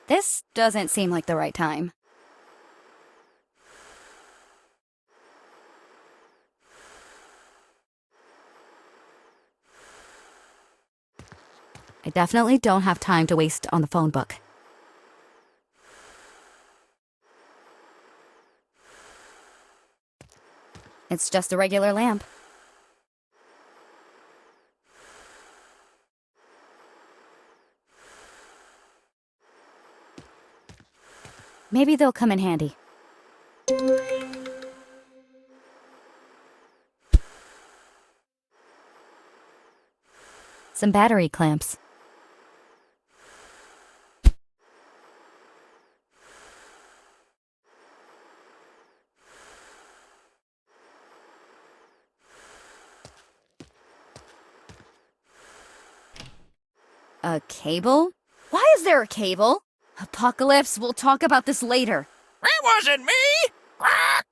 This doesn't seem like the right time. I definitely don't have time to waste on the phone book. It's just a regular lamp. Maybe they'll come in handy. Some battery clamps. A cable? Why is there a cable? Apocalypse, we'll talk about this later. It wasn't me! Quack!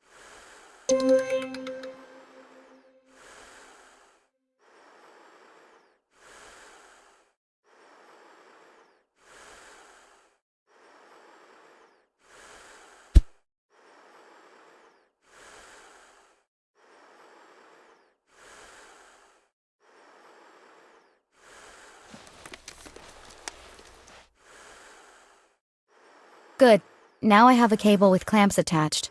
Good. Now I have a cable with clamps attached.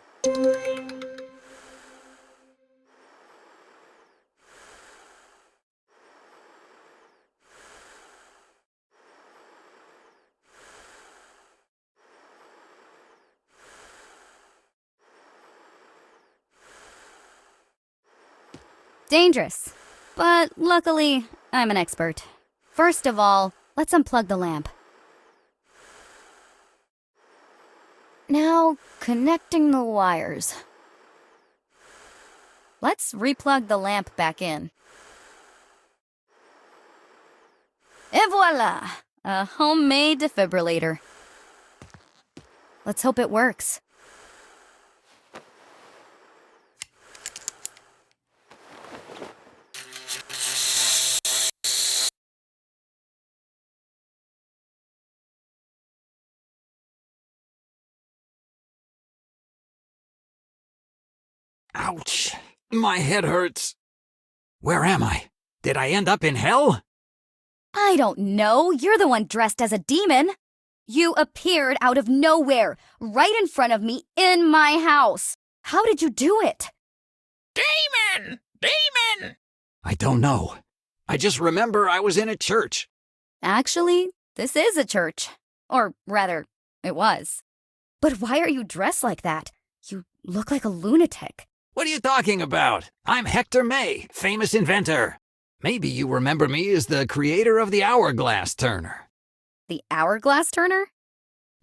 Dangerous. But luckily, I'm an expert. First of all, let's unplug the lamp. Now, connecting the wires. Let's replug the lamp back in. Et voila! A homemade defibrillator. Let's hope it works. Ouch! My head hurts. Where am I? Did I end up in hell? I don't know. You're the one dressed as a demon. You appeared out of nowhere, right in front of me, in my house. How did you do it? Demon! Demon! I don't know. I just remember I was in a church. Actually, this is a church. Or rather, it was. But why are you dressed like that? You look like a lunatic. What are you talking about? I'm Hector May, famous inventor. Maybe you remember me as the creator of the hourglass turner. The hourglass turner?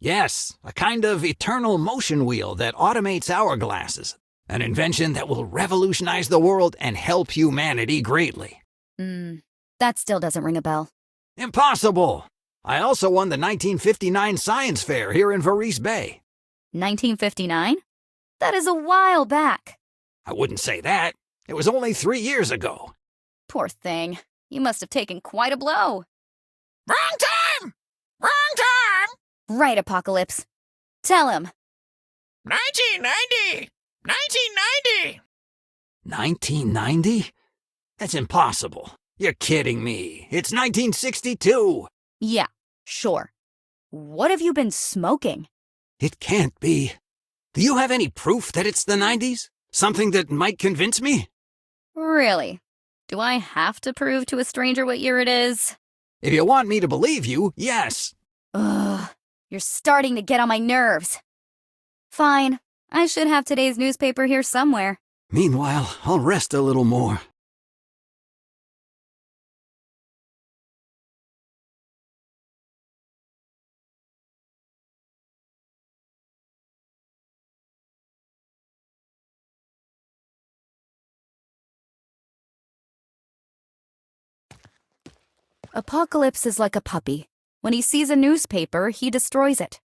Yes, a kind of eternal motion wheel that automates hourglasses. An invention that will revolutionize the world and help humanity greatly. That still doesn't ring a bell. Impossible! I also won the 1959 science fair here in Verice Bay. 1959? That is a while back. I wouldn't say that. It was only 3 years ago. Poor thing. You must have taken quite a blow. Wrong time! Wrong time! Right, Apocalypse. Tell him. 1990! 1990! 1990? That's impossible. You're kidding me. It's 1962. Yeah, sure. What have you been smoking? It can't be. Do you have any proof that it's the 90s? Something that might convince me? Really? Do I have to prove to a stranger what year it is? If you want me to believe you, yes. Ugh, you're starting to get on my nerves. Fine, I should have today's newspaper here somewhere. Meanwhile, I'll rest a little more. Apocalypse is like a puppy. When he sees a newspaper, he destroys it.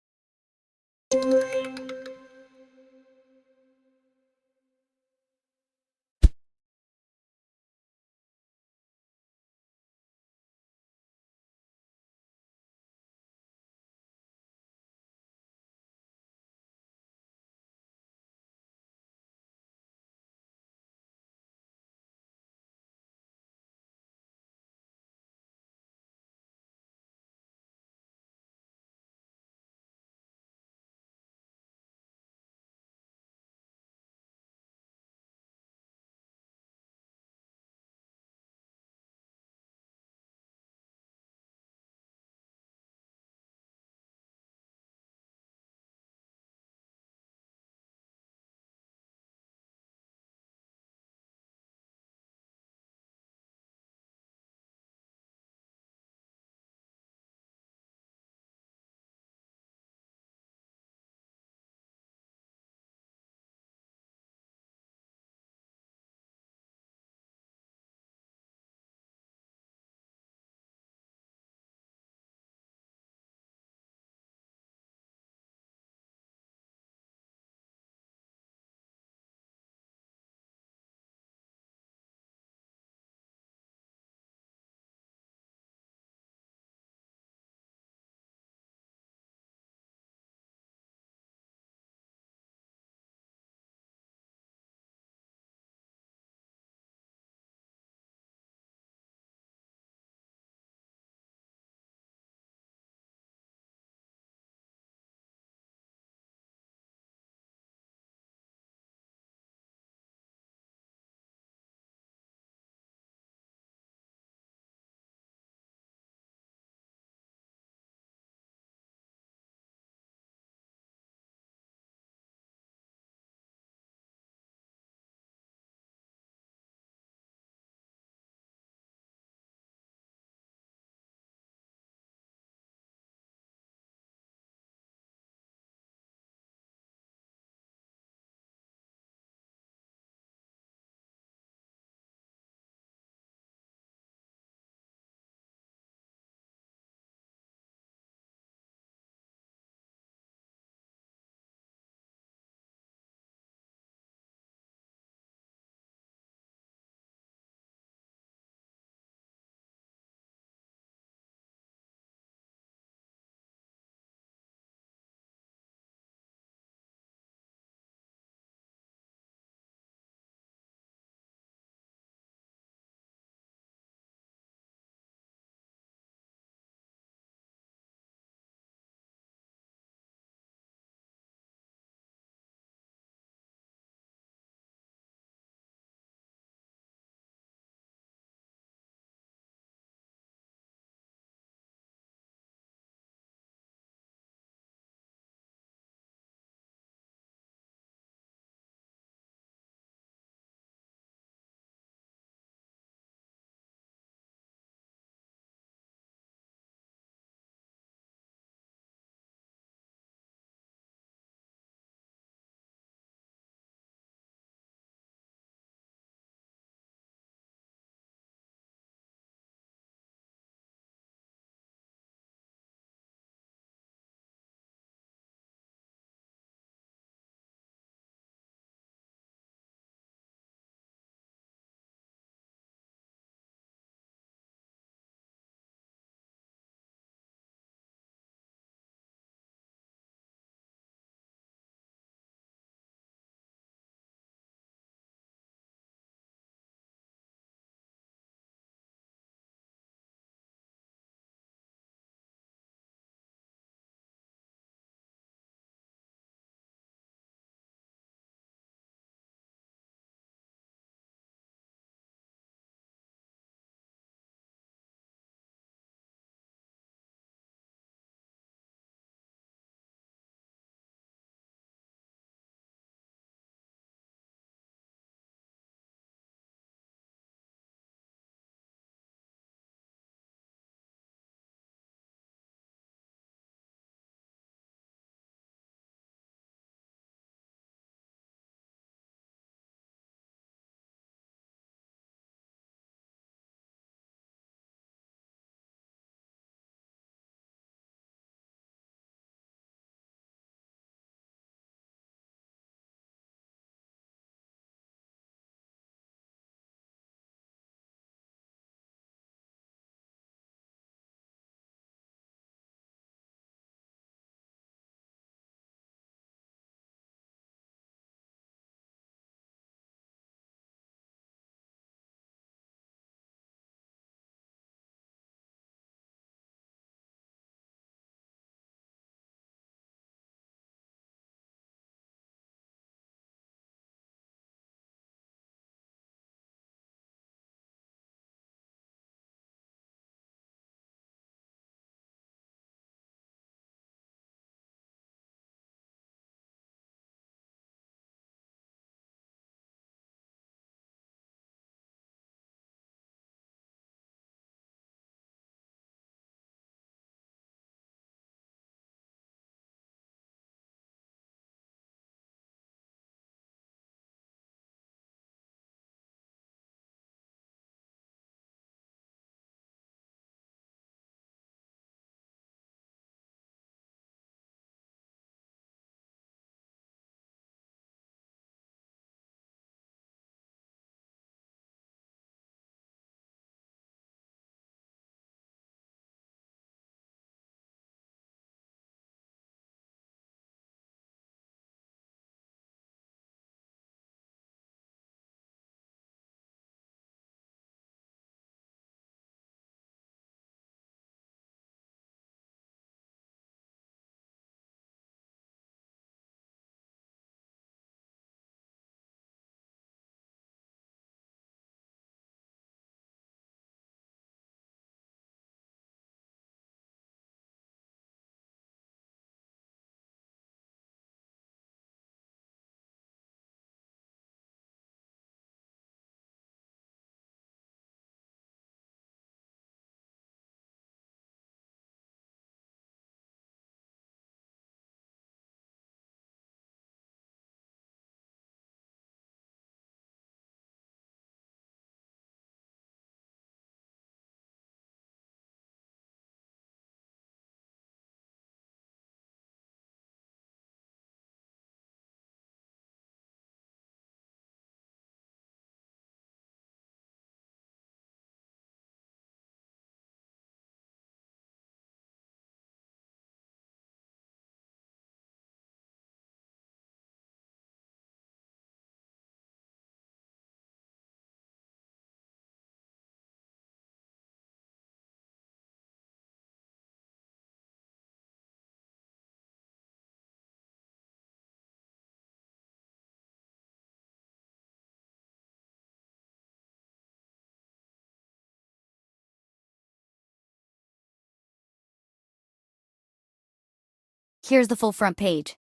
Here's the full front page.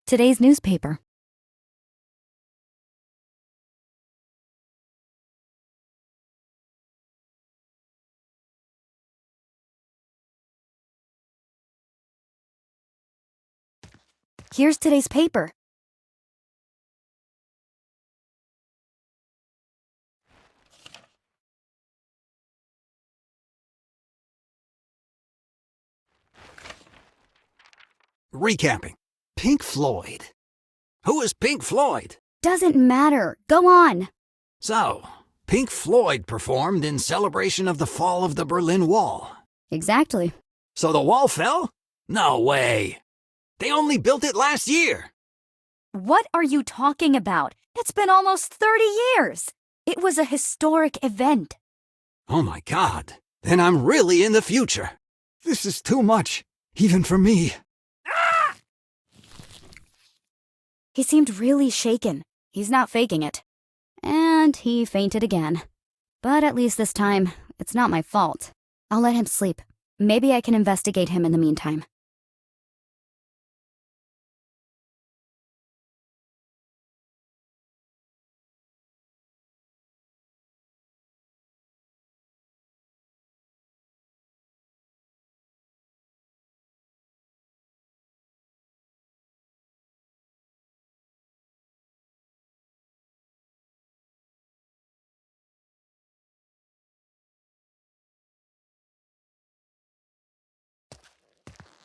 Today's newspaper. Here's today's paper. Recapping. Pink Floyd. Who is Pink Floyd? Doesn't matter. Go on. So, Pink Floyd performed in celebration of the fall of the Berlin Wall. Exactly. So the wall fell? No way. They only built it last year. What are you talking about? It's been almost 30 years. It was a historic event. Oh my God. Then I'm really in the future. This is too much, even for me. He seemed really shaken. He's not faking it. And he fainted again. But at least this time, it's not my fault. I'll let him sleep. Maybe I can investigate him in the meantime.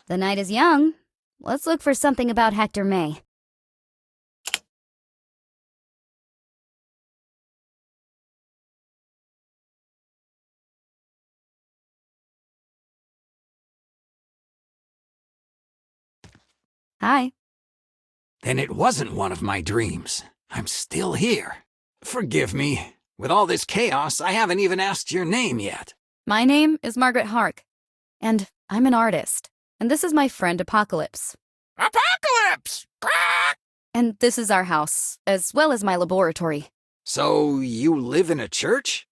The night is young. Let's look for something about Hector May. Hi. Then it wasn't one of my dreams. I'm still here. Forgive me. With all this chaos, I haven't even asked your name yet. My name is Margaret Harck, and I'm an artist. And this is my friend Apocalypse. Apocalypse! And this is our house, as well as my laboratory. So you live in a church?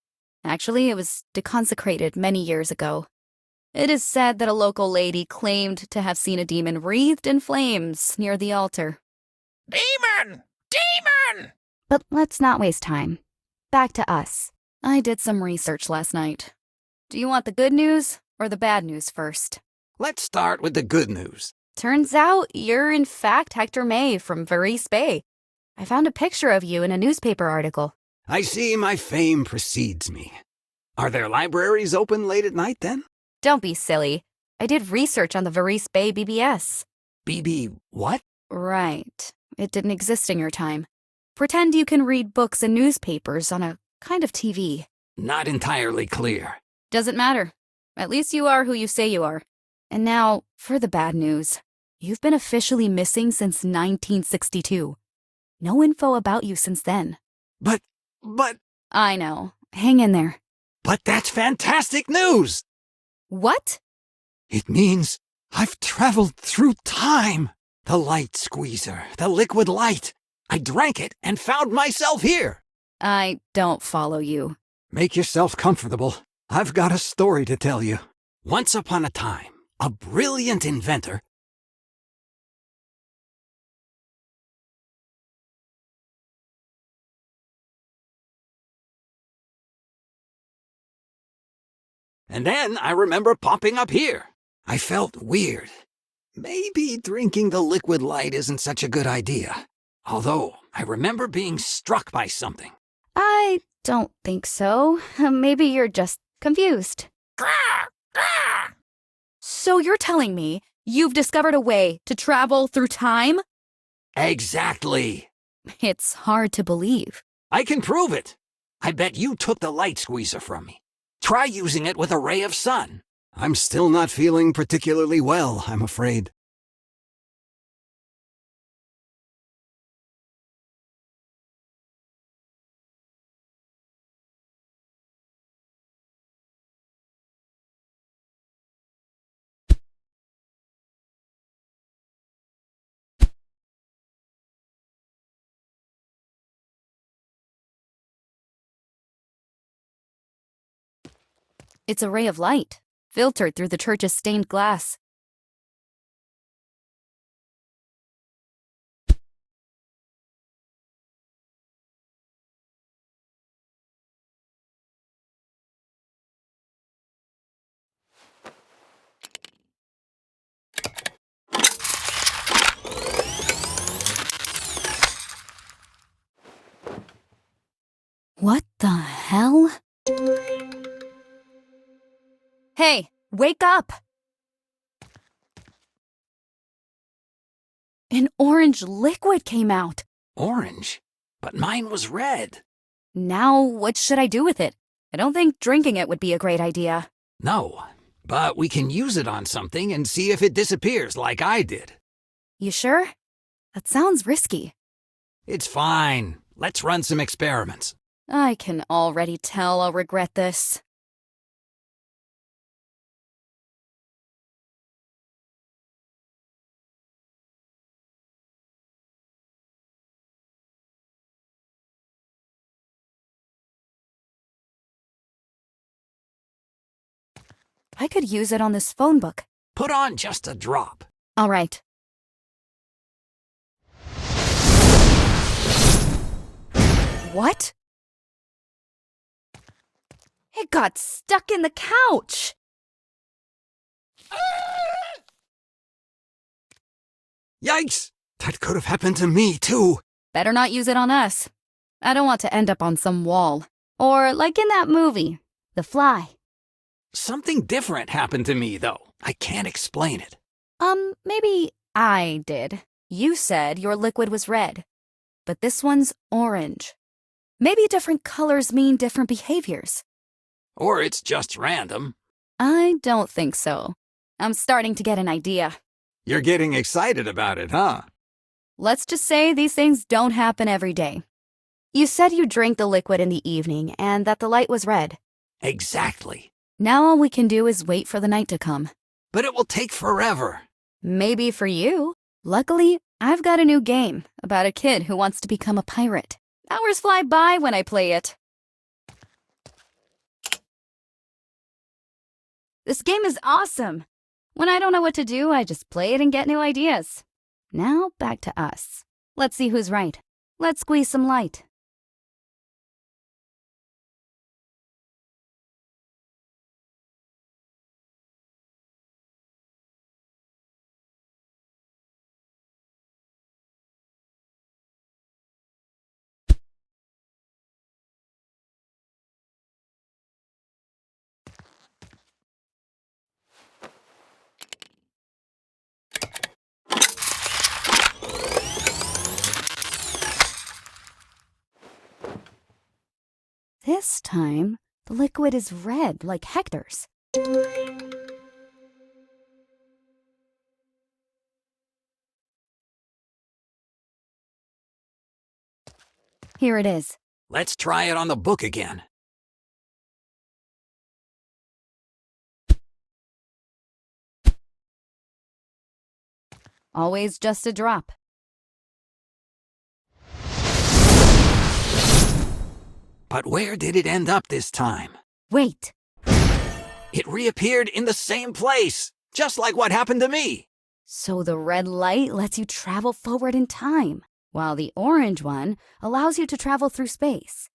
Actually, it was deconsecrated many years ago. It is said that a local lady claimed to have seen a demon wreathed in flames near the altar. Demon! Demon! But let's not waste time. Back to us. I did some research last night. Do you want the good news or the bad news first? Let's start with the good news. Turns out you're in fact Hector May from Verice Bay. I found a picture of you in a newspaper article. I see my fame precedes me. Are there libraries open late at night then? Don't be silly. I did research on the Verice Bay BBS. BB what? Right. It didn't exist in your time. Pretend you can read books and newspapers on a kind of TV. Not entirely clear. Doesn't matter. At least you are who you say you are. And now, for the bad news. You've been officially missing since 1962. No info about you since then. But... I know. Hang in there. But that's fantastic news! What? It means I've traveled through time. The light squeezer, the liquid light. I drank it and found myself here. I don't follow you. Make yourself comfortable. I've got a story to tell you. Once upon a time, a brilliant inventor and then I remember popping up here. I felt weird. Maybe drinking the liquid light isn't such a good idea. Although, I remember being struck by something. I don't think so. Maybe you're just confused. So you're telling me you've discovered a way to travel through time? Exactly. It's hard to believe. I can prove it. I bet you took the light squeezer from me. Try using it with a ray of sun. I'm still not feeling particularly well, I'm afraid. It's a ray of light, filtered through the church's stained glass. What the hell? Hey, wake up! An orange liquid came out. Orange? But mine was red. Now, what should I do with it? I don't think drinking it would be a great idea. No, but we can use it on something and see if it disappears like I did. You sure? That sounds risky. It's fine. Let's run some experiments. I can already tell I'll regret this. I could use it on this phone book. Put on just a drop. All right. What? It got stuck in the couch. Yikes! That could have happened to me, too. Better not use it on us. I don't want to end up on some wall. Or like in that movie, The Fly. Something different happened to me, though. I can't explain it. Maybe I did. You said your liquid was red, but this one's orange. Maybe different colors mean different behaviors. Or it's just random. I don't think so. I'm starting to get an idea. You're getting excited about it, huh? Let's just say these things don't happen every day. You said you drank the liquid in the evening and that the light was red. Exactly. Now all we can do is wait for the night to come. But it will take forever. Maybe for you. Luckily, I've got a new game about a kid who wants to become a pirate. Hours fly by when I play it. This game is awesome. When I don't know what to do, I just play it and get new ideas. Now back to us. Let's see who's right. Let's squeeze some light. This time, the liquid is red like Hector's. Here it is. Let's try it on the book again. Always just a drop. But where did it end up this time? Wait. It reappeared in the same place, just like what happened to me. So the red light lets you travel forward in time, while the orange one allows you to travel through space.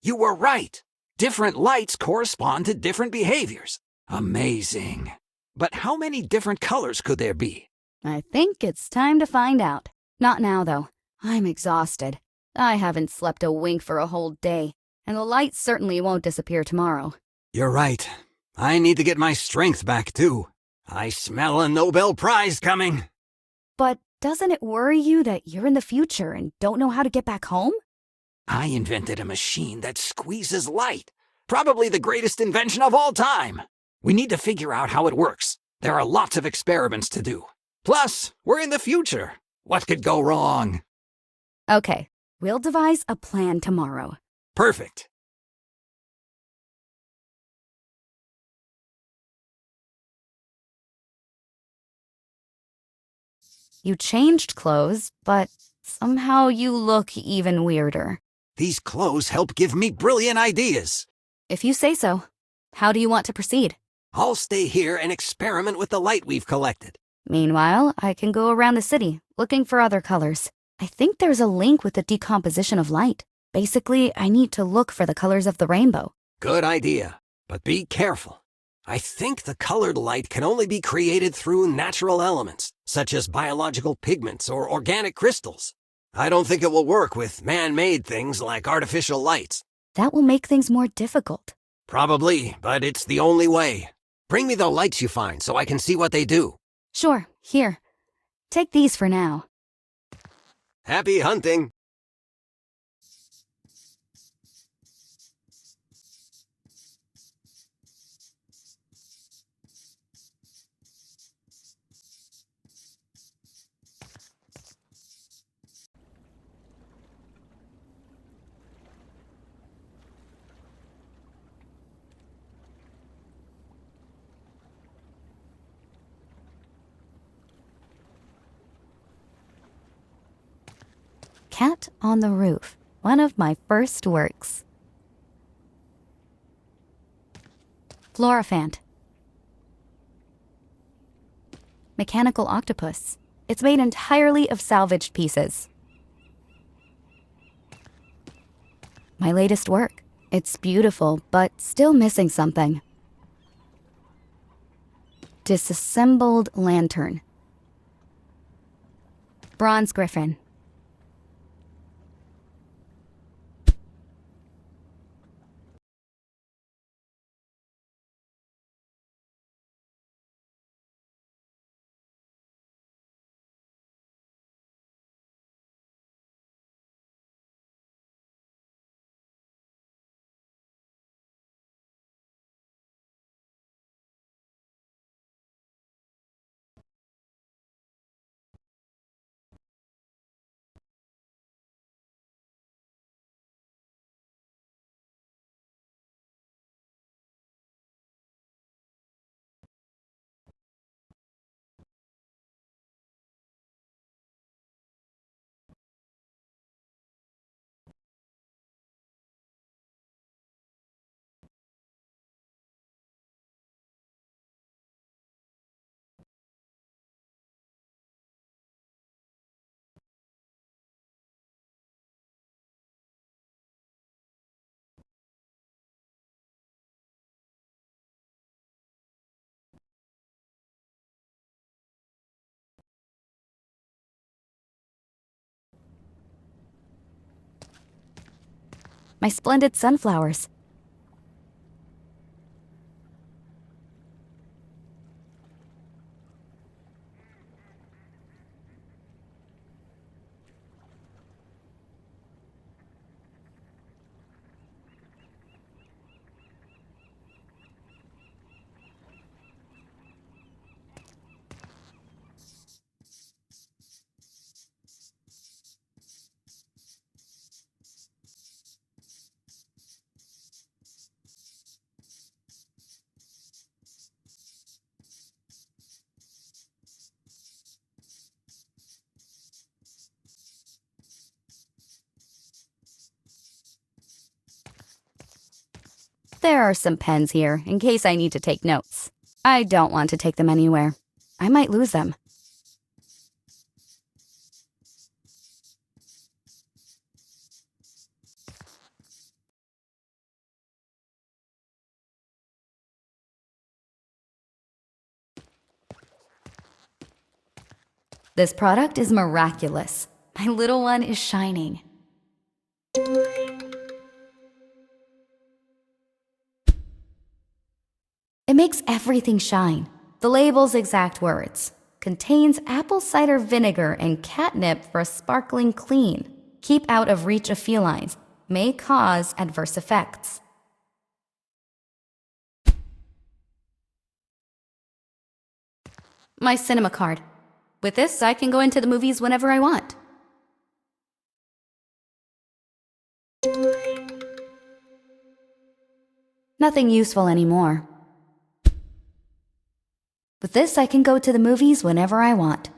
You were right. Different lights correspond to different behaviors. Amazing. But how many different colors could there be? I think it's time to find out. Not now, though. I'm exhausted. I haven't slept a wink for a whole day, and the light certainly won't disappear tomorrow. You're right. I need to get my strength back, too. I smell a Nobel Prize coming. But doesn't it worry you that you're in the future and don't know how to get back home? I invented a machine that squeezes light. Probably the greatest invention of all time. We need to figure out how it works. There are lots of experiments to do. Plus, we're in the future. What could go wrong? Okay, we'll devise a plan tomorrow. Perfect. You changed clothes, but somehow you look even weirder. These clothes help give me brilliant ideas. If you say so. How do you want to proceed? I'll stay here and experiment with the light we've collected. Meanwhile, I can go around the city, looking for other colors. I think there's a link with the decomposition of light. Basically, I need to look for the colors of the rainbow. Good idea, but be careful. I think the colored light can only be created through natural elements, such as biological pigments or organic crystals. I don't think it will work with man-made things like artificial lights. That will make things more difficult. Probably, but it's the only way. Bring me the lights you find so I can see what they do. Sure, here. Take these for now. Happy hunting! Cat on the Roof, one of my first works. Florifant. Mechanical octopus. It's made entirely of salvaged pieces. My latest work. It's beautiful, but still missing something. Disassembled lantern. Bronze griffin. My splendid sunflowers. There are some pens here, in case I need to take notes. I don't want to take them anywhere. I might lose them. This product is miraculous. My little one is shining. It makes everything shine. The label's exact words. Contains apple cider vinegar and catnip for a sparkling clean. Keep out of reach of felines. May cause adverse effects. My cinema card. With this, I can go into the movies whenever I want. Nothing useful anymore. With this, I can go to the movies whenever I want.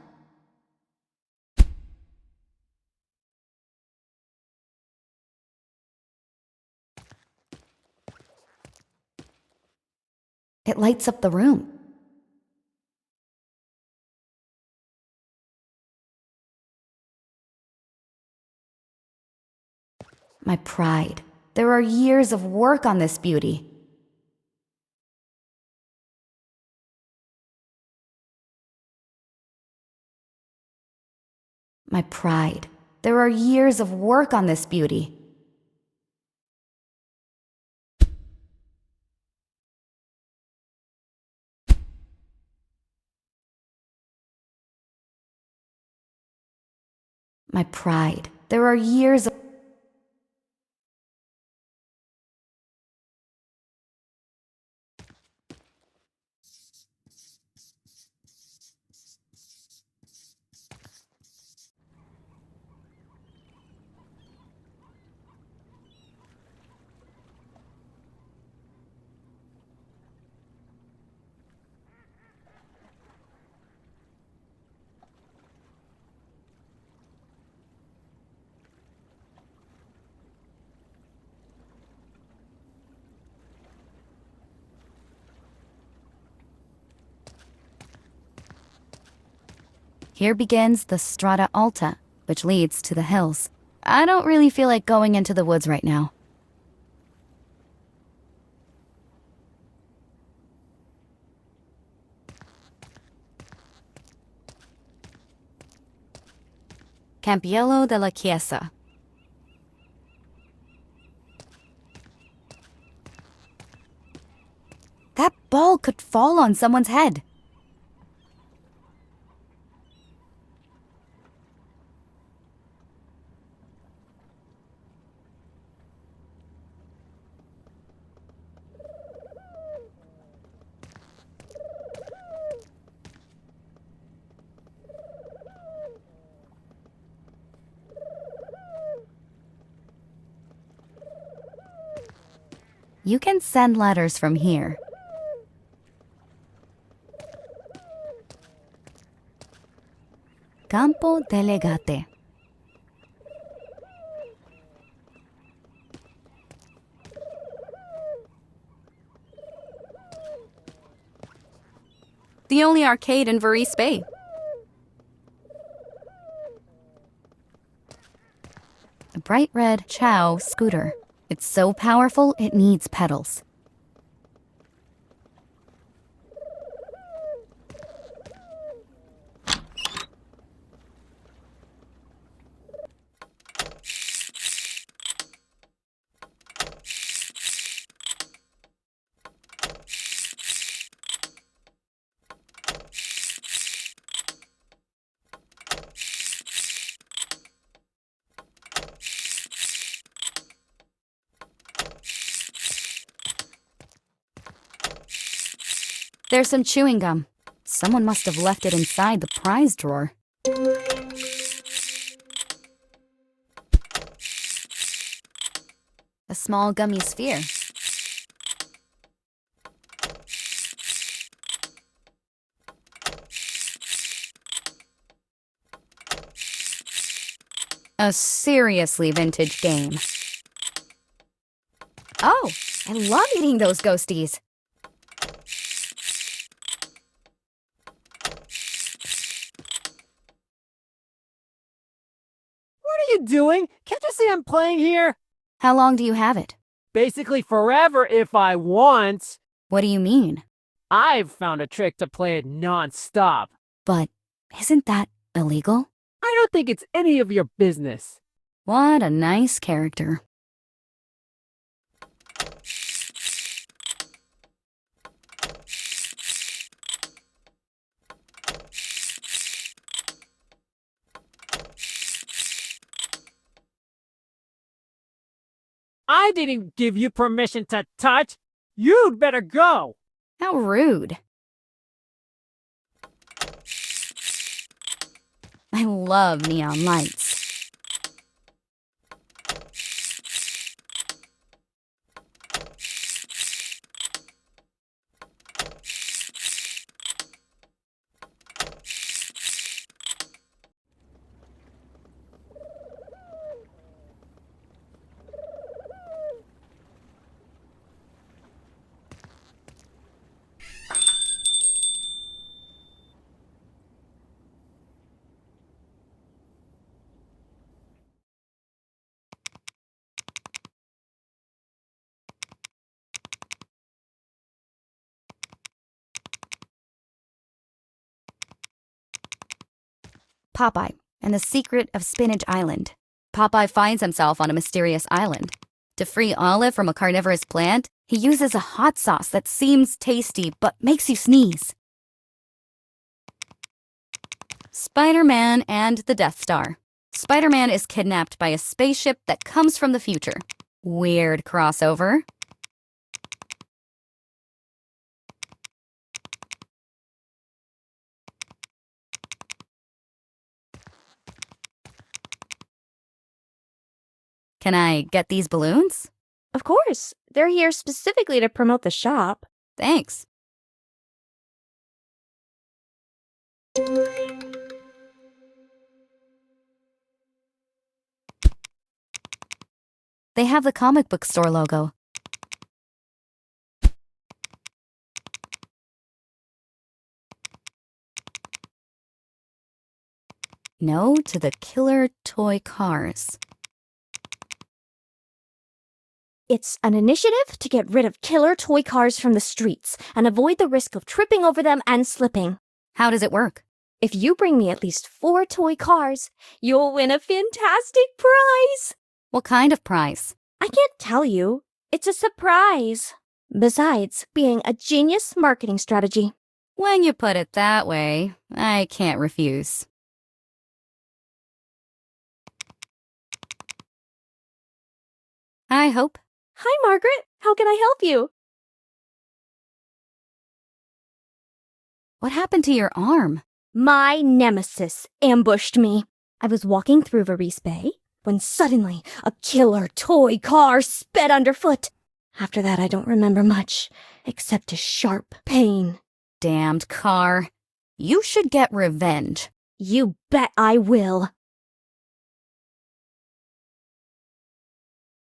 It lights up the room. My pride. There are years of work on this beauty. My pride. There are years of work on this beauty. My pride. There are years of... Here begins the Strada Alta, which leads to the hills. I don't really feel like going into the woods right now. Campiello della Chiesa. That ball could fall on someone's head. You can send letters from here. Campo Delegate. The only arcade in Verice Bay. A bright red Chow scooter. It's so powerful, it needs pedals. There's some chewing gum. Someone must have left it inside the prize drawer. A small gummy sphere. A seriously vintage game. Oh, I love eating those ghosties. What are you doing? Can't you see I'm playing here? How long do you have it? Basically forever if I want. What do you mean? I've found a trick to play it non-stop. But isn't that illegal? I don't think it's any of your business. What a nice character. I didn't give you permission to touch. You'd better go. How rude. I love neon lights. Popeye and the secret of Spinach Island. Popeye finds himself on a mysterious island. To free Olive from a carnivorous plant, he uses a hot sauce that seems tasty but makes you sneeze. Spider-Man and the Death Star. Spider-Man is kidnapped by a spaceship that comes from the future. Weird crossover. Can I get these balloons? Of course. They're here specifically to promote the shop. Thanks. They have the comic book store logo. No to the killer toy cars. It's an initiative to get rid of killer toy cars from the streets and avoid the risk of tripping over them and slipping. How does it work? If you bring me at least 4 toy cars, you'll win a fantastic prize. What kind of prize? I can't tell you. It's a surprise. Besides being a genius marketing strategy. When you put it that way, I can't refuse. Hi, Hope. Hi, Margaret. How can I help you? What happened to your arm? My nemesis ambushed me. I was walking through Verice Bay when suddenly a killer toy car sped underfoot. After that, I don't remember much, except a sharp pain. Damned car. You should get revenge. You bet I will.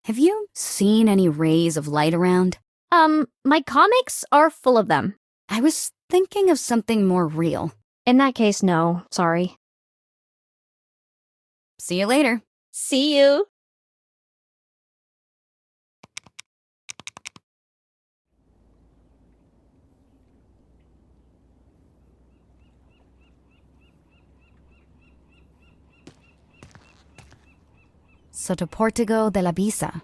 Have you seen any rays of light around? My comics are full of them. I was thinking of something more real. In that case, no. Sorry. See you later. See you. Sotto Portico della Bisa.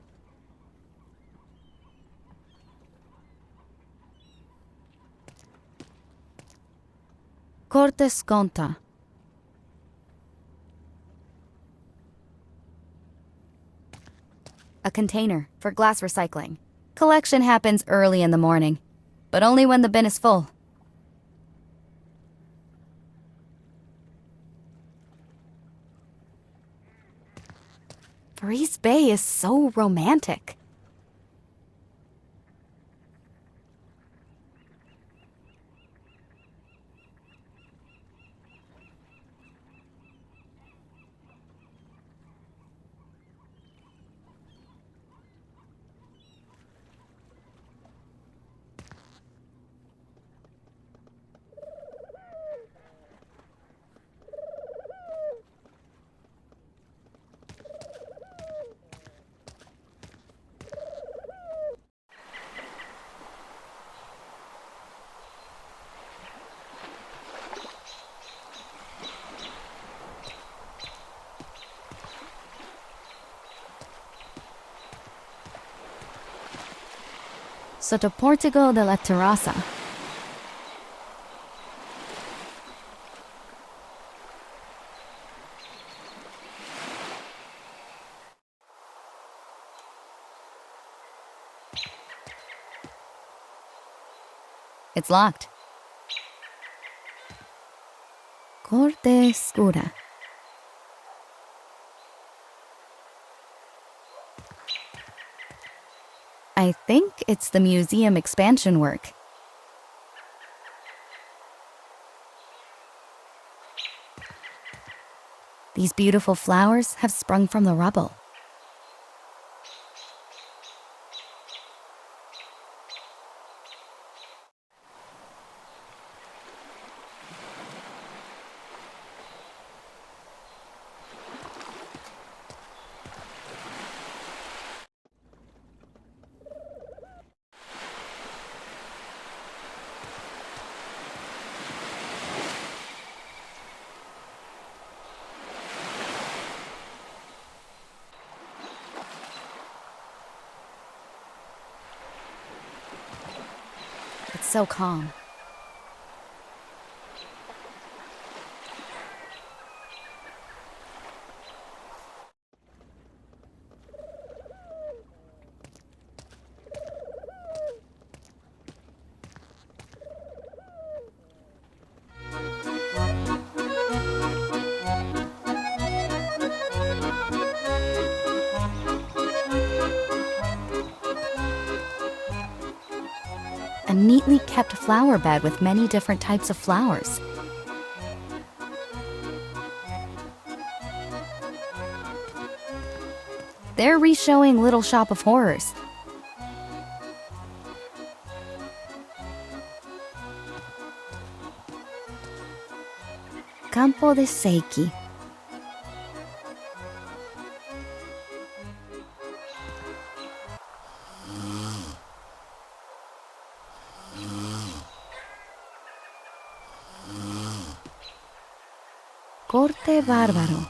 Corte Sconta. A container for glass recycling. Collection happens early in the morning, but only when the bin is full. Verice Bay is so romantic. Sotto Portico della Terrazza. It's locked. Corte Scura. I think it's the museum expansion work. These beautiful flowers have sprung from the rubble. so calm. A neatly kept flower bed with many different types of flowers. They're re-showing Little Shop of Horrors. Campo de Seiki. Corte Bárbaro.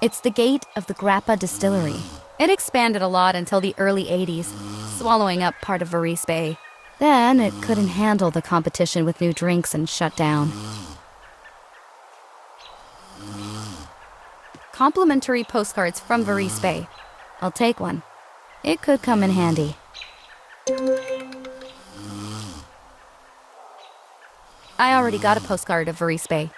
It's the gate of the Grappa distillery. It expanded a lot until the early 80s, swallowing up part of Verice Bay. Then it couldn't handle the competition with new drinks and shut down. Complimentary postcards from Verice Bay. I'll take one. It could come in handy. I already got a postcard of Verice Bay.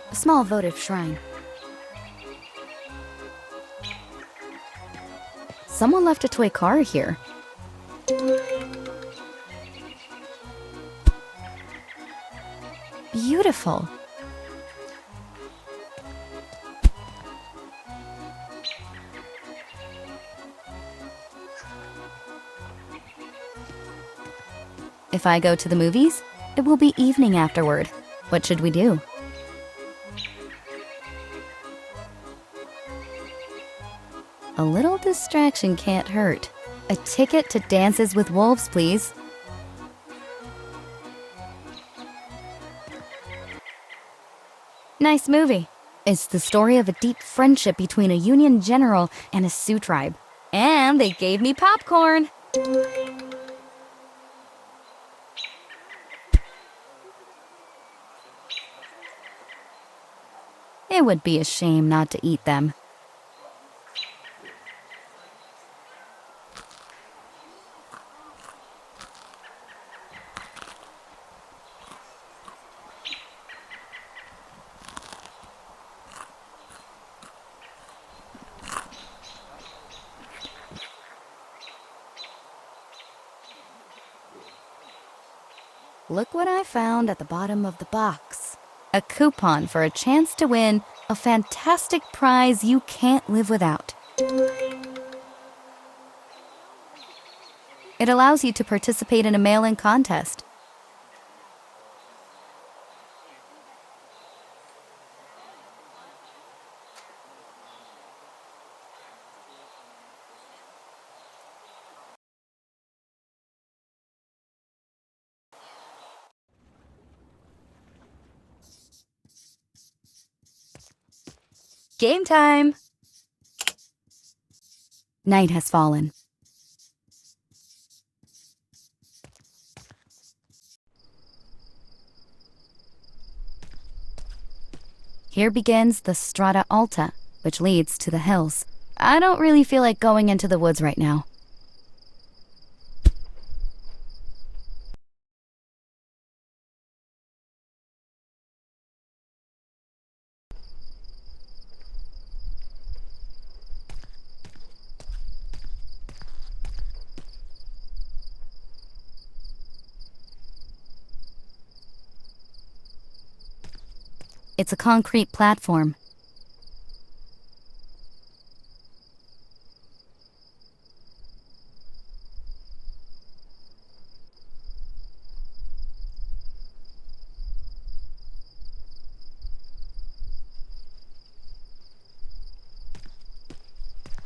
A small votive shrine. Someone left a toy car here. Beautiful. If I go to the movies, it will be evening afterward. What should we do? A little distraction can't hurt. A ticket to Dances with Wolves, please. Nice movie. It's the story of a deep friendship between a Union general and a Sioux tribe. And they gave me popcorn. It would be a shame not to eat them. Look what I found at the bottom of the box. A coupon for a chance to win a fantastic prize you can't live without. It allows you to participate in a mail-in contest. Game time! Night has fallen. Here begins the Strada Alta, which leads to the hills. I don't really feel like going into the woods right now. It's a concrete platform.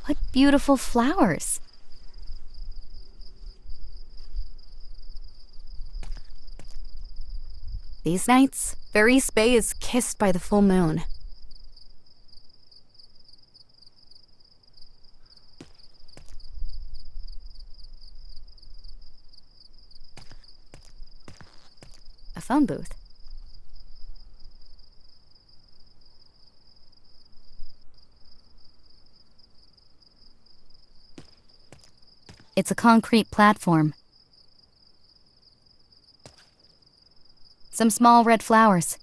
What beautiful flowers. These nights, Verice Bay is kissed by the full moon. A phone booth. It's a concrete platform. Some small red flowers.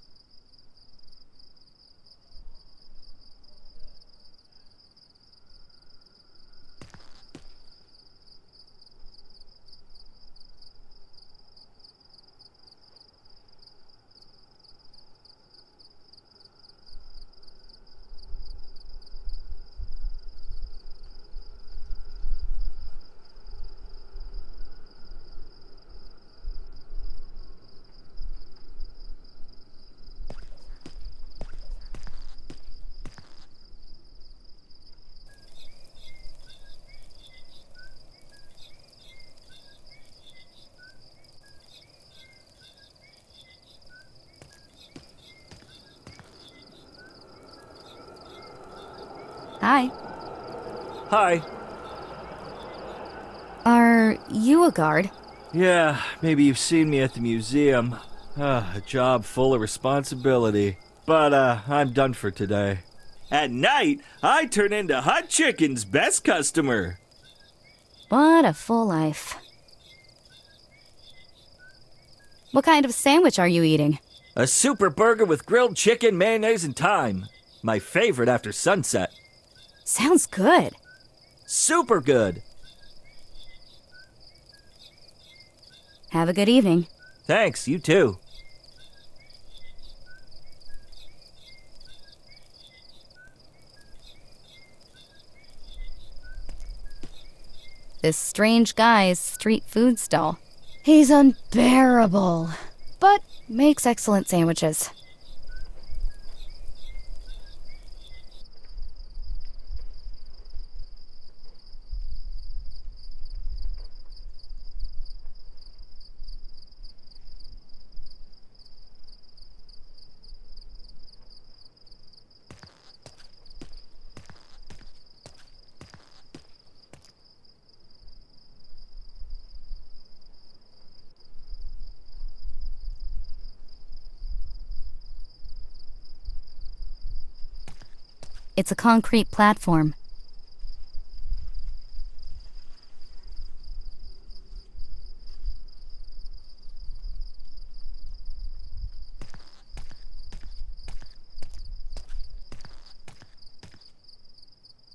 Hi. Hi. Are you a guard? Yeah, maybe you've seen me at the museum. A job full of responsibility. But, I'm done for today. At night, I turn into Hot Chicken's best customer. What a full life. What kind of sandwich are you eating? A super burger with grilled chicken, mayonnaise, and thyme. My favorite after sunset. Sounds good. Super good. Have a good evening. Thanks, you too. This strange guy's street food stall. He's unbearable, but makes excellent sandwiches. It's a concrete platform.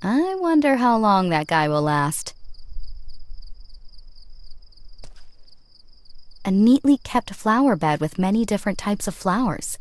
I wonder how long that guy will last. A neatly kept flower bed with many different types of flowers.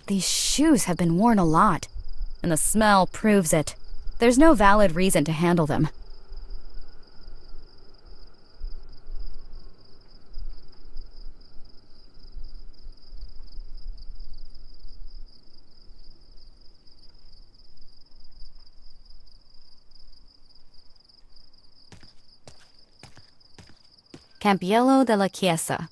These shoes have been worn a lot, and the smell proves it. There's no valid reason to handle them. Campiello della Chiesa.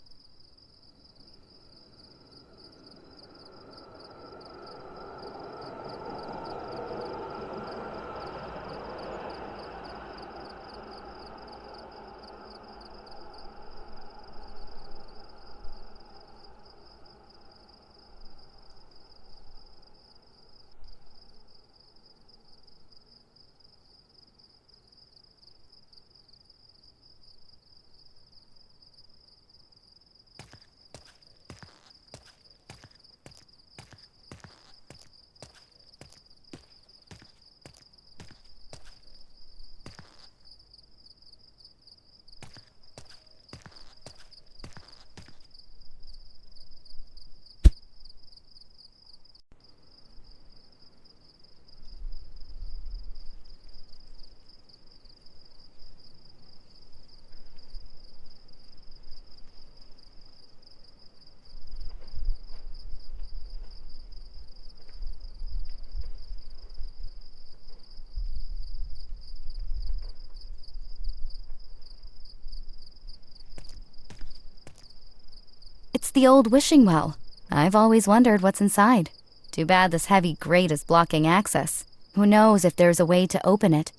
the old wishing well. I've always wondered what's inside. Too bad this heavy grate is blocking access. Who knows if there's a way to open it?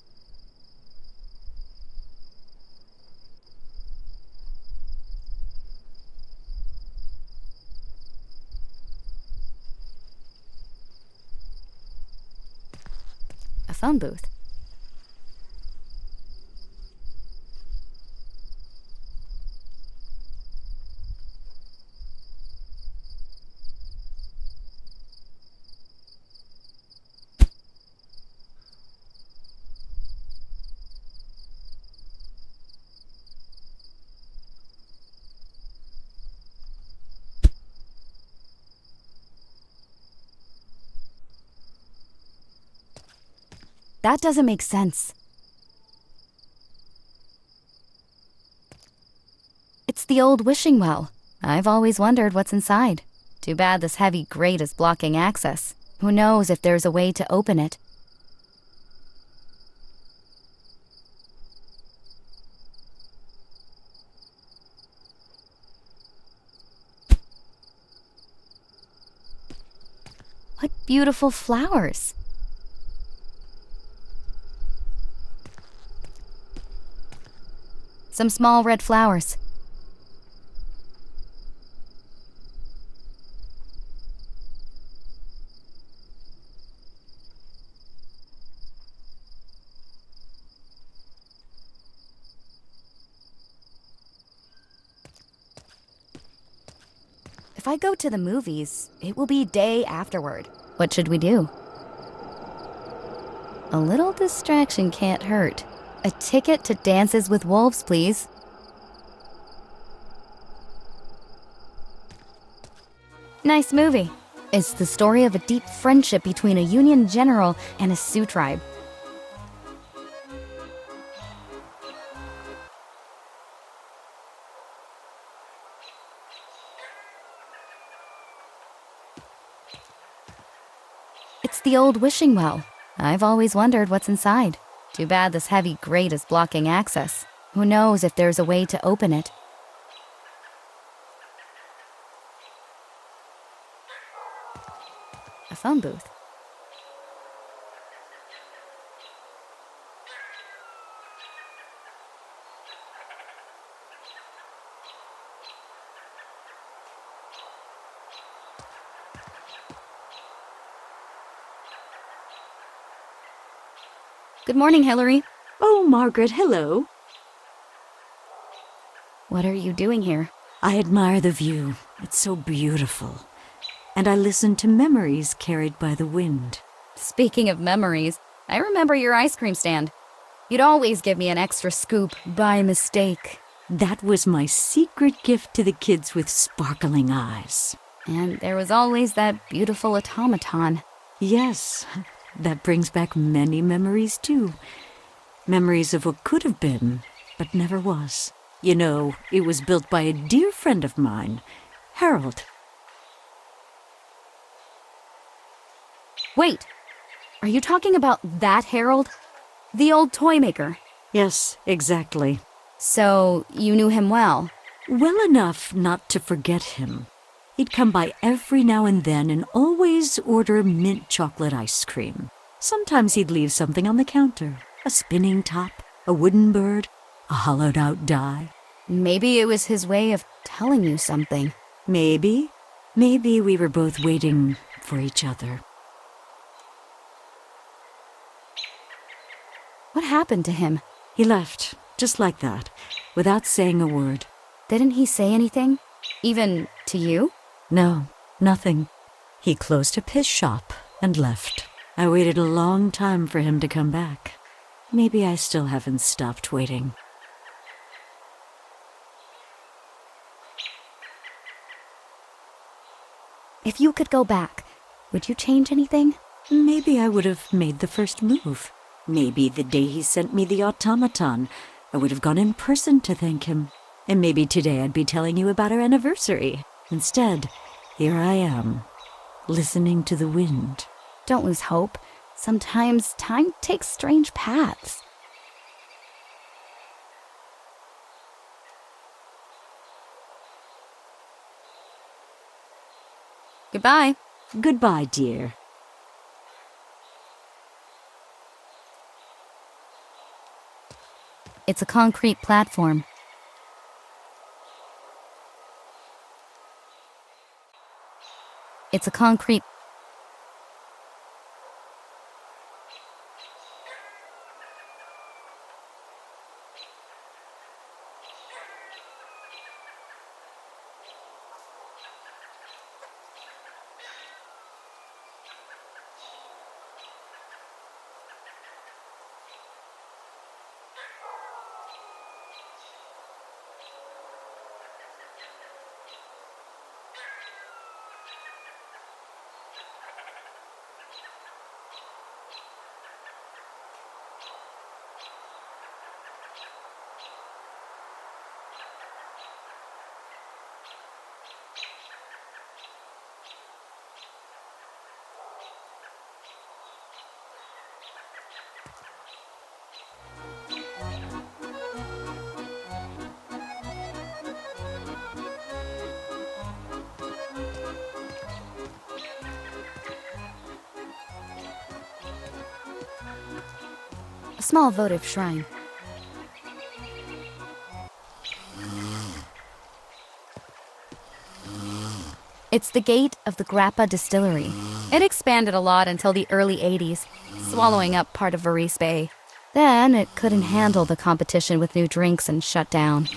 A phone booth. That doesn't make sense. It's the old wishing well. I've always wondered what's inside. Too bad this heavy grate is blocking access. Who knows if there's a way to open it? What beautiful flowers! Some small red flowers. If I go to the movies, it will be day afterward. What should we do? A little distraction can't hurt. A ticket to Dances with Wolves, please. Nice movie. It's the story of a deep friendship between a Union general and a Sioux tribe. It's the old wishing well. I've always wondered what's inside. Too bad this heavy grate is blocking access. Who knows if there's a way to open it? A phone booth. Good morning, Hillary. Oh, Margaret, hello. What are you doing here? I admire the view. It's so beautiful. And I listen to memories carried by the wind. Speaking of memories, I remember your ice cream stand. You'd always give me an extra scoop by mistake. That was my secret gift to the kids with sparkling eyes. And there was always that beautiful automaton. Yes, that brings back many memories, too. Memories of what could have been, but never was. You know, it was built by a dear friend of mine, Harold. Wait, are you talking about that Harold? The old toy maker? Yes, exactly. So, you knew him well? Well enough not to forget him. He'd come by every now and then and always order mint chocolate ice cream. Sometimes he'd leave something on the counter. A spinning top, a wooden bird, a hollowed-out die. Maybe it was his way of telling you something. Maybe. Maybe we were both waiting for each other. What happened to him? He left, just like that, without saying a word. Didn't he say anything? Even to you? No, nothing. He closed up his shop and left. I waited a long time for him to come back. Maybe I still haven't stopped waiting. If you could go back, would you change anything? Maybe I would have made the first move. Maybe the day he sent me the automaton, I would have gone in person to thank him. And maybe today I'd be telling you about our anniversary. Instead, here I am, listening to the wind. Don't lose hope. Sometimes time takes strange paths. Goodbye. Goodbye, dear. It's a concrete platform. It's a concrete... A small votive shrine. It's the gate of the Grappa distillery. It expanded a lot until the early 80s, swallowing up part of Verice Bay. Then it couldn't handle the competition with new drinks and shut down.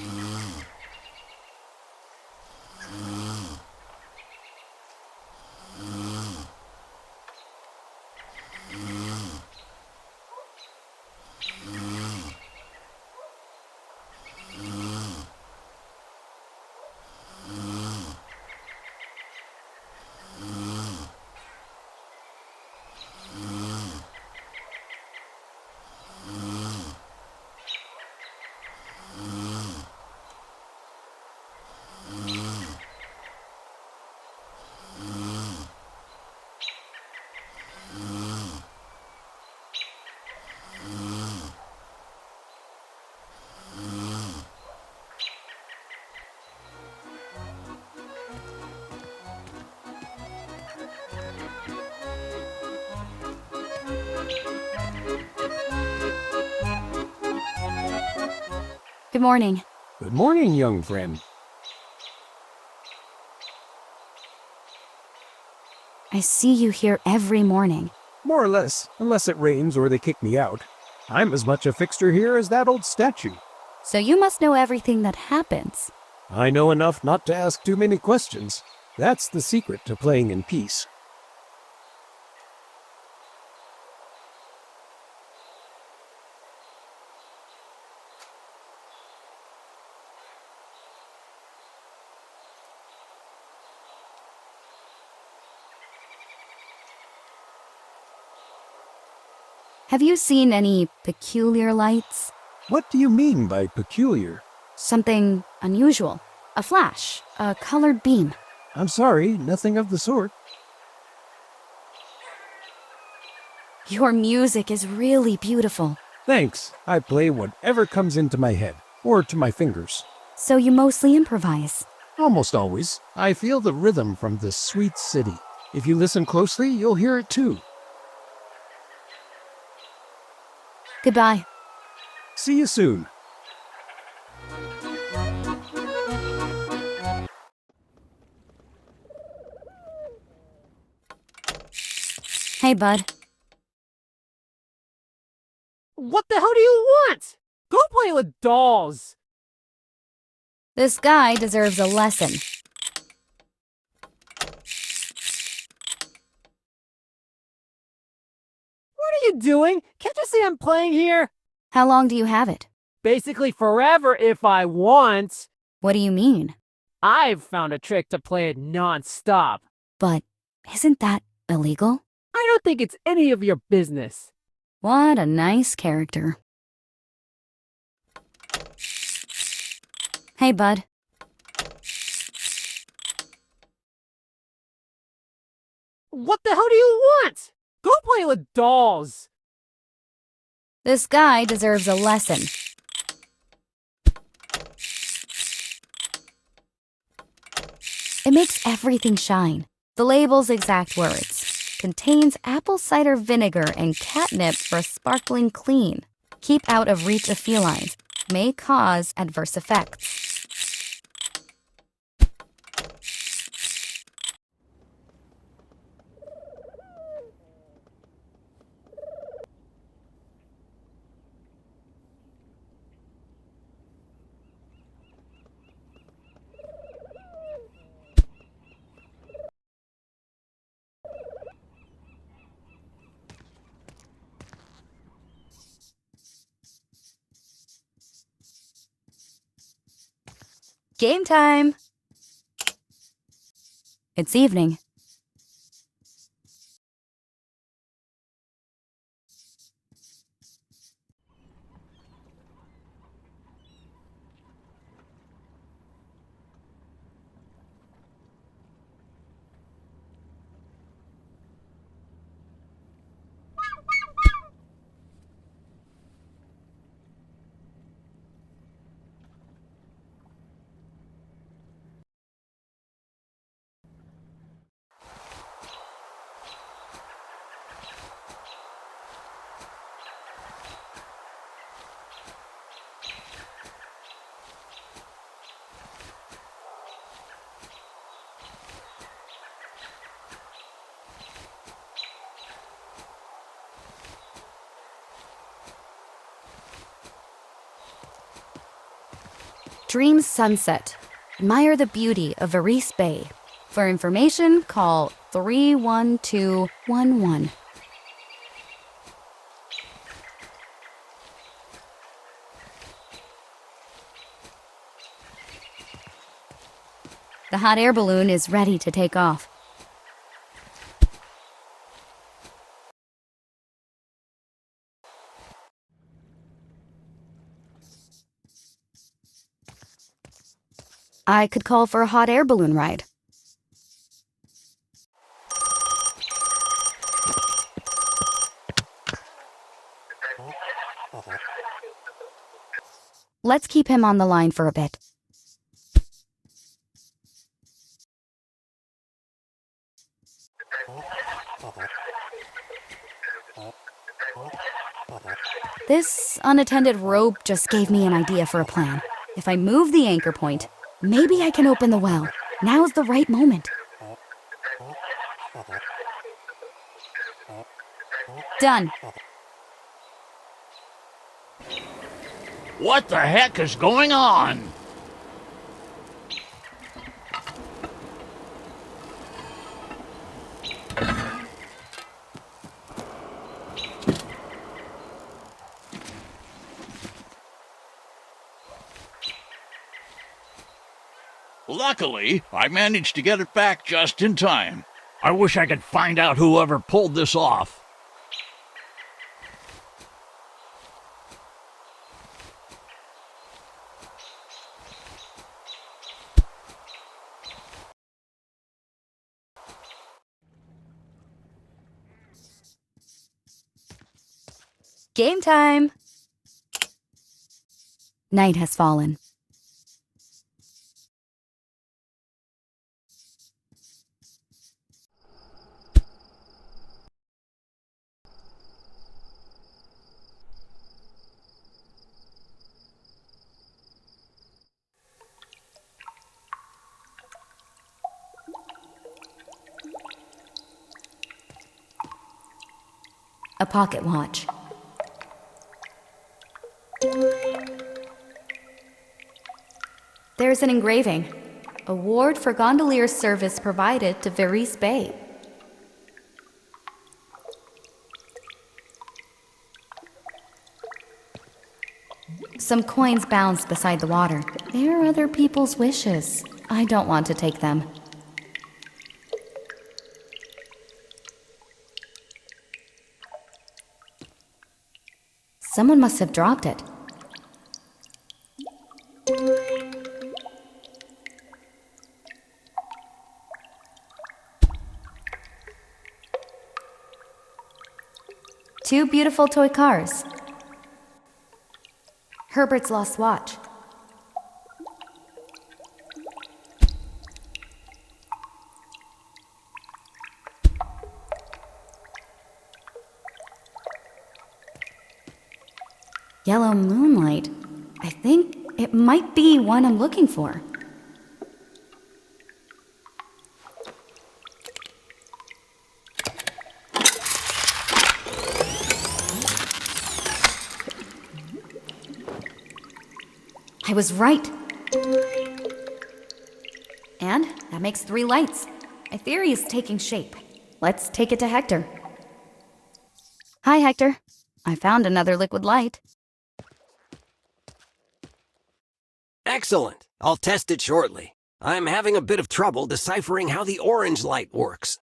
Good morning. Good morning, young friend. I see you here every morning. More or less, unless it rains or they kick me out. I'm as much a fixture here as that old statue. So you must know everything that happens. I know enough not to ask too many questions. That's the secret to playing in peace. Have you seen any peculiar lights? What do you mean by peculiar? Something unusual. A flash, a colored beam. I'm sorry, nothing of the sort. Your music is really beautiful. Thanks. I play whatever comes into my head, or to my fingers. So you mostly improvise. Almost always. I feel the rhythm from this sweet city. If you listen closely, you'll hear it too. Goodbye. See you soon. Hey, bud. What the hell do you want? Go play with dolls. This guy deserves a lesson. What are you doing? Can't you see I'm playing here? How long do you have it? Basically forever if I want. What do you mean? I've found a trick to play it non-stop. But isn't that illegal? I don't think it's any of your business. What a nice character. Hey, bud. What the hell do you want? Go play with dolls. This guy deserves a lesson. It makes everything shine. The label's exact words. Contains apple cider vinegar and catnip for sparkling clean. Keep out of reach of felines. May cause adverse effects. Game time! It's evening. Dream sunset. Admire the beauty of Verice Bay. For information, call 31211. The hot air balloon is ready to take off. I could call for a hot air balloon ride. Let's keep him on the line for a bit. This unattended rope just gave me an idea for a plan. If I move the anchor point, maybe I can open the well. Now's the right moment. Done. What the heck is going on? Luckily, I managed to get it back just in time. I wish I could find out whoever pulled this off. Game time! Night has fallen. A pocket watch. There's an engraving. Award for gondolier service provided to Verice Bay. Some coins bounced beside the water. They're other people's wishes. I don't want to take them. Someone must have dropped it. Two beautiful toy cars. Herbert's lost watch. Yellow moonlight. I think it might be one I'm looking for. I was right. And that makes 3 lights. My theory is taking shape. Let's take it to Hector. Hi, Hector. I found another liquid light. Excellent. I'll test it shortly. I'm having a bit of trouble deciphering how the orange light works.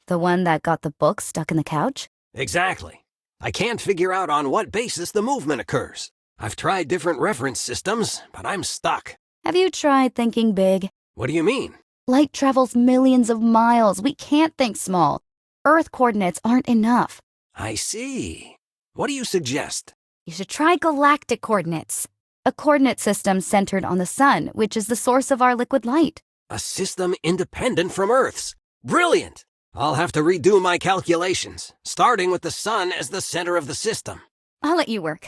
The one that got the book stuck in the couch? Exactly. I can't figure out on what basis the movement occurs. I've tried different reference systems, but I'm stuck. Have you tried thinking big? What do you mean? Light travels millions of miles. We can't think small. Earth coordinates aren't enough. I see. What do you suggest? You should try galactic coordinates. A coordinate system centered on the sun, which is the source of our liquid light. A system independent from Earth's. Brilliant! I'll have to redo my calculations, starting with the sun as the center of the system. I'll let you work.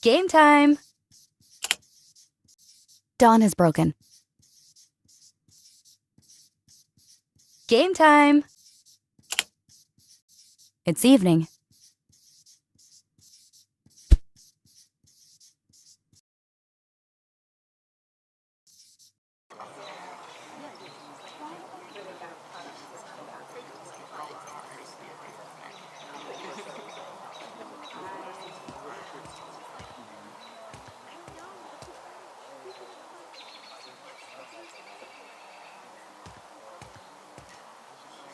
Game time! Dawn has broken. Game time! It's evening.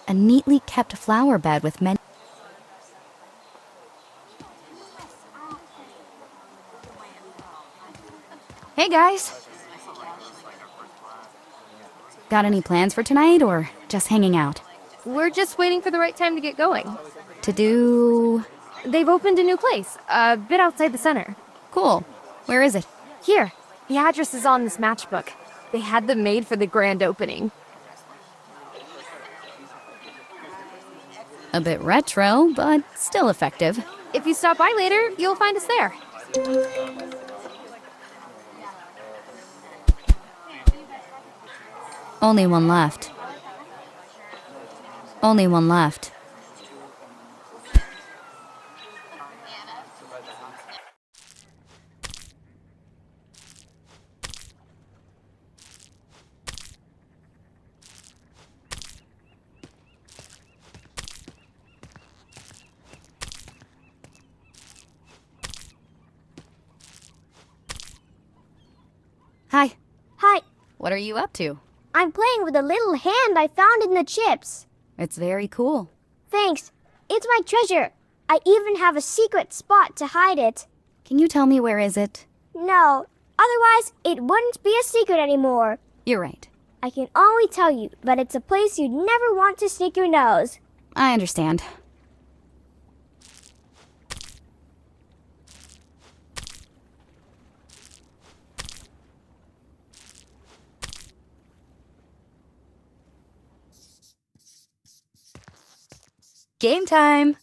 A neatly kept flower bed with many... Hey guys! Got any plans for tonight or just hanging out? We're just waiting for the right time to get going. To do... They've opened a new place, a bit outside the center. Cool. Where is it? Here, the address is on this matchbook. They had them made for the grand opening. A bit retro, but still effective. If you stop by later, you'll find us there. Only one left. Only one left. Hi. Hi, What are you up to? I'm playing with a little hand I found in the chips. It's very cool. Thanks. It's my treasure. I even have a secret spot to hide it. Can you tell me where is it? No, otherwise it wouldn't be a secret anymore. You're right. I can only tell you, but it's a place you'd never want to stick your nose. I understand. Game time!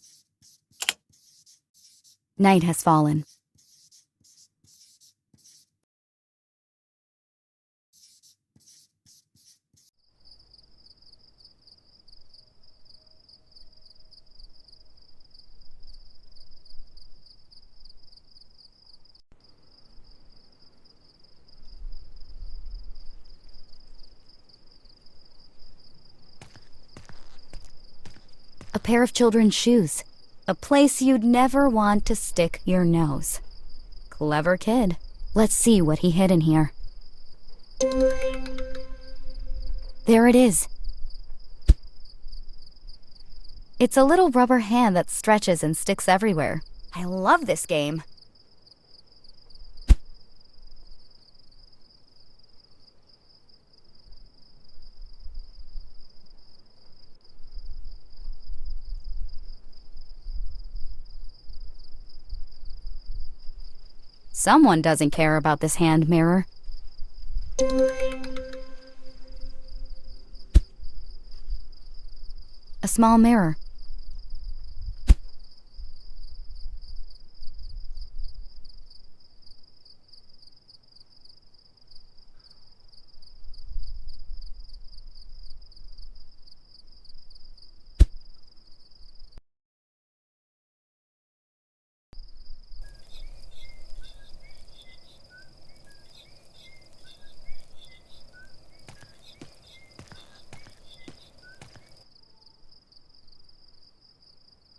Night has fallen. A pair of children's shoes. A place you'd never want to stick your nose. Clever kid. Let's see what he hid in here. There it is. It's a little rubber hand that stretches and sticks everywhere. I love this game. Someone doesn't care about this hand mirror. A small mirror.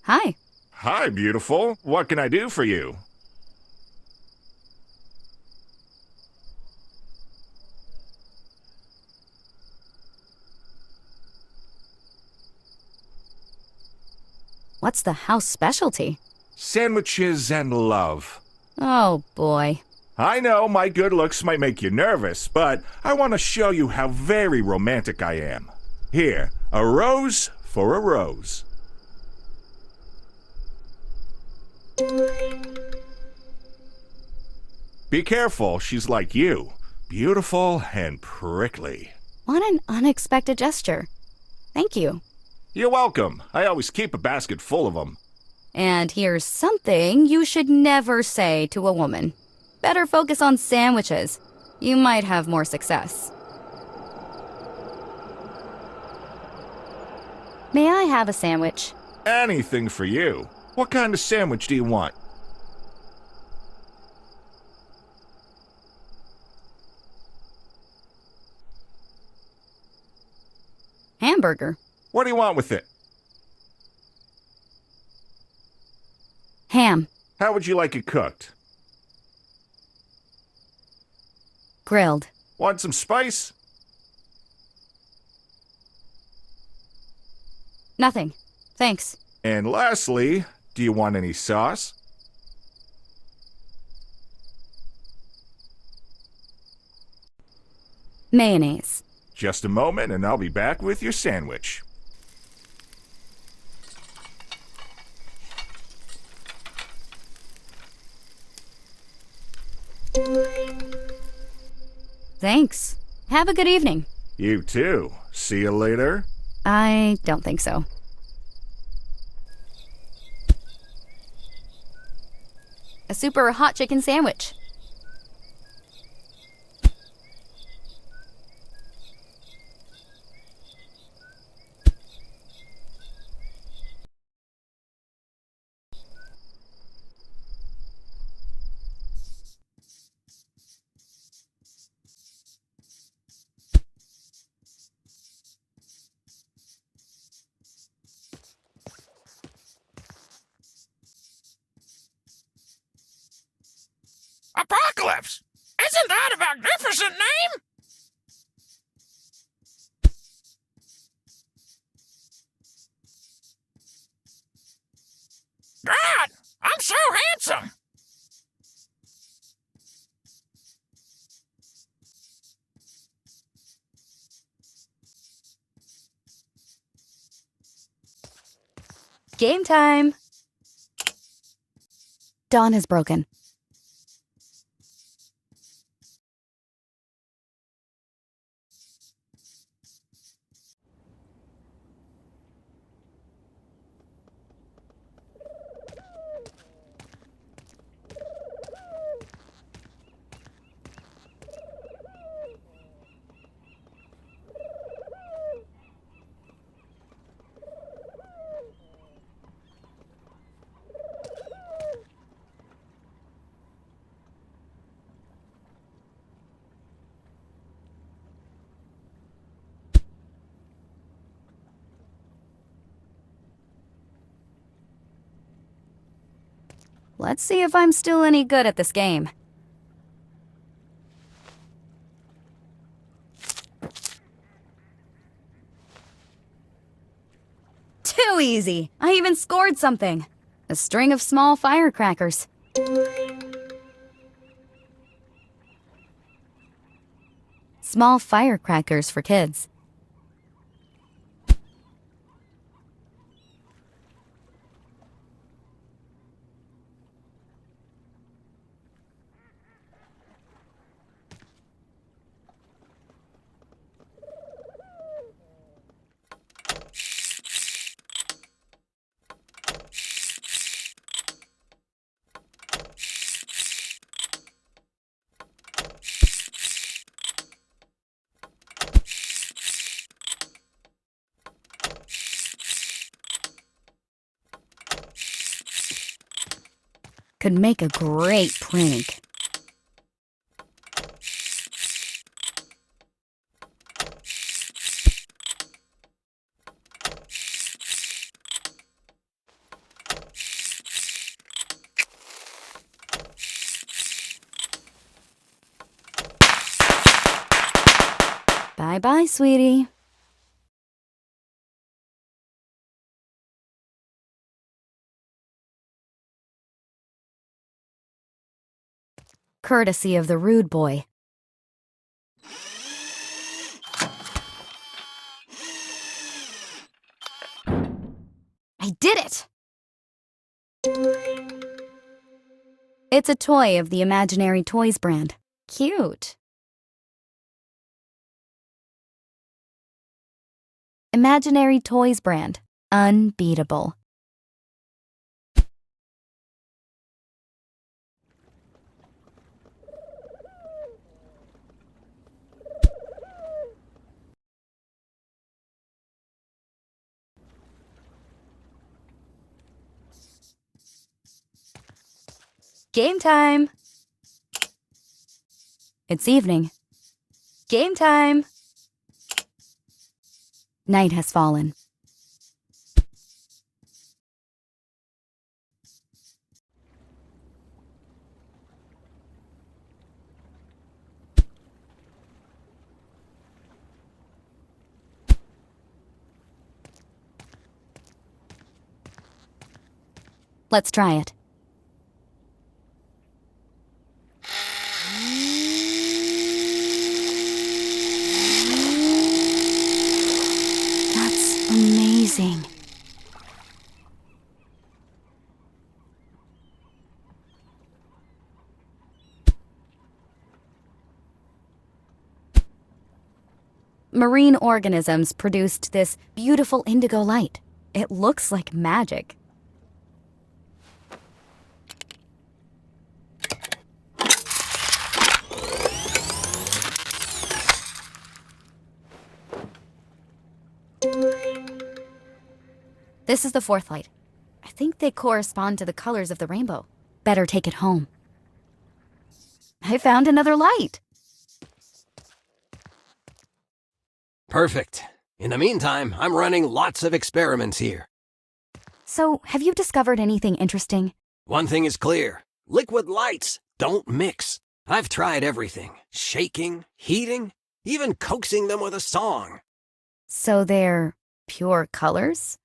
Hi. Hi, beautiful. What can I do for you? What's the house specialty? Sandwiches and love. Oh, boy. I know my good looks might make you nervous, but I want to show you how very romantic I am. Here, a rose for a rose. Be careful, she's like you. Beautiful and prickly. What an unexpected gesture. Thank you. You're welcome. I always keep a basket full of them. And here's something you should never say to a woman. Better focus on sandwiches. You might have more success. May I have a sandwich? Anything for you. What kind of sandwich do you want? Hamburger. What do you want with it? Ham. How would you like it cooked? Grilled. Want some spice? Nothing. Thanks. And lastly, do you want any sauce? Mayonnaise. Just a moment and I'll be back with your sandwich. Thanks. Have a good evening. You too. See you later. I don't think so. A super hot chicken sandwich. Apocalypse! Isn't that a magnificent name? God, I'm so handsome! Game time! Dawn has broken. Let's see if I'm still any good at this game. Too easy. I even scored something. A string of small firecrackers. Small firecrackers for kids. Could make a great prank. Bye-bye, sweetie. Courtesy of the rude boy. I did it! It's a toy of the Imaginary Toys brand. Cute. Imaginary Toys brand. Unbeatable. Game time! It's evening. Game time! Night has fallen. Let's try it. That's amazing. Marine organisms produced this beautiful indigo light. It looks like magic. This is the fourth light. I think they correspond to the colors of the rainbow. Better take it home. I found another light. Perfect. In the meantime, I'm running lots of experiments here. So, have you discovered anything interesting? One thing is clear. Liquid lights don't mix. I've tried everything. Shaking, heating, even coaxing them with a song. So they're pure colors?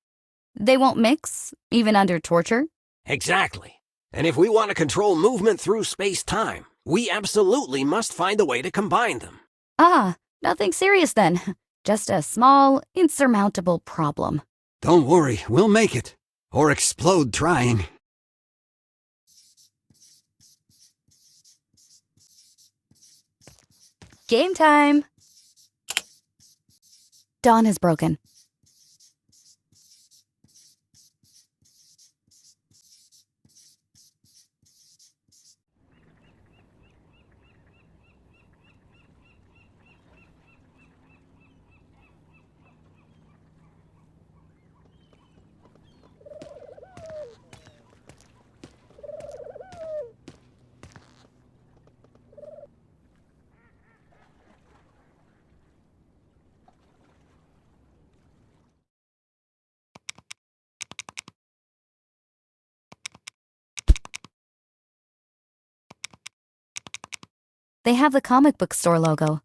They won't mix, even under torture? Exactly. And if we want to control movement through space-time, we absolutely must find a way to combine them. Ah, nothing serious then. Just a small, insurmountable problem. Don't worry, we'll make it. Or explode trying. Game time! Dawn has broken. They have the comic book store logo.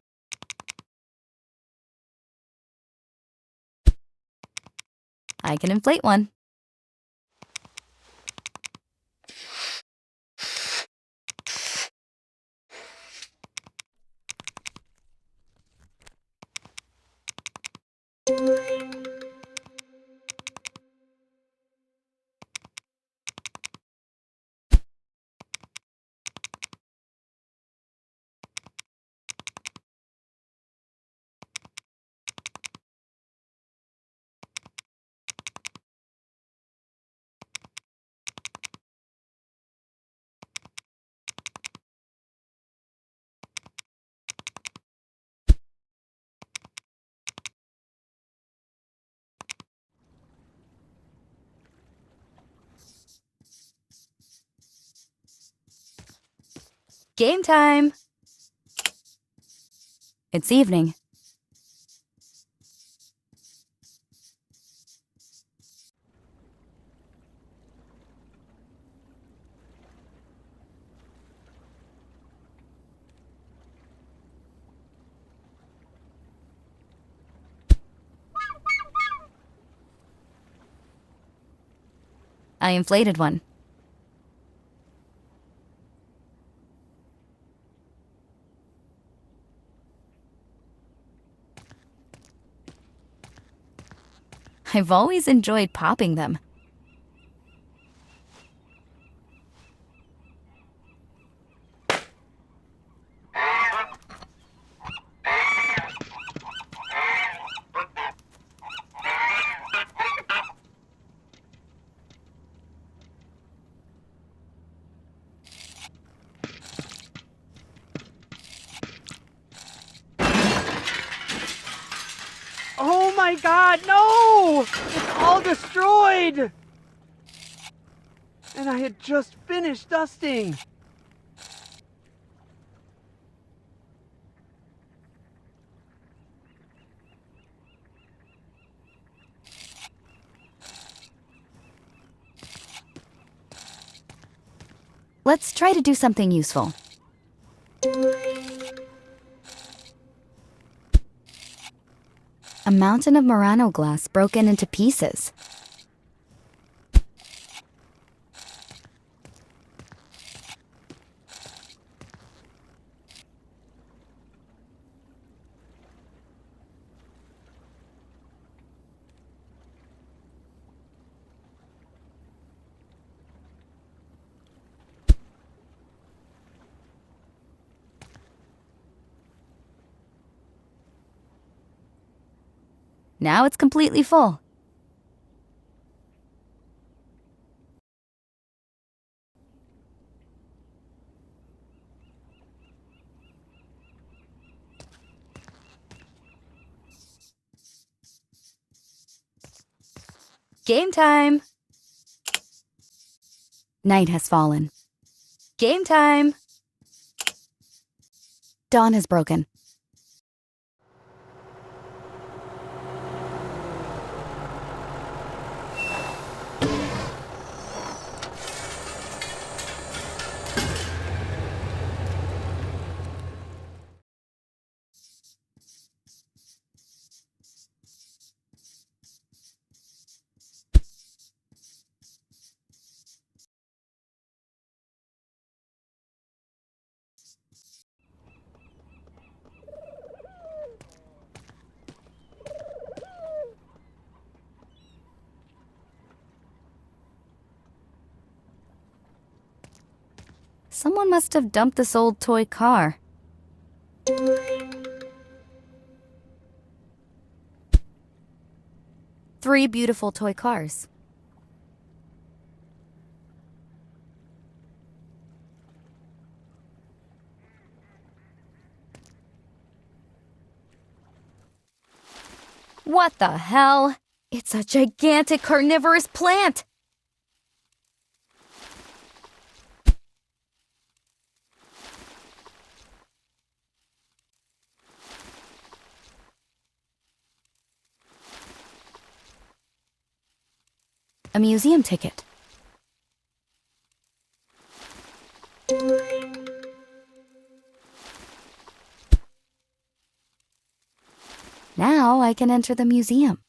I can inflate one. Game time! It's evening. I inflated one. I've always enjoyed popping them. Oh my god, no! It's all destroyed! And I had just finished dusting. Let's try to do something useful. A mountain of Murano glass broken into pieces. Now it's completely full. Game time! Night has fallen. Game time! Dawn has broken. Someone must have dumped this old toy car. Three beautiful toy cars. What the hell? It's a gigantic carnivorous plant! A museum ticket. Now I can enter the museum.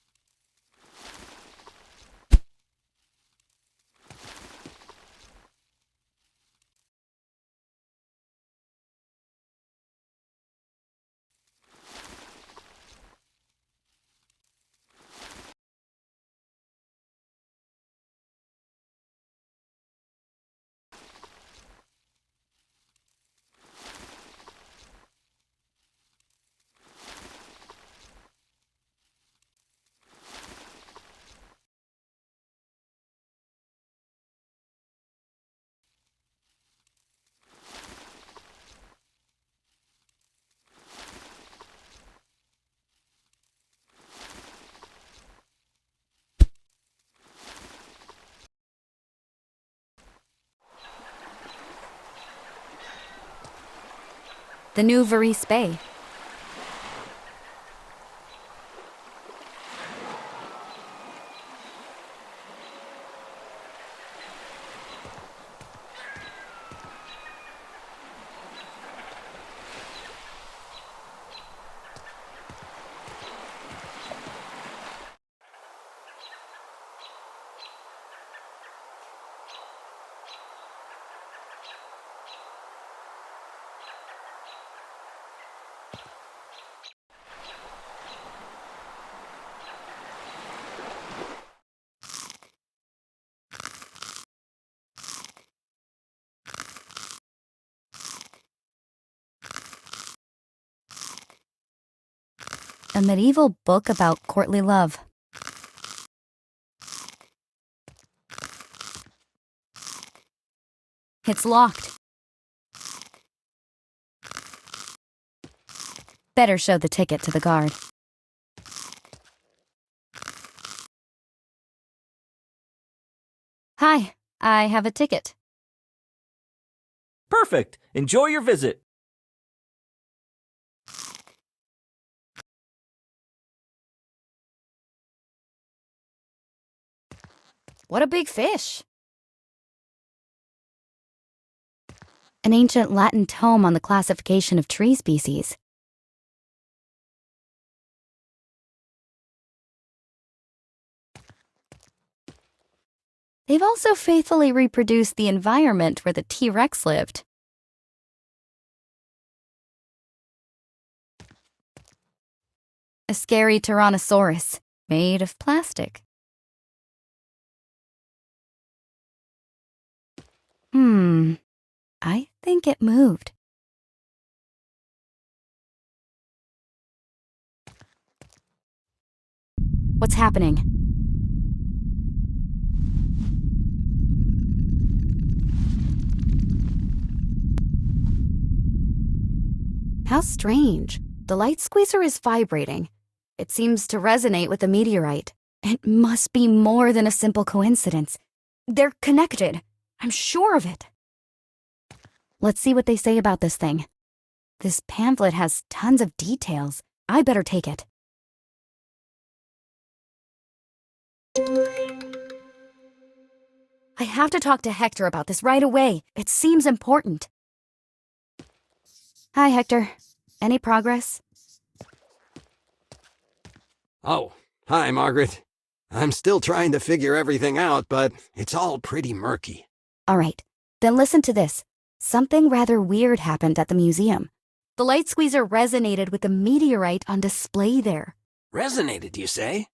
the new Verice Bay. A medieval book about courtly love. It's locked. Better show the ticket to the guard. Hi, I have a ticket. Perfect. Enjoy your visit. What a big fish! An ancient Latin tome on the classification of tree species. They've also faithfully reproduced the environment where the T-Rex lived. A scary Tyrannosaurus, made of plastic. I think it moved. What's happening? How strange. The light squeezer is vibrating. It seems to resonate with the meteorite. It must be more than a simple coincidence. They're connected. I'm sure of it. Let's see what they say about this thing. This pamphlet has tons of details. I better take it. I have to talk to Hector about this right away. It seems important. Hi, Hector. Any progress? Oh, hi, Margaret. I'm still trying to figure everything out, but it's all pretty murky. All right, then listen to this. Something rather weird happened at the museum. The light squeezer resonated with the meteorite on display there. Resonated, you say?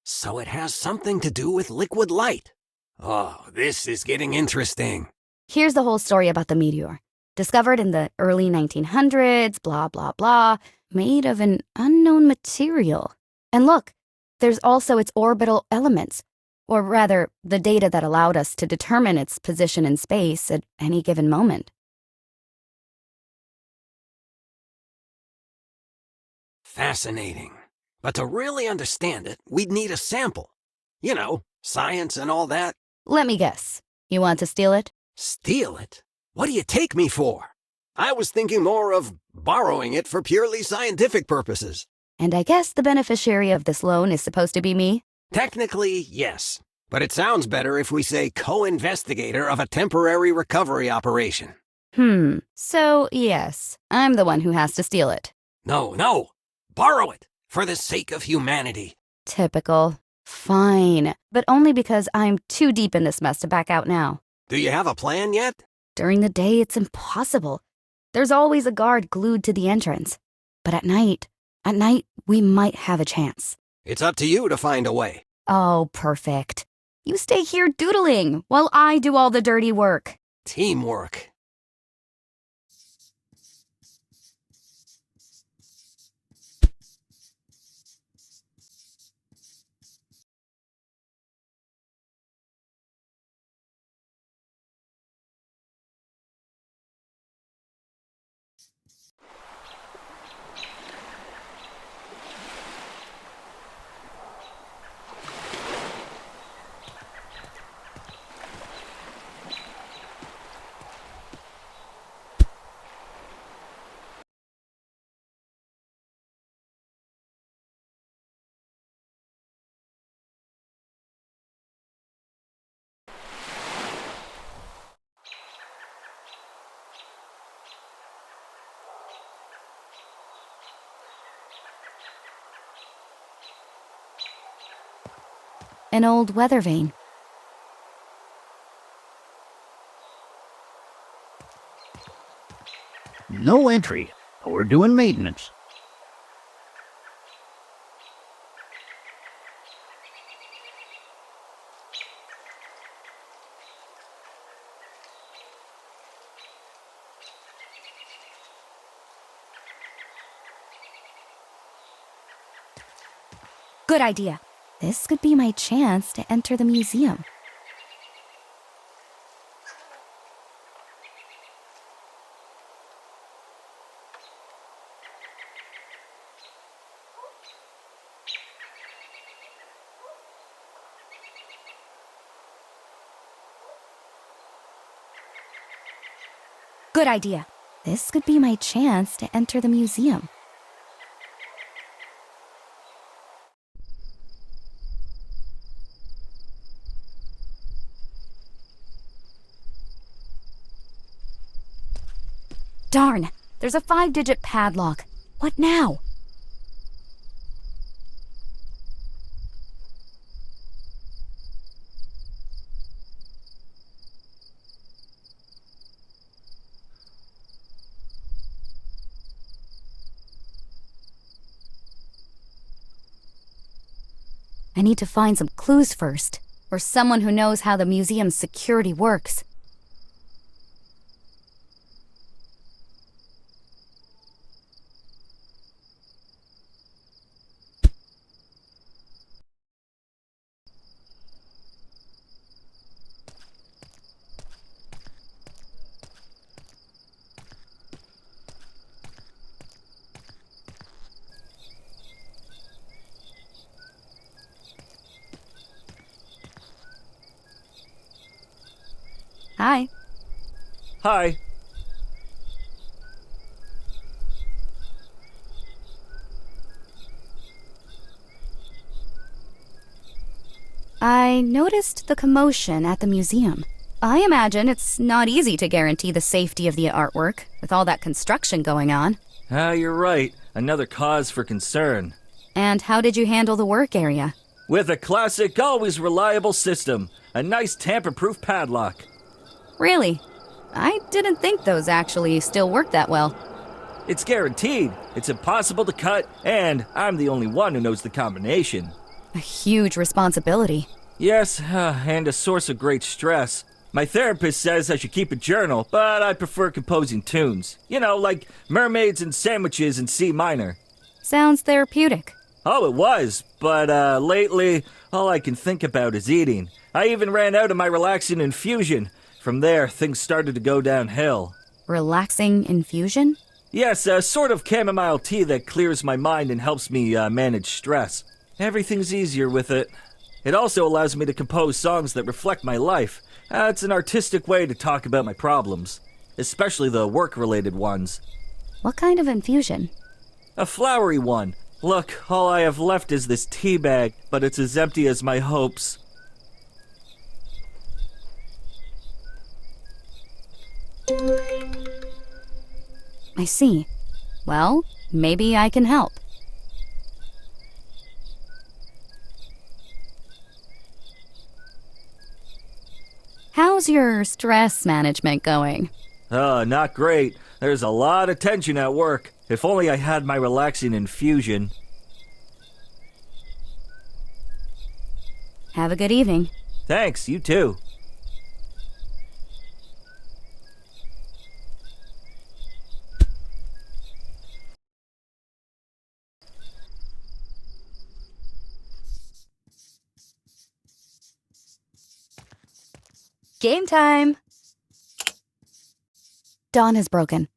So it has something to do with liquid light. Oh, this is getting interesting. Here's the whole story about the meteor. Discovered in the early 1900s, blah, blah, blah, made of an unknown material. And look, there's also its orbital elements, or rather, the data that allowed us to determine its position in space at any given moment. Fascinating. But to really understand it, we'd need a sample. You know, science and all that. Let me guess. You want to steal it? Steal it? What do you take me for? I was thinking more of borrowing it for purely scientific purposes. And I guess the beneficiary of this loan is supposed to be me? Technically, yes. But it sounds better if we say co-investigator of a temporary recovery operation. So, yes, I'm the one who has to steal it. No. Borrow it, for the sake of humanity. Typical. Fine, but only because I'm too deep in this mess to back out now. Do you have a plan yet? During the day, it's impossible. There's always a guard glued to the entrance. But at night, we might have a chance. It's up to you to find a way. Oh, perfect. You stay here doodling while I do all the dirty work. Teamwork. An old weather vane. No entry. We're doing maintenance. Good idea. This could be my chance to enter the museum. Good idea. This could be my chance to enter the museum. Darn, there's a 5-digit padlock. What now? I need to find some clues first, or someone who knows how the museum's security works. Hi. Hi. I noticed the commotion at the museum. I imagine it's not easy to guarantee the safety of the artwork with all that construction going on. You're right. Another cause for concern. And how did you handle the work area? With a classic, always reliable system. A nice tamper-proof padlock. Really? I didn't think those actually still work that well. It's guaranteed. It's impossible to cut, and I'm the only one who knows the combination. A huge responsibility. Yes, and a source of great stress. My therapist says I should keep a journal, but I prefer composing tunes. You know, like mermaids and sandwiches in C minor. Sounds therapeutic. Oh, it was, but lately, all I can think about is eating. I even ran out of my relaxing infusion. From there, things started to go downhill. Relaxing infusion? Yes, a sort of chamomile tea that clears my mind and helps me manage stress. Everything's easier with it. It also allows me to compose songs that reflect my life. It's an artistic way to talk about my problems, especially the work-related ones. What kind of infusion? A flowery one. Look, all I have left is this tea bag, but it's as empty as my hopes. I see. Well, maybe I can help. How's your stress management going? Not great. There's a lot of tension at work. If only I had my relaxing infusion. Have a good evening. Thanks, you too. Game time! Dawn has broken.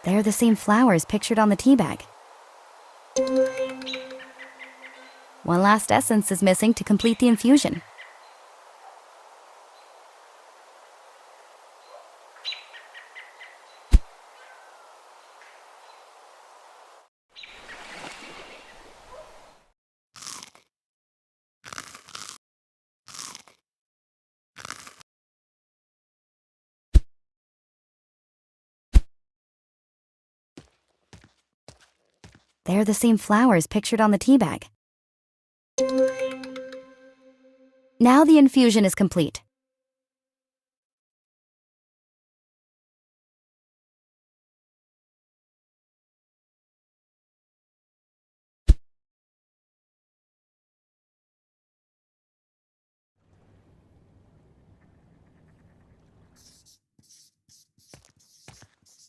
They're the same flowers pictured on the tea bag. One last essence is missing to complete the infusion. They're the same flowers pictured on the tea bag. Now the infusion is complete.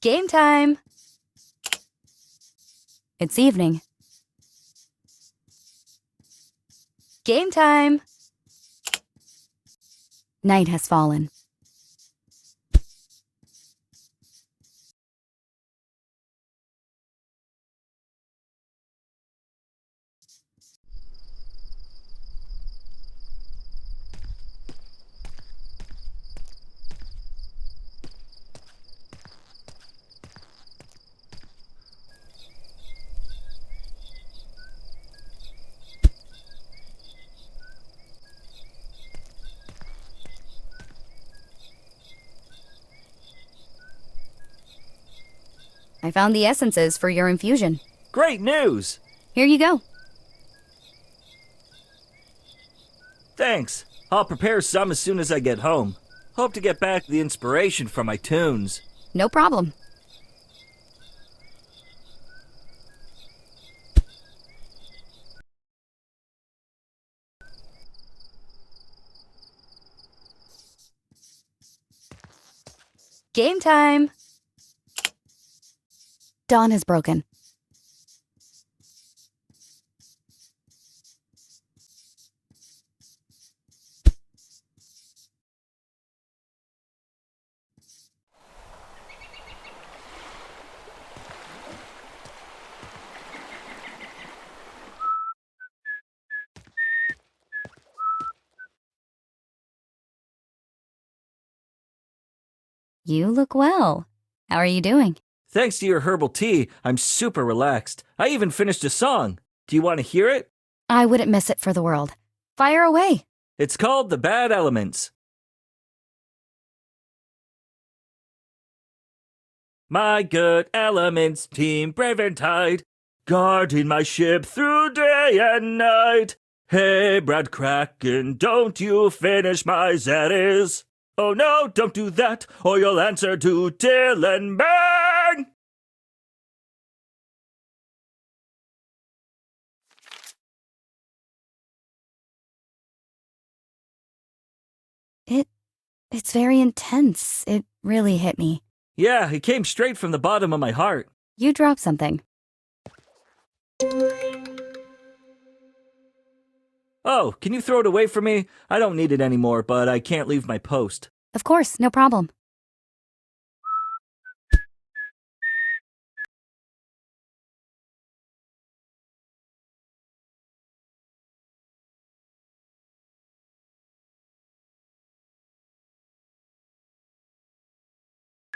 Game time! It's evening. Game time! Night has fallen. I found the essences for your infusion. Great news! Here you go. Thanks. I'll prepare some as soon as I get home. Hope to get back the inspiration from my tunes. No problem. Game time! Dawn has broken. You look well. How are you doing? Thanks to your herbal tea, I'm super relaxed. I even finished a song. Do you want to hear it? I wouldn't miss it for the world. Fire away. It's called The Bad Elements. My good elements, team brave and tight, guarding my ship through day and night. Hey, Brad Kraken, don't you finish my zettes. Oh no, don't do that, or you'll answer to Dylan Bang! It's very intense. It really hit me. Yeah, it came straight from the bottom of my heart. You dropped something. Oh, can you throw it away for me? I don't need it anymore, but I can't leave my post. Of course, no problem.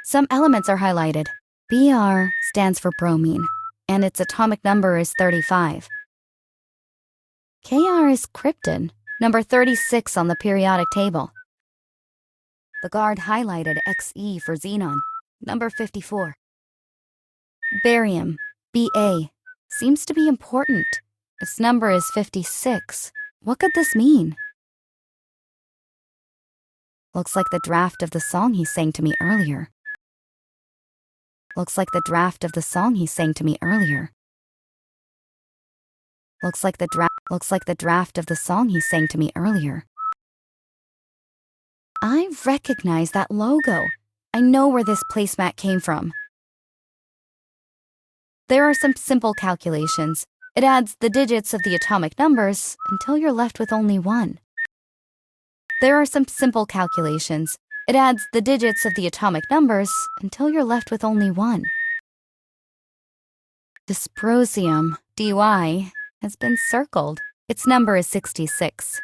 Some elements are highlighted. Br stands for bromine, and its atomic number is 35. Kr is krypton, number 36 on the periodic table. The guard highlighted Xe for xenon, number 54. Barium, Ba, seems to be important. Its number is 56. What could this mean? Looks like the draft of the song he sang to me earlier. Looks like the draft of the song he sang to me earlier. Looks like the draft of the song he sang to me earlier. I recognize that logo. I know where this placemat came from. There are some simple calculations. It adds the digits of the atomic numbers until you're left with only one. There are some simple calculations. It adds the digits of the atomic numbers until you're left with only one. Dysprosium, dy, has been circled. Its number is 66.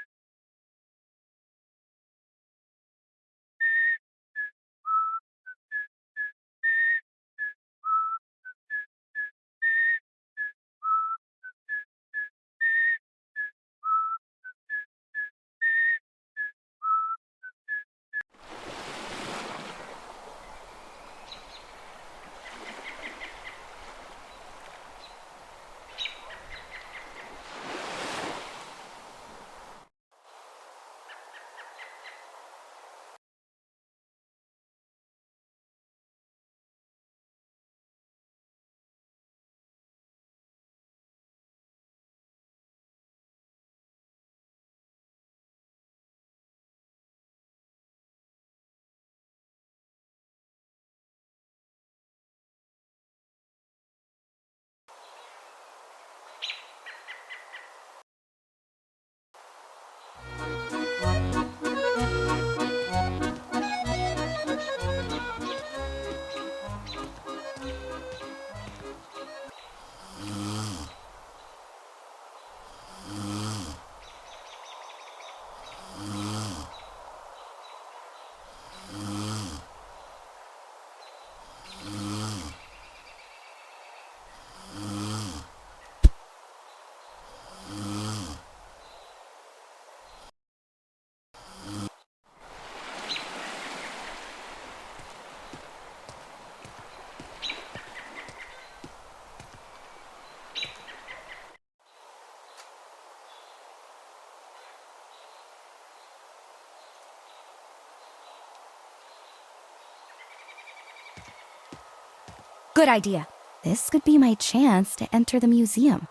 Good idea. This could be my chance to enter the museum.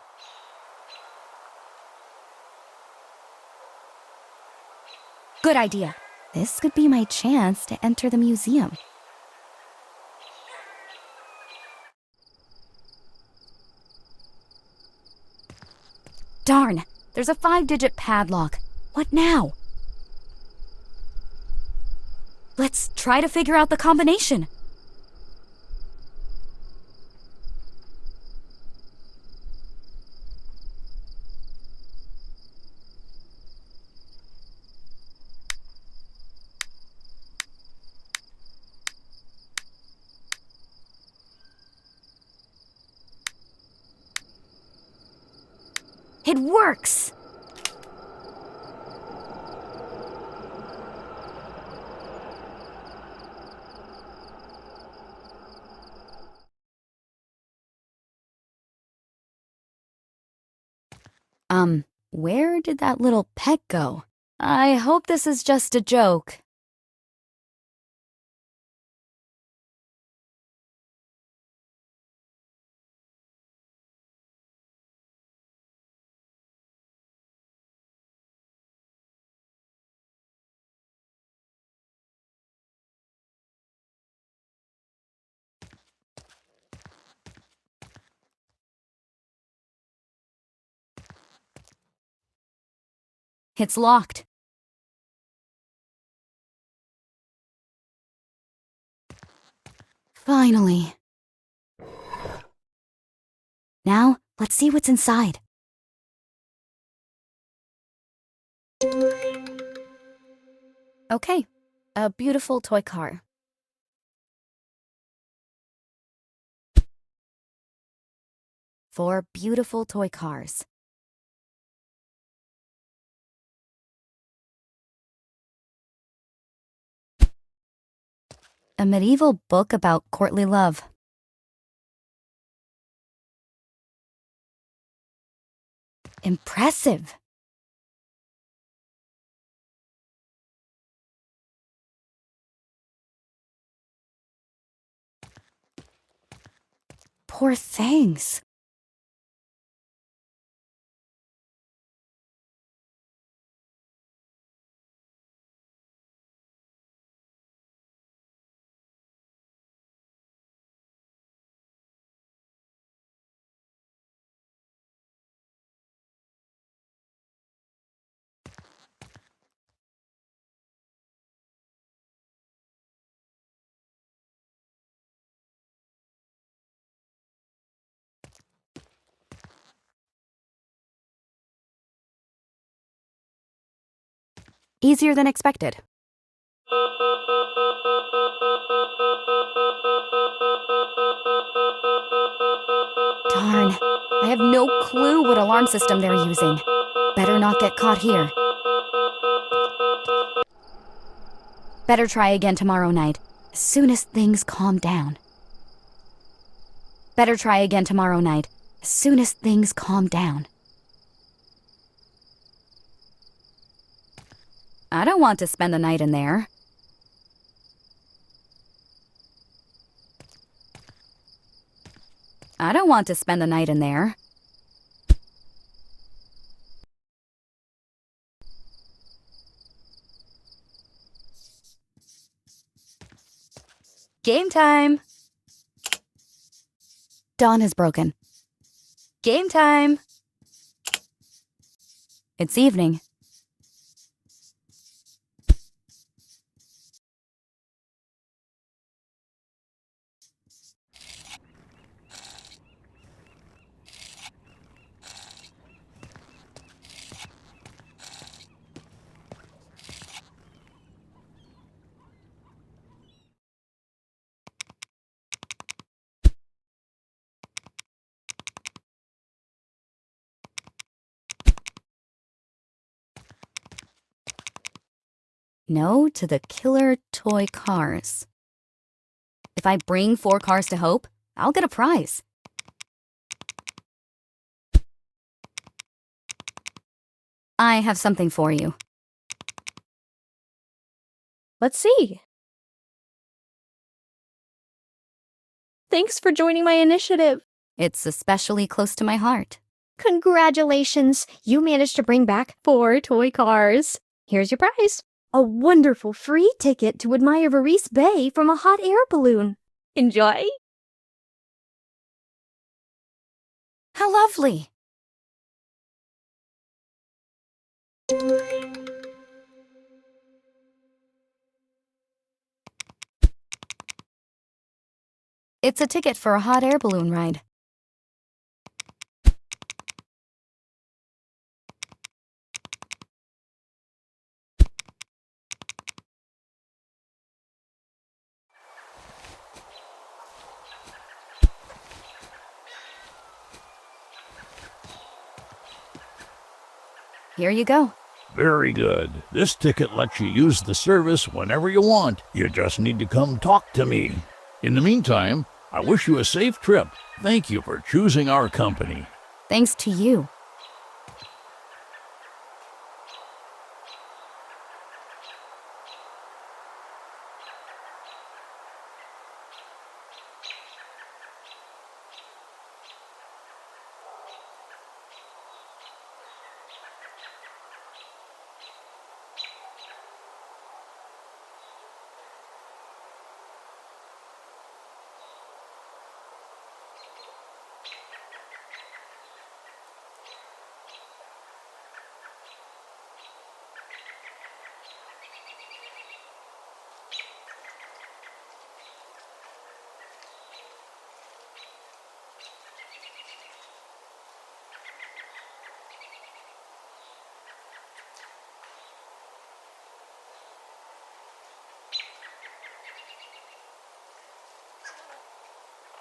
Good idea. This could be my chance to enter the museum. Darn, there's a 5-digit padlock. What now? Let's try to figure out the combination. It works! Where did that little pet go? I hope this is just a joke. It's locked. Finally. Now, let's see what's inside. Okay, a beautiful toy car. Four beautiful toy cars. A medieval book about courtly love. Impressive. Poor things. Easier than expected. Darn, I have no clue what alarm system they're using. Better not get caught here. Better try again tomorrow night, as soon as things calm down. Better try again tomorrow night, as soon as things calm down. I don't want to spend the night in there. I don't want to spend the night in there. Game time! Dawn has broken. Game time! It's evening. No to the killer toy cars. If I bring 4 cars to Hope, I'll get a prize. I have something for you. Let's see. Thanks for joining my initiative. It's especially close to my heart. Congratulations! You managed to bring back 4 toy cars. Here's your prize. A wonderful free ticket to admire Verice Bay from a hot air balloon. Enjoy! How lovely! It's a ticket for a hot air balloon ride. Here you go. Very good. This ticket lets you use the service whenever you want. You just need to come talk to me. In the meantime, I wish you a safe trip. Thank you for choosing our company. Thanks to you.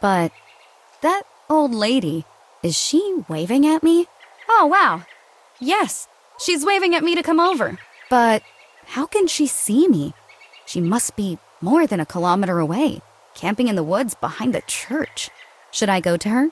But that old lady, is she waving at me? Oh, wow. Yes, she's waving at me to come over. But how can she see me? She must be more than a kilometer away, camping in the woods behind the church. Should I go to her?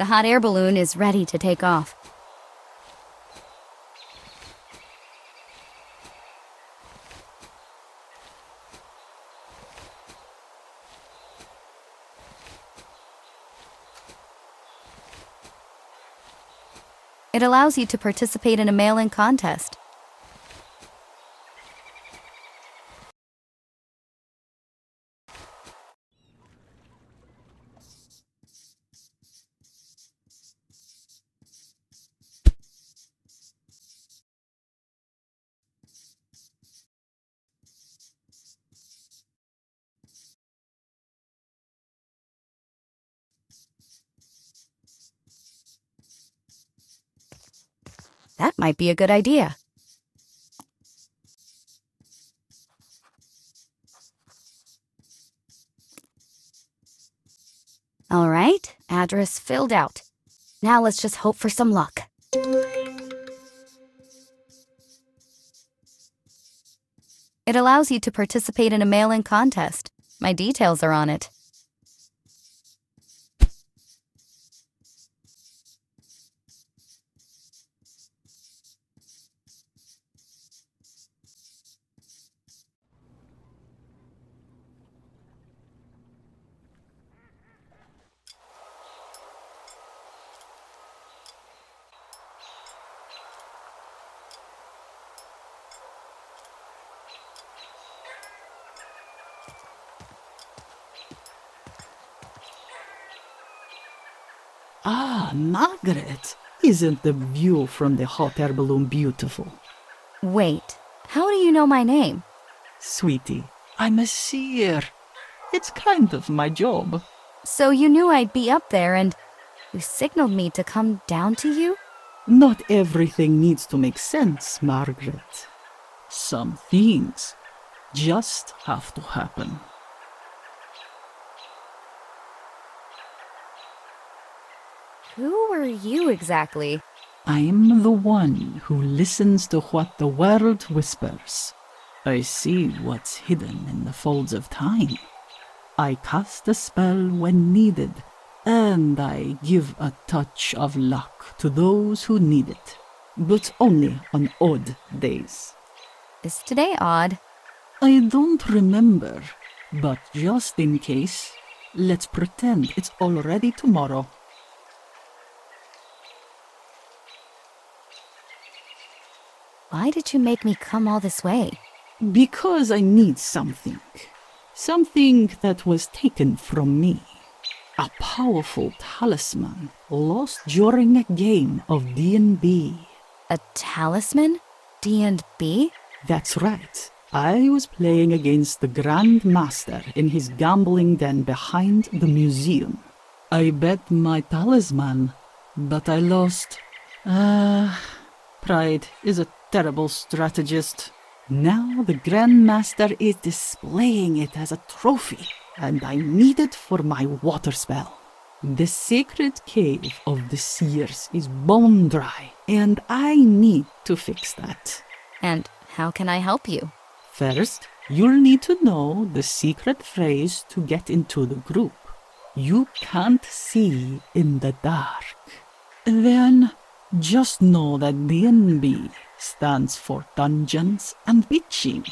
The hot air balloon is ready to take off. It allows you to participate in a mail-in contest. That might be a good idea. All right, address filled out. Now let's just hope for some luck. It allows you to participate in a mail-in contest. My details are on it. Ah, Margaret, isn't the view from the hot air balloon beautiful? Wait, how do you know my name? Sweetie, I'm a seer. It's kind of my job. So you knew I'd be up there and you signaled me to come down to you? Not everything needs to make sense, Margaret. Some things just have to happen. Who were you exactly? I'm the one who listens to what the world whispers. I see what's hidden in the folds of time. I cast a spell when needed, and I give a touch of luck to those who need it, but only on odd days. Is today odd? I don't remember, but just in case, let's pretend it's already tomorrow. Why did you make me come all this way? Because I need something. Something that was taken from me. A powerful talisman lost during a game of D&B. A talisman? D&B? That's right. I was playing against the Grand Master in his gambling den behind the museum. I bet my talisman, but I lost. Pride is a terrible strategist. Now the Grand Master is displaying it as a trophy, and I need it for my water spell. The sacred cave of the seers is bone dry, and I need to fix that. And how can I help you? First, you'll need to know the secret phrase to get into the group. You can't see in the dark. Then, just know that D&B stands for Dungeons and Bitching.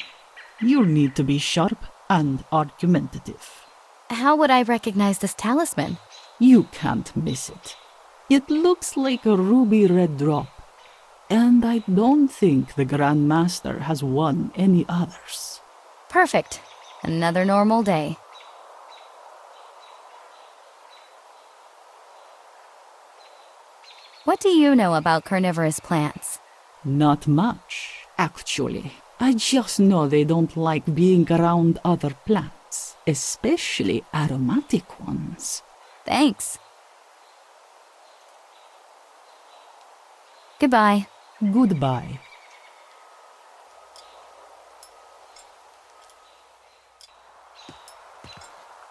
You'll need to be sharp and argumentative. How would I recognize this talisman? You can't miss it. It looks like a ruby red drop, and I don't think the Grand Master has won any others. Perfect. Another normal day. What do you know about carnivorous plants? Not much, actually. I just know they don't like being around other plants, especially aromatic ones. Thanks. Goodbye. Goodbye.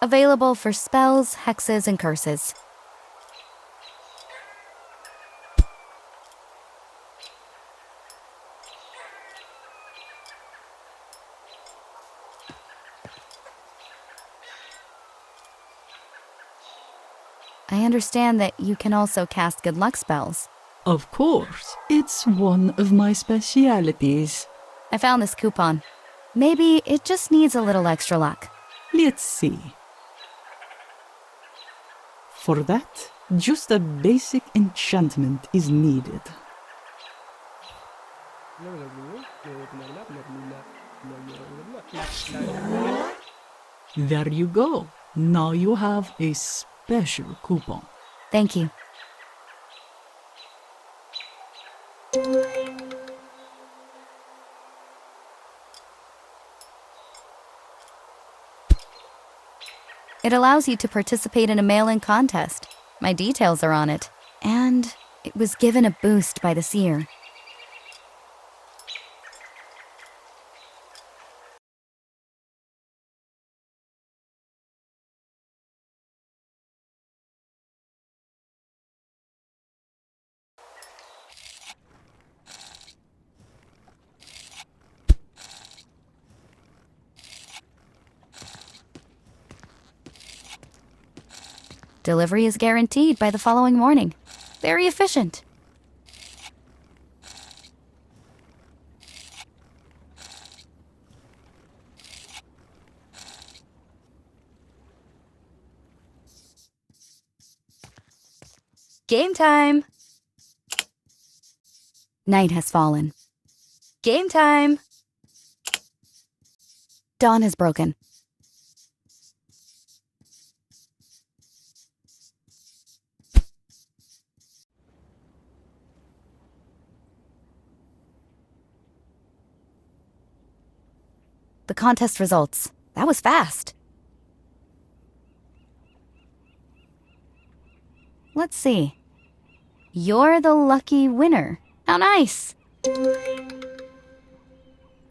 Available for spells, hexes, and curses. I I understand that you can also cast good luck spells. Of course, it's one of my specialities. I found this coupon. Maybe it just needs a little extra luck. Let's see. For that, just a basic enchantment is needed. There you go. Now you have a special coupon. Thank you. It allows you to participate in a mail-in contest. My details are on it. And it was given a boost by the seer. Delivery is guaranteed by the following morning. Very efficient. Game time! Night has fallen. Game time! Dawn has broken. The contest results. That was fast. Let's see. You're the lucky winner. How nice!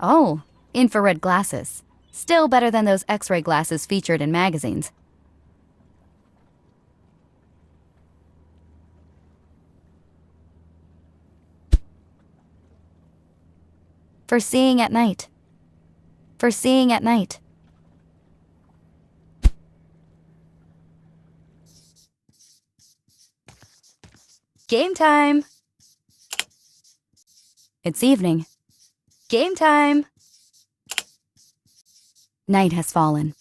Oh, infrared glasses. Still better than those X-ray glasses featured in magazines. For seeing at night. For seeing at night. Game time! It's evening. Game time! Night has fallen.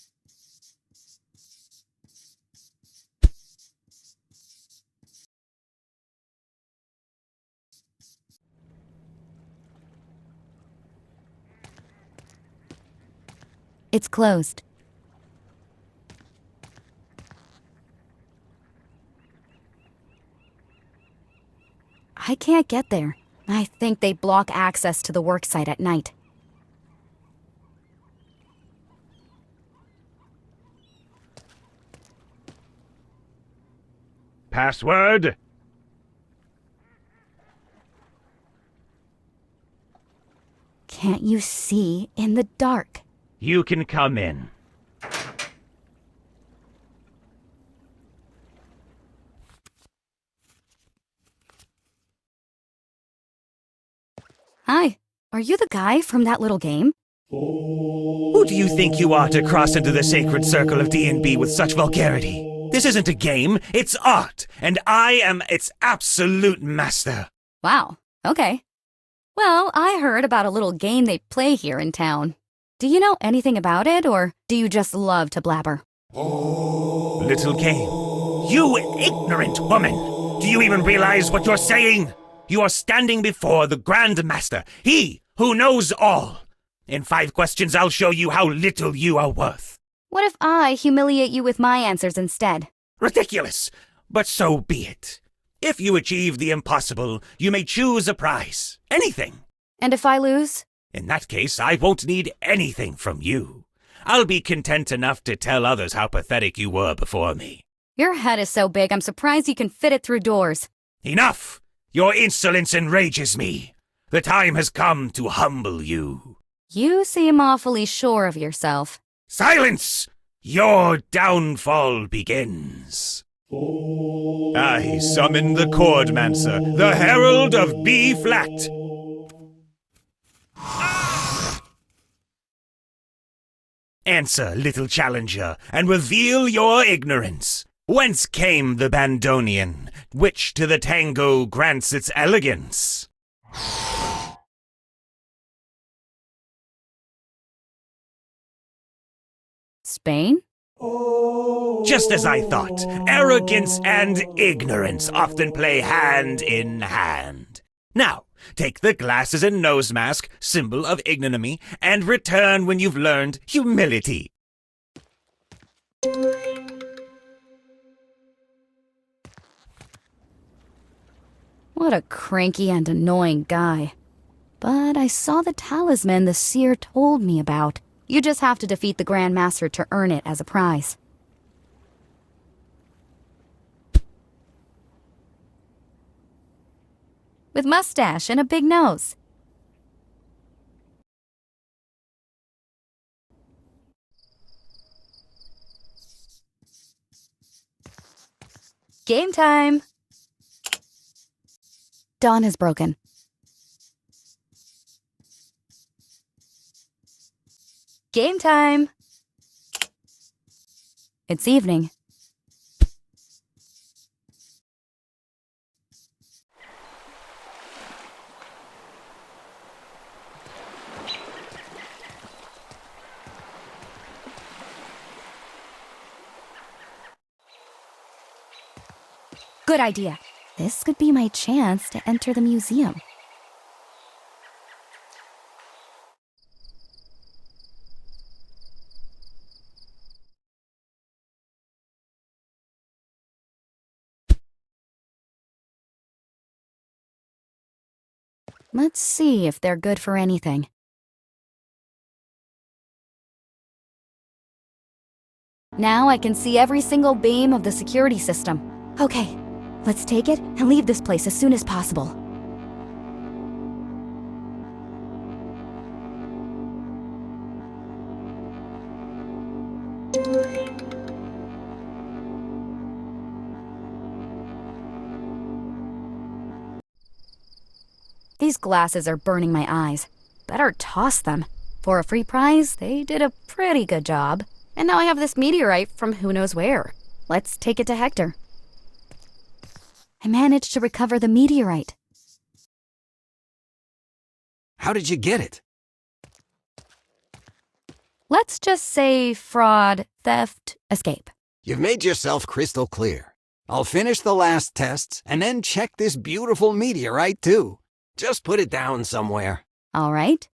It's closed. I can't get there. I think they block access to the worksite at night. Password? Can't you see in the dark? You can come in. Hi, are you the guy from that little game? Who do you think you are to cross into the sacred circle of D&B with such vulgarity? This isn't a game, it's art, and I am its absolute master. Wow, okay. Well, I heard about a little game they play here in town. Do you know anything about it, or do you just love to blabber? Little game. You ignorant woman! Do you even realize what you're saying? You are standing before the Grand Master, he who knows all. In 5 questions, I'll show you how little you are worth. What if I humiliate you with my answers instead? Ridiculous, but so be it. If you achieve the impossible, you may choose a prize. Anything. And if I lose? In that case, I won't need anything from you. I'll be content enough to tell others how pathetic you were before me. Your head is so big, I'm surprised you can fit it through doors. Enough! Your insolence enrages me. The time has come to humble you. You seem awfully sure of yourself. Silence! Your downfall begins. I summon the Chordmancer, the herald of B-flat. Answer, little challenger, and reveal your ignorance. Whence came the bandoneon, which to the tango grants its elegance? Spain? Just as I thought, arrogance and ignorance often play hand in hand. Now, take the glasses and nose mask, symbol of ignominy, and return when you've learned humility. What a cranky and annoying guy. But I saw the talisman the seer told me about. You just have to defeat the Grand Master to earn it as a prize. With mustache and a big nose. Game time! Dawn has broken. Game time! It's evening. Good idea. This could be my chance to enter the museum. Let's see if they're good for anything. Now I can see every single beam of the security system. Okay, let's take it and leave this place as soon as possible. These glasses are burning my eyes. Better toss them. For a free prize, they did a pretty good job. And now I have this meteorite from who knows where. Let's take it to Hector. I managed to recover the meteorite. How did you get it? Let's just say fraud, theft, escape. You've made yourself crystal clear. I'll finish the last tests and then check this beautiful meteorite too. Just put it down somewhere. All right.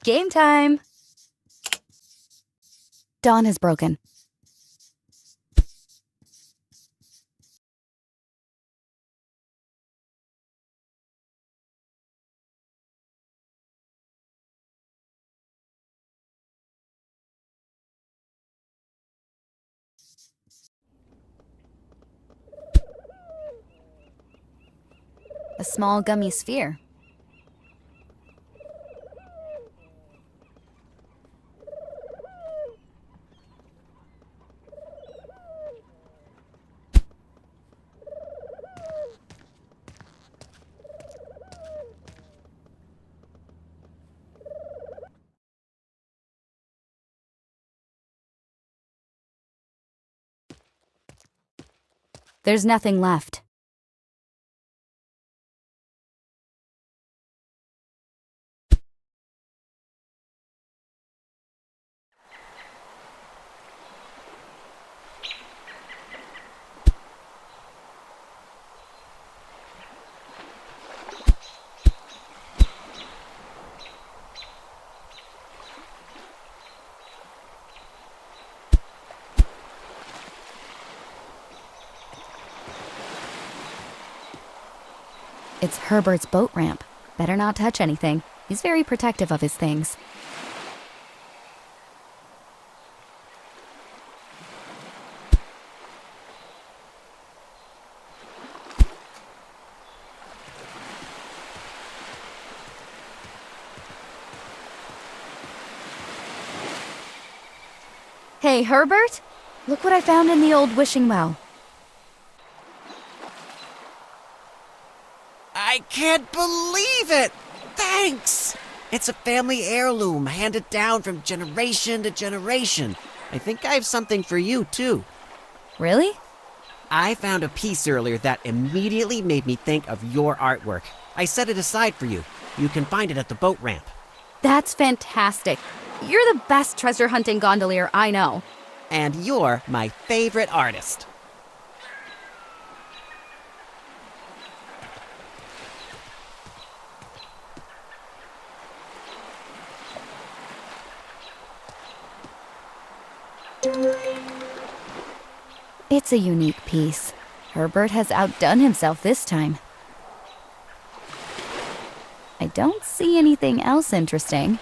Game time! Dawn has broken. A small gummy sphere. There's nothing left. It's Herbert's boat ramp. Better not touch anything. He's very protective of his things. Hey, Herbert! Look what I found in the old wishing well. I I can't believe it! Thanks! It's a family heirloom handed down from generation to generation. I think I have something for you, too. Really? I found a piece earlier that immediately made me think of your artwork. I set it aside for you. You can find it at the boat ramp. That's fantastic. You're the best treasure hunting gondolier I know. And you're my favorite artist. It's a unique piece. Herbert has outdone himself this time. I don't see anything else interesting.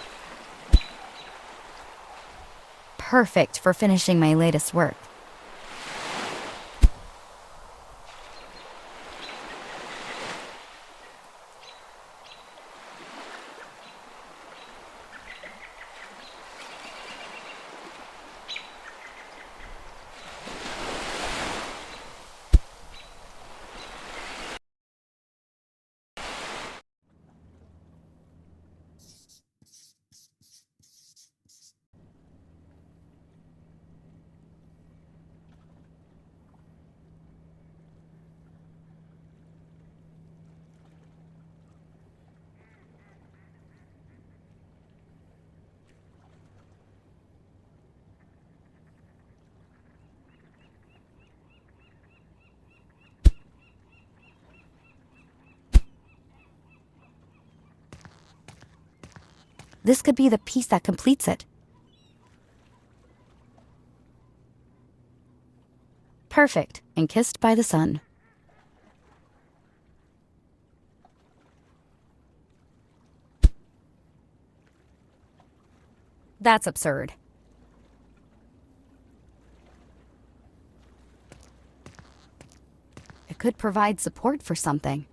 Perfect for finishing my latest work. This could be the piece that completes it. Perfect, and kissed by the sun. That's absurd. It could provide support for something.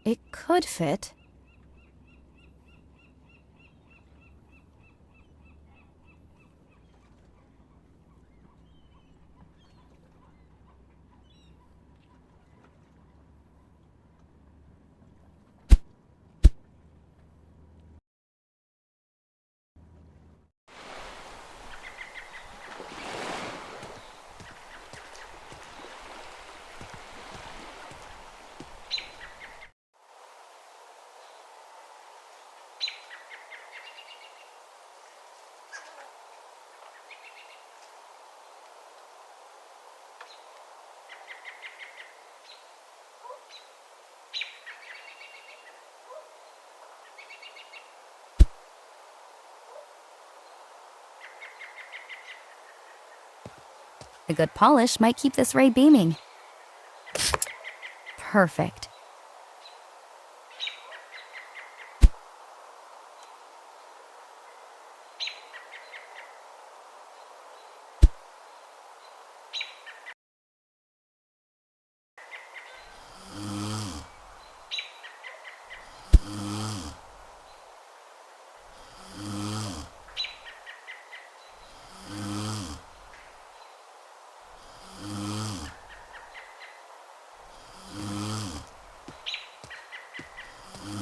It could fit. A good polish might keep this ray beaming. Perfect.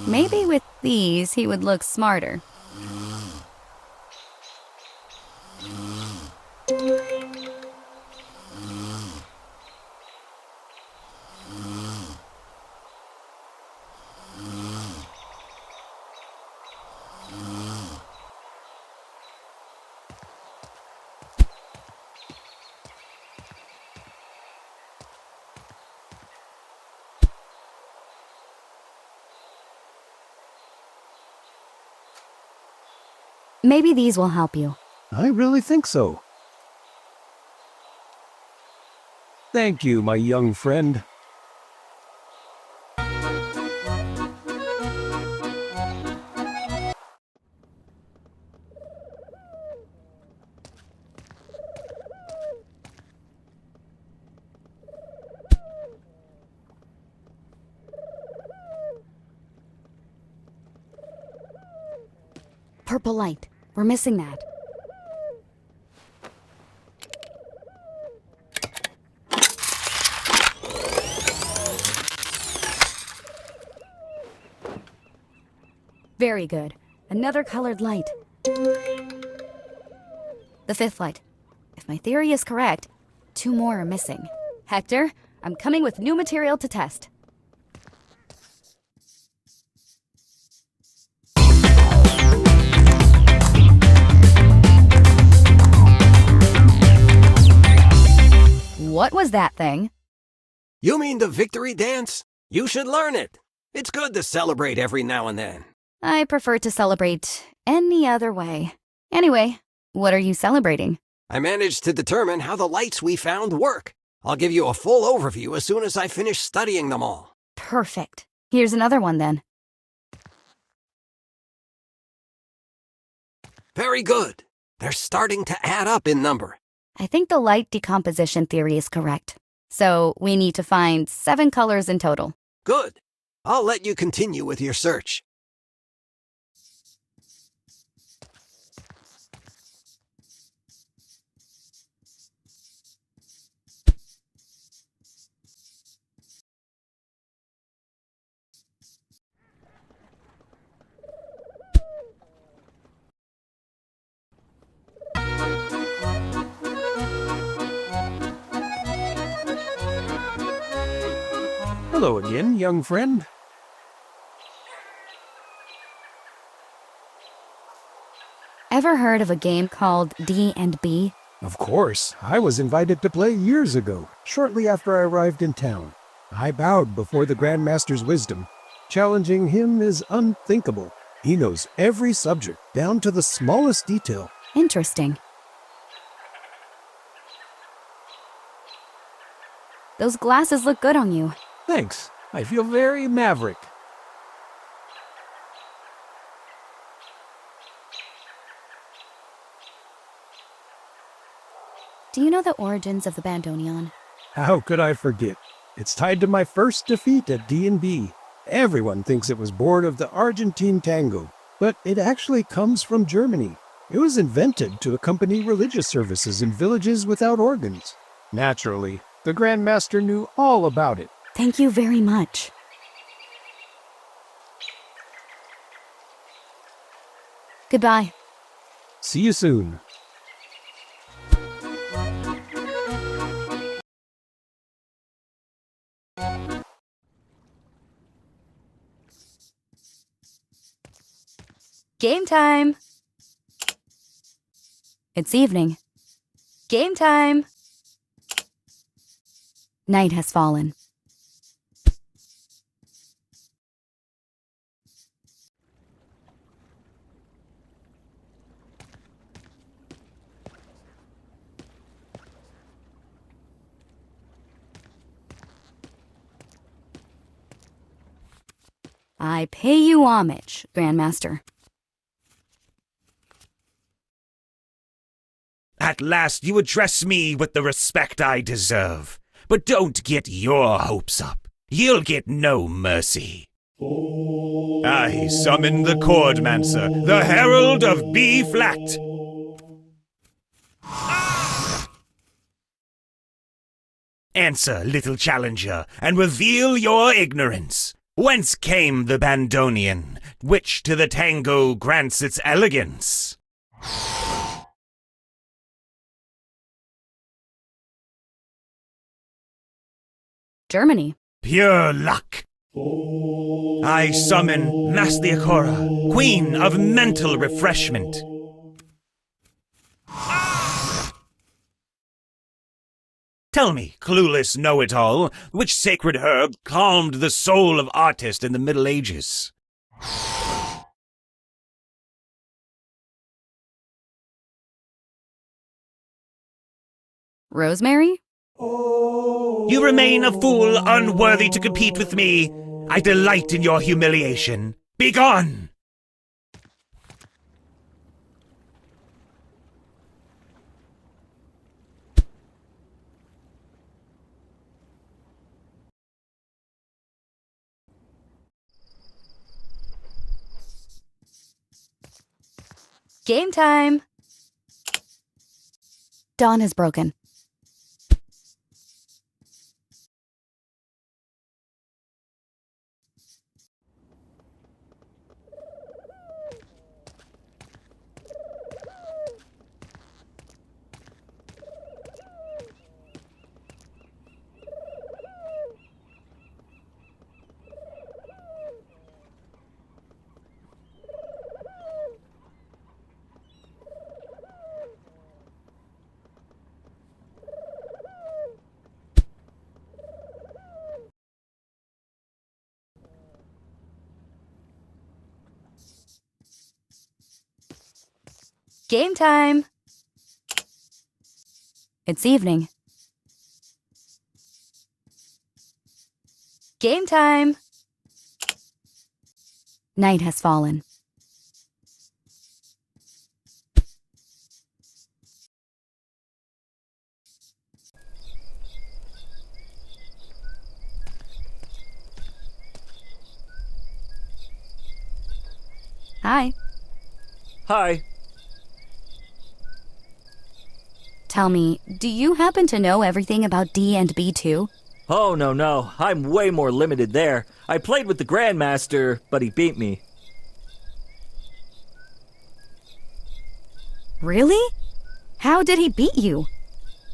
Maybe with these, he would look smarter. Maybe these will help you. I really think so. Thank you, my young friend. purple light. We're missing that. Very good. Another colored light. The fifth light. If my theory is correct, 2 more are missing. Hector, I'm coming with new material to test. What was that thing? You mean the victory dance? You should learn it. It's good to celebrate every now and then. I prefer to celebrate any other way. Anyway, what are you celebrating? I managed to determine how the lights we found work. I'll give you a full overview as soon as I finish studying them all. Perfect. Here's another one then. Very good. They're starting to add up in number. I think the light decomposition theory is correct. So we need to find 7 colors in total. Good. I'll let you continue with your search. Hello again, young friend. Ever heard of a game called D&B? Of course, I was invited to play years ago, shortly after I arrived in town. I bowed before the Grandmaster's wisdom. Challenging him is unthinkable. He knows every subject, down to the smallest detail. Interesting. Those glasses look good on you. Thanks. I feel very maverick. Do you know the origins of the bandoneon? How could I forget? It's tied to my first defeat at D&B. Everyone thinks it was born of the Argentine tango, but it actually comes from Germany. It was invented to accompany religious services in villages without organs. Naturally, the Grandmaster knew all about it. Thank you very much. Goodbye. See you soon. Game time! It's evening. Game time! Night has fallen. I pay you homage, Grandmaster. At last you address me with the respect I deserve. But don't get your hopes up. You'll get no mercy. I summon the Chordmancer, the Herald of B-flat. Answer, little challenger, and reveal your ignorance. Whence came the bandoneon, which to the tango grants its elegance? Germany. Pure luck. I summon Mastiacora, Queen of Mental Refreshment. Tell me, clueless know-it-all, which sacred herb calmed the soul of artist in the Middle Ages? Rosemary? You remain a fool unworthy to compete with me. I delight in your humiliation. Begone! Game time! Dawn has broken. Game time! It's evening. Game time! Night has fallen. Hi. Hi. Tell me, do you happen to know everything about D and B too? Oh, no. I'm way more limited there. I played with the Grandmaster, but he beat me. Really? How did he beat you?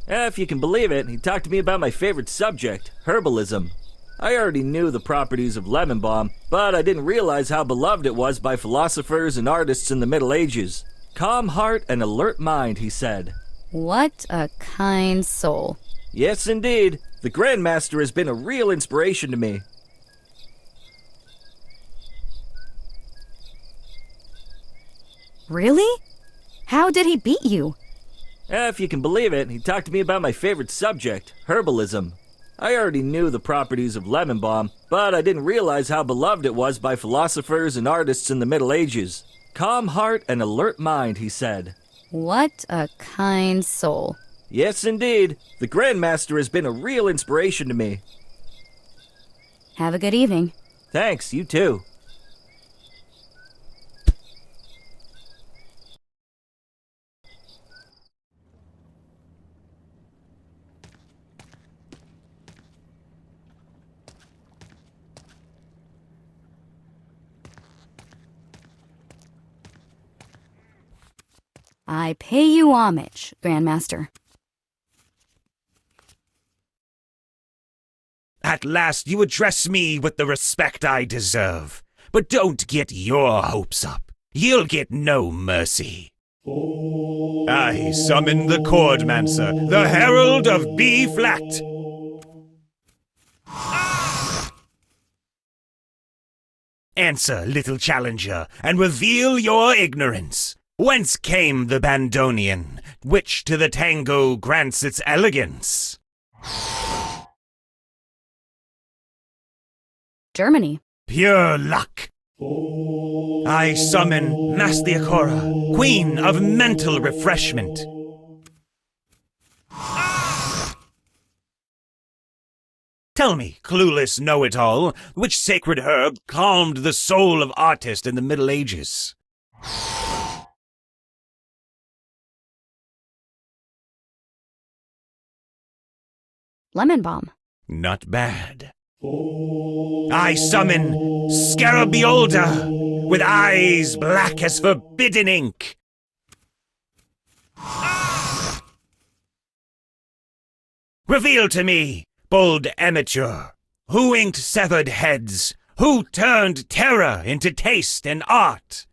If you can believe it, he talked to me about my favorite subject, herbalism. I already knew the properties of lemon balm, but I didn't realize how beloved it was by philosophers and artists in the Middle Ages. Calm heart and alert mind, he said. What a kind soul. Yes, indeed. The Grandmaster has been a real inspiration to me. Really? How did he beat you? If you can believe it, he talked to me about my favorite subject, herbalism. I already knew the properties of lemon balm, but I didn't realize how beloved it was by philosophers and artists in the Middle Ages. Calm heart and alert mind, he said. What a kind soul. Yes, indeed. The Grandmaster has been a real inspiration to me. Have a good evening. Thanks, you too. I pay you homage, Grandmaster. At last you address me with the respect I deserve. But don't get your hopes up. You'll get no mercy. I summon the Chordmancer, the Herald of B-flat. Answer, little challenger, and reveal your ignorance. Whence came the Bandonian, which to the tango grants its elegance? Germany. Pure luck. I summon Mastiacora, queen of mental refreshment. Tell me, clueless know-it-all, which sacred herb calmed the soul of artist in the Middle Ages? Lemon balm. Not bad. I summon Scarabeolda, with eyes black as forbidden ink. Reveal to me, bold amateur, who inked severed heads, who turned terror into taste and art.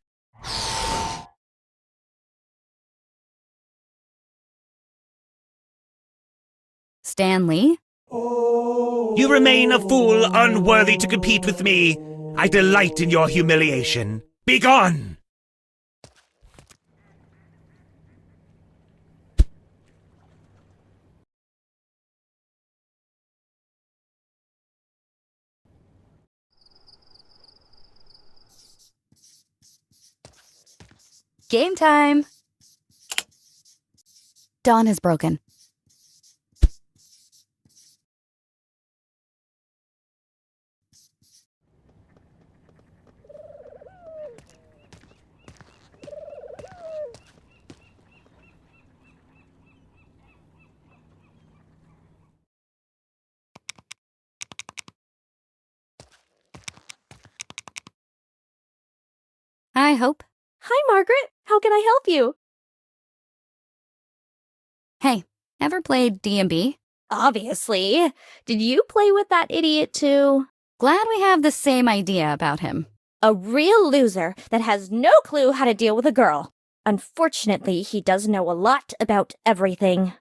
Stanley. You remain a fool unworthy to compete with me. I delight in your humiliation. Begone! Game time! Dawn has broken. hope? Hi, Margaret. How can I help you? Hey, ever played D&B? Obviously. Did you play with that idiot too? Glad we have the same idea about him. A real loser that has no clue how to deal with a girl. Unfortunately, he does know a lot about everything.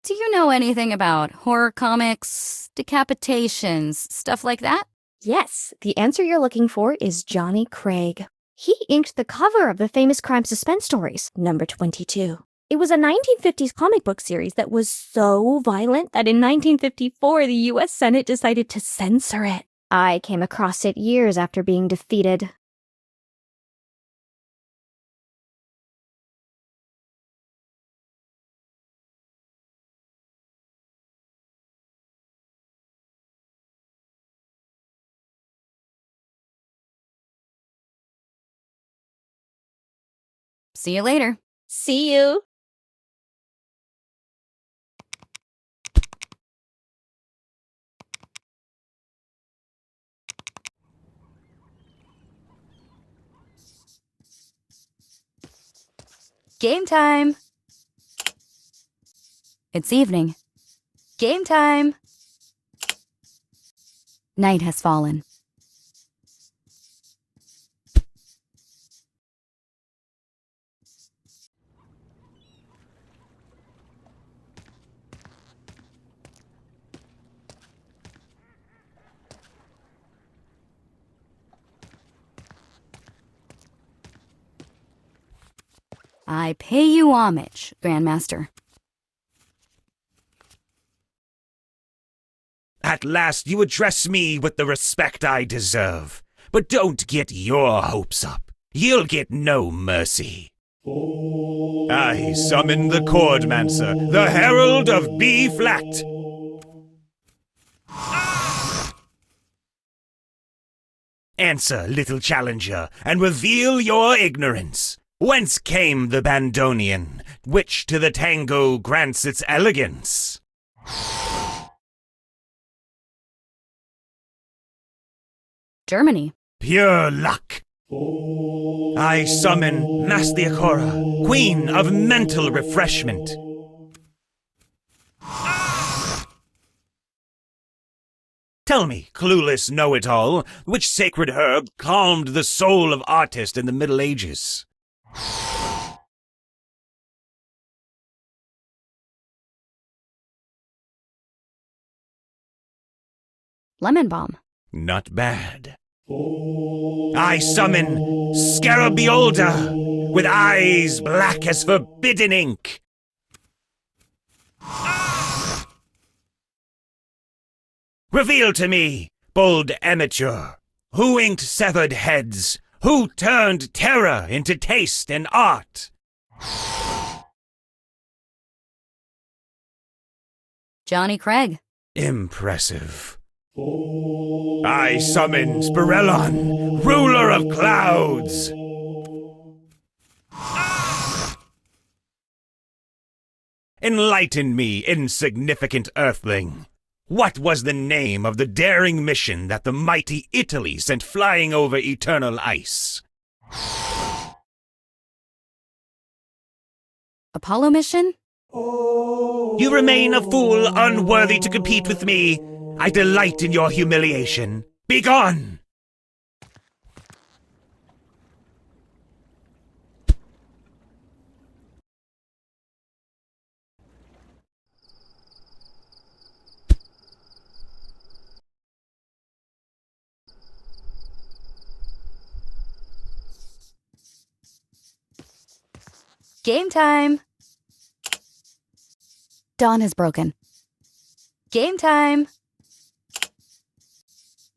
Do you know anything about horror comics, decapitations, stuff like that? Yes, the answer you're looking for is Johnny Craig. He inked the cover of the famous crime suspense stories, number 22. It was a 1950s comic book series that was so violent that in 1954 the US Senate decided to censor it. I came across it years after being defeated. See you later. See you. Game time! It's evening. Game time! Night has fallen. I pay you homage, Grandmaster. At last you address me with the respect I deserve. But don't get your hopes up. You'll get no mercy. I summon the Chordmancer, the Herald of B-flat. Answer, little challenger, and reveal your ignorance. Whence came the Bandonian, which to the tango grants its elegance? Germany. Pure luck. I summon Mastiacora, queen of mental refreshment. Tell me, clueless know-it-all, which sacred herb calmed the soul of artist in the Middle Ages? Lemon balm. Not bad. I summon Scarabeolda, with eyes black as forbidden ink. Reveal to me, bold amateur, who inked severed heads, who turned terror into taste and art? Johnny Craig. Impressive. I summon Spirellon, ruler of clouds. Enlighten me, insignificant earthling. What was the name of the daring mission that the mighty Italy sent flying over eternal ice? Apollo mission? You remain a fool unworthy to compete with me. I delight in your humiliation. Begone! Game time! Dawn has broken. Game time!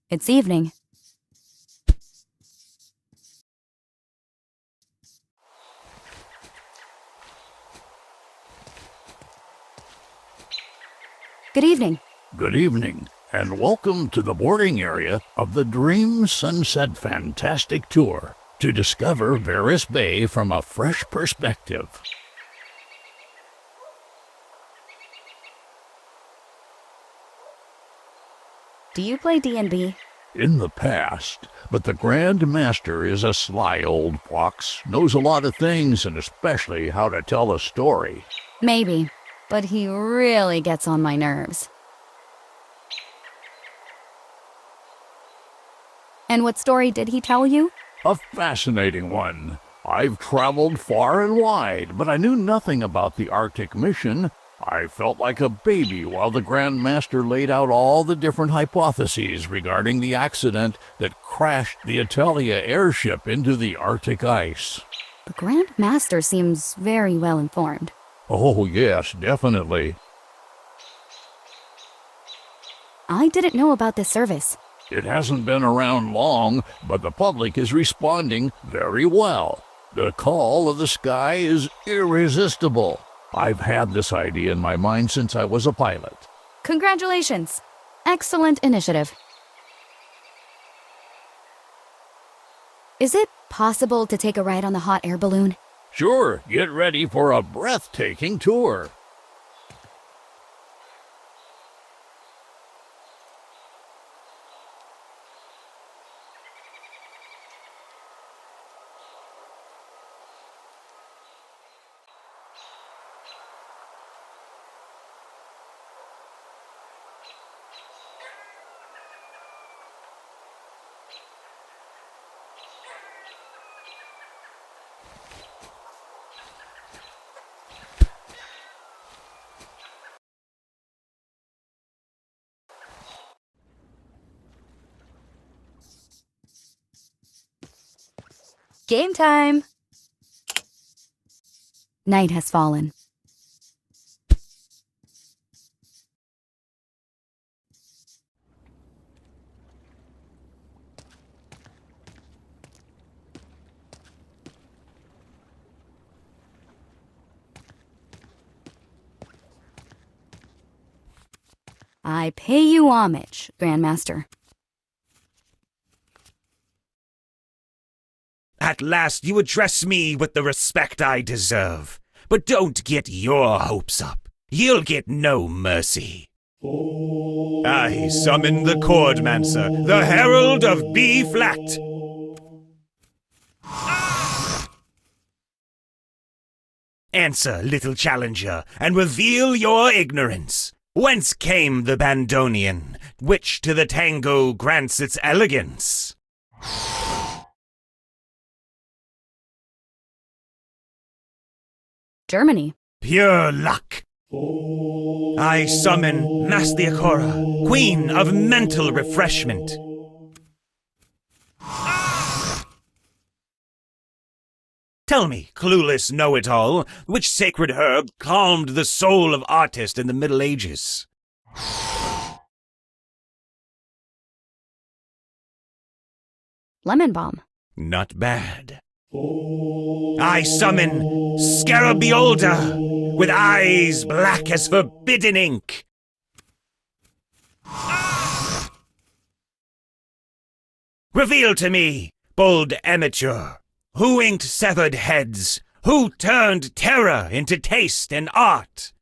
It's evening. Good evening. Good evening, and welcome to the boarding area of the Dream Sunset Fantastic Tour to discover Verice Bay from a fresh perspective. Do you play D&B? in the past, but the Grand Master is a sly old fox, knows a lot of things, and especially how to tell a story. Maybe, but he really gets on my nerves. And what story did he tell you? A fascinating one. I've traveled far and wide, but I knew nothing about the Arctic mission. I felt like a baby while the Grand Master laid out all the different hypotheses regarding the accident that crashed the Italia airship into the Arctic ice. The Grand Master seems very well informed. Oh, yes, definitely. I didn't know about this service. It hasn't been around long, but the public is responding very well. The call of the sky is irresistible. I've had this idea in my mind since I was a pilot. Congratulations! Excellent initiative. Is it possible to take a ride on the hot air balloon? Sure, get ready for a breathtaking tour. Game time! Night has fallen. I pay you homage, Grandmaster. At last you address me with the respect I deserve. But don't get your hopes up. You'll get no mercy. I summon the Chordmancer, the Herald of B-flat. Answer, little challenger, and reveal your ignorance. Whence came the Bandonian, which to the tango grants its elegance? Germany. Pure luck. I summon Mastiacora, Queen of Mental Refreshment. Tell me, clueless know-it-all, which sacred herb calmed the soul of artist in the Middle Ages? Lemon balm. Not bad. I summon Scarabeolda, with eyes black as forbidden ink. Reveal to me, bold amateur, who inked severed heads, who turned terror into taste and art.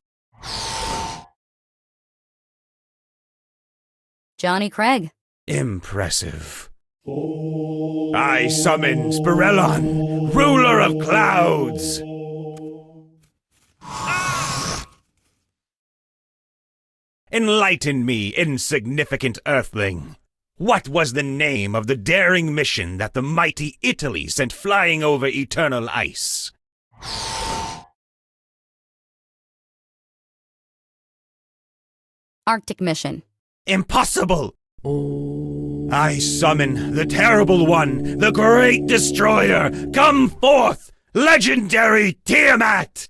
Johnny Craig. Impressive. I summon Spirellon, ruler of clouds. Enlighten me, insignificant earthling. What was the name of the daring mission that the mighty Italy sent flying over eternal ice? Arctic mission. Impossible! I summon the terrible one, the great destroyer. Come forth, legendary Tiamat!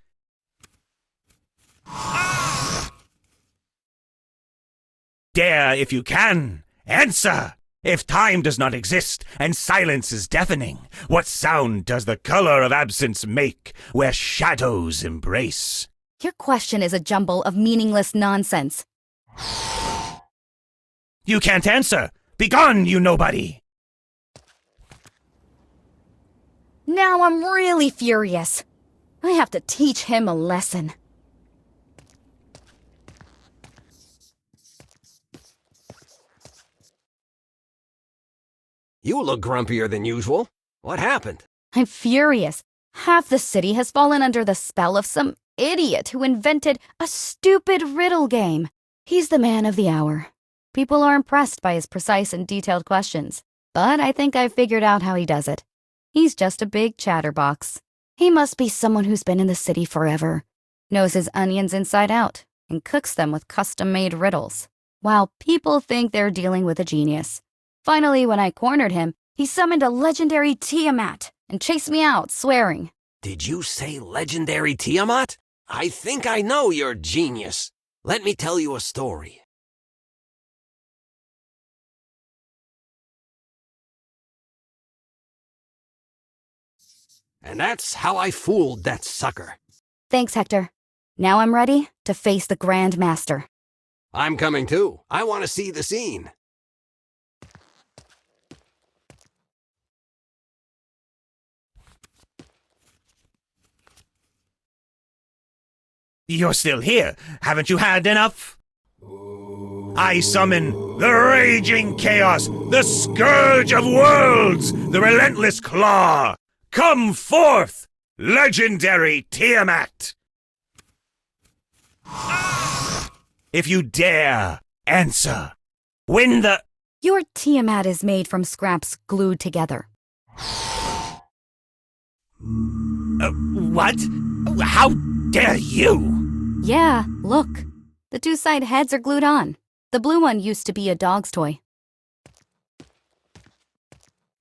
Dare if you can. Answer! If time does not exist, and silence is deafening, what sound does the color of absence make, where shadows embrace? Your question is a jumble of meaningless nonsense. You can't answer! Begone, you nobody! Now I'm really furious. I have to teach him a lesson. You look grumpier than usual. What happened? I'm furious. Half the city has fallen under the spell of some idiot who invented a stupid riddle game. He's the man of the hour. People are impressed by his precise and detailed questions, but I think I've figured out how he does it. He's just a big chatterbox. He must be someone who's been in the city forever, knows his onions inside out, and cooks them with custom-made riddles, while people think they're dealing with a genius. Finally, when I cornered him, he summoned a legendary Tiamat and chased me out, swearing. Did you say legendary Tiamat? I think I know your genius. Let me tell you a story. And that's how I fooled that sucker. Thanks, Hector. Now I'm ready to face the Grand Master. I'm coming too. I want to see the scene. You're still here. Haven't you had enough? I summon the raging chaos, the scourge of worlds, the relentless claw. Come forth, legendary Tiamat! If you dare, answer. Win the... Your Tiamat is made from scraps glued together. What? How dare you? Yeah, look. The two side heads are glued on. The blue one used to be a dog's toy.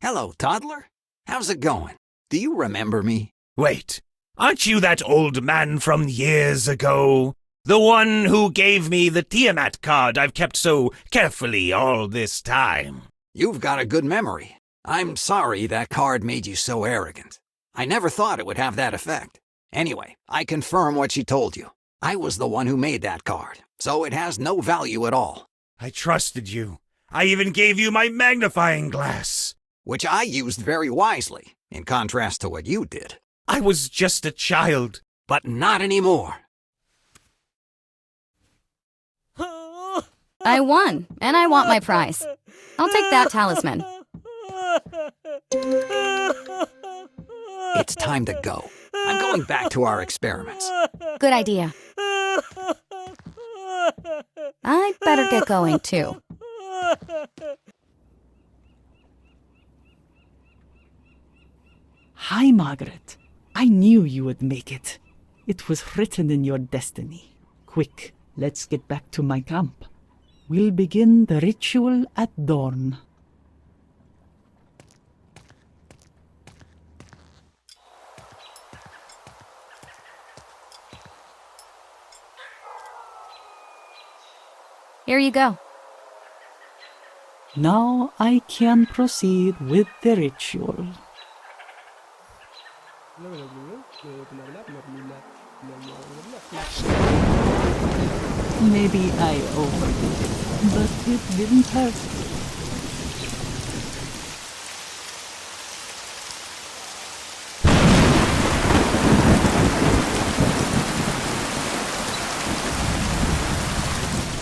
Hello, toddler. How's it going? Do you remember me? Wait, aren't you that old man from years ago? The one who gave me the Tiamat card I've kept so carefully all this time. You've got a good memory. I'm sorry that card made you so arrogant. I never thought it would have that effect. Anyway, I confirm what she told you. I was the one who made that card, so it has no value at all. I trusted you. I even gave you my magnifying glass. Which I used very wisely, in contrast to what you did. I was just a child. But not anymore. I won, and I want my prize. I'll take that talisman. It's time to go. I'm going back to our experiments. Good idea. I'd better get going, too. Hi, Margaret. I knew you would make it. It was written in your destiny. Quick, let's get back to my camp. We'll begin the ritual at dawn. Here you go. Now I can proceed with the ritual. Maybe I overdid it, but it didn't hurt.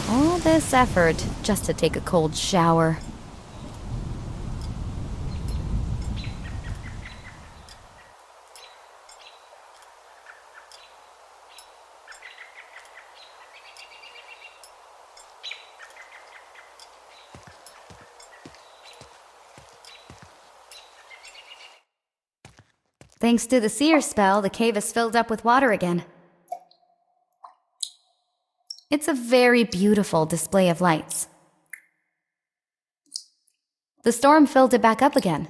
All this effort just to take a cold shower. Thanks to the seer spell, the cave is filled up with water again. It's a very beautiful display of lights. The storm filled it back up again.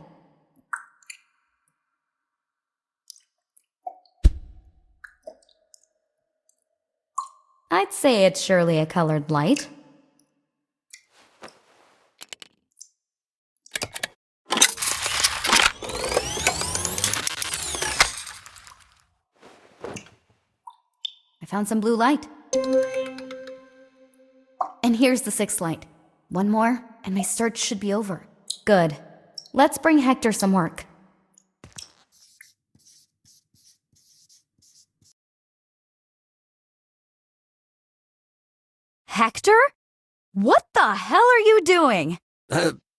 I'd say it's surely a colored light. I found some blue light. And here's the sixth light. One more, and my search should be over. Good. Let's bring Hector some work. Hector? What the hell are you doing?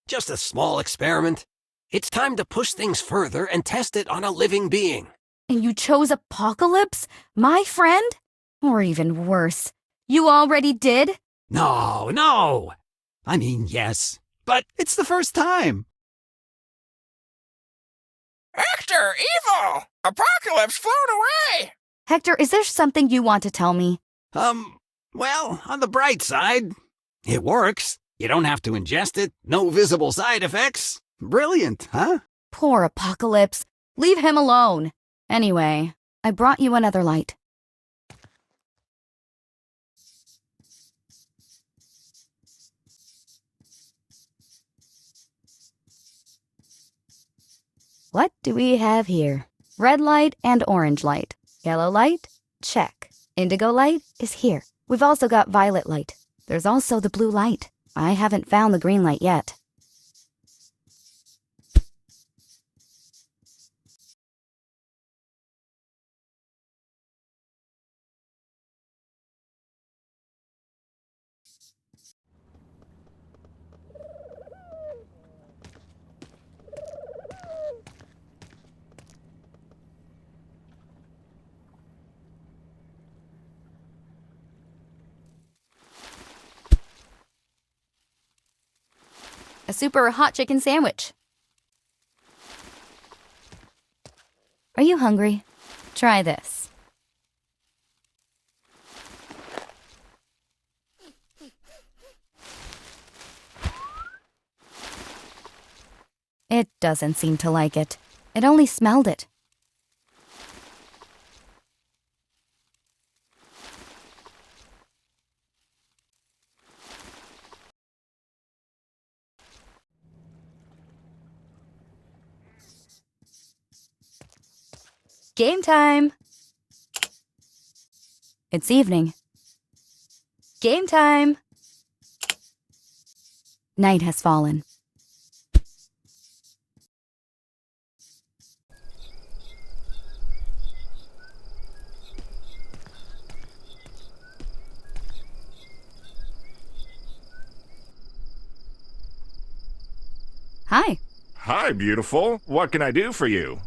Just a small experiment. It's time to push things further and test it on a living being. And you chose Apocalypse, my friend? Or even worse, you already did? No. I mean, yes, but it's the first time. Hector, evil! Apocalypse flown away! Hector, is there something you want to tell me? Well, on the bright side, it works. You don't have to ingest it. No visible side effects. Brilliant, huh? Poor Apocalypse. Leave him alone. Anyway, I brought you another light. What do we have here? Red light and orange light. Yellow light? Check. Indigo light is here. We've also got violet light. There's also the blue light. I haven't found the green light yet. A super hot chicken sandwich. Are you hungry? Try this. It doesn't seem to like it. It only smelled it. Game time! It's evening. Game time! Night has fallen. Hi. Hi, beautiful. What can I do for you?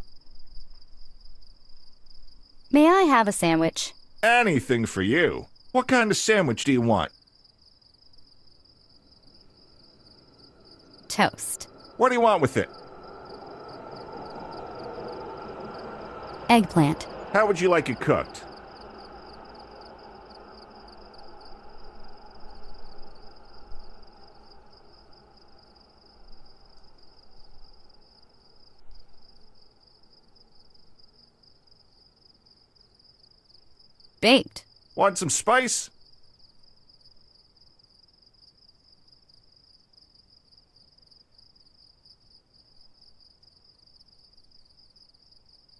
May I have a sandwich? Anything for you. What kind of sandwich do you want? Toast. What do you want with it? Eggplant. How would you like it cooked? Baked. Want some spice?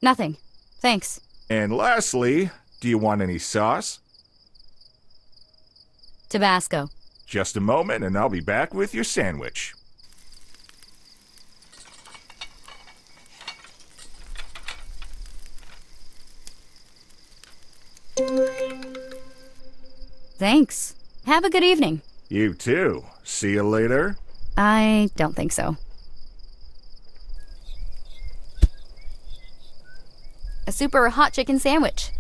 Nothing. Thanks. And lastly, do you want any sauce? Tabasco. Just a moment and I'll be back with your sandwich. Thanks. Have a good evening. You too. See you later. I don't think so. A super hot chicken sandwich.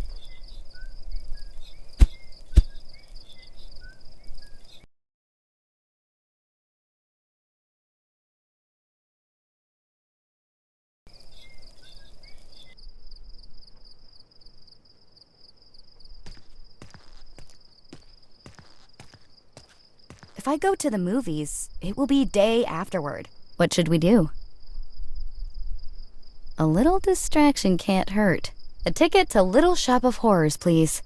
If I go to the movies, it will be day afterward. What should we do? A little distraction can't hurt. A ticket to Little Shop of Horrors, please.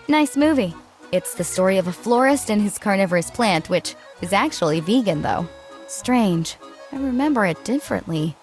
Nice movie. It's the story of a florist and his carnivorous plant, which is actually vegan, though. Strange. I remember it differently.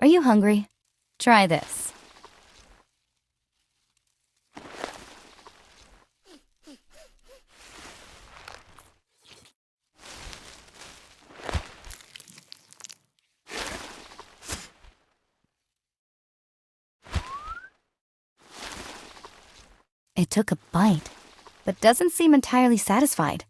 Are you hungry? Try this. It took a bite, but doesn't seem entirely satisfied.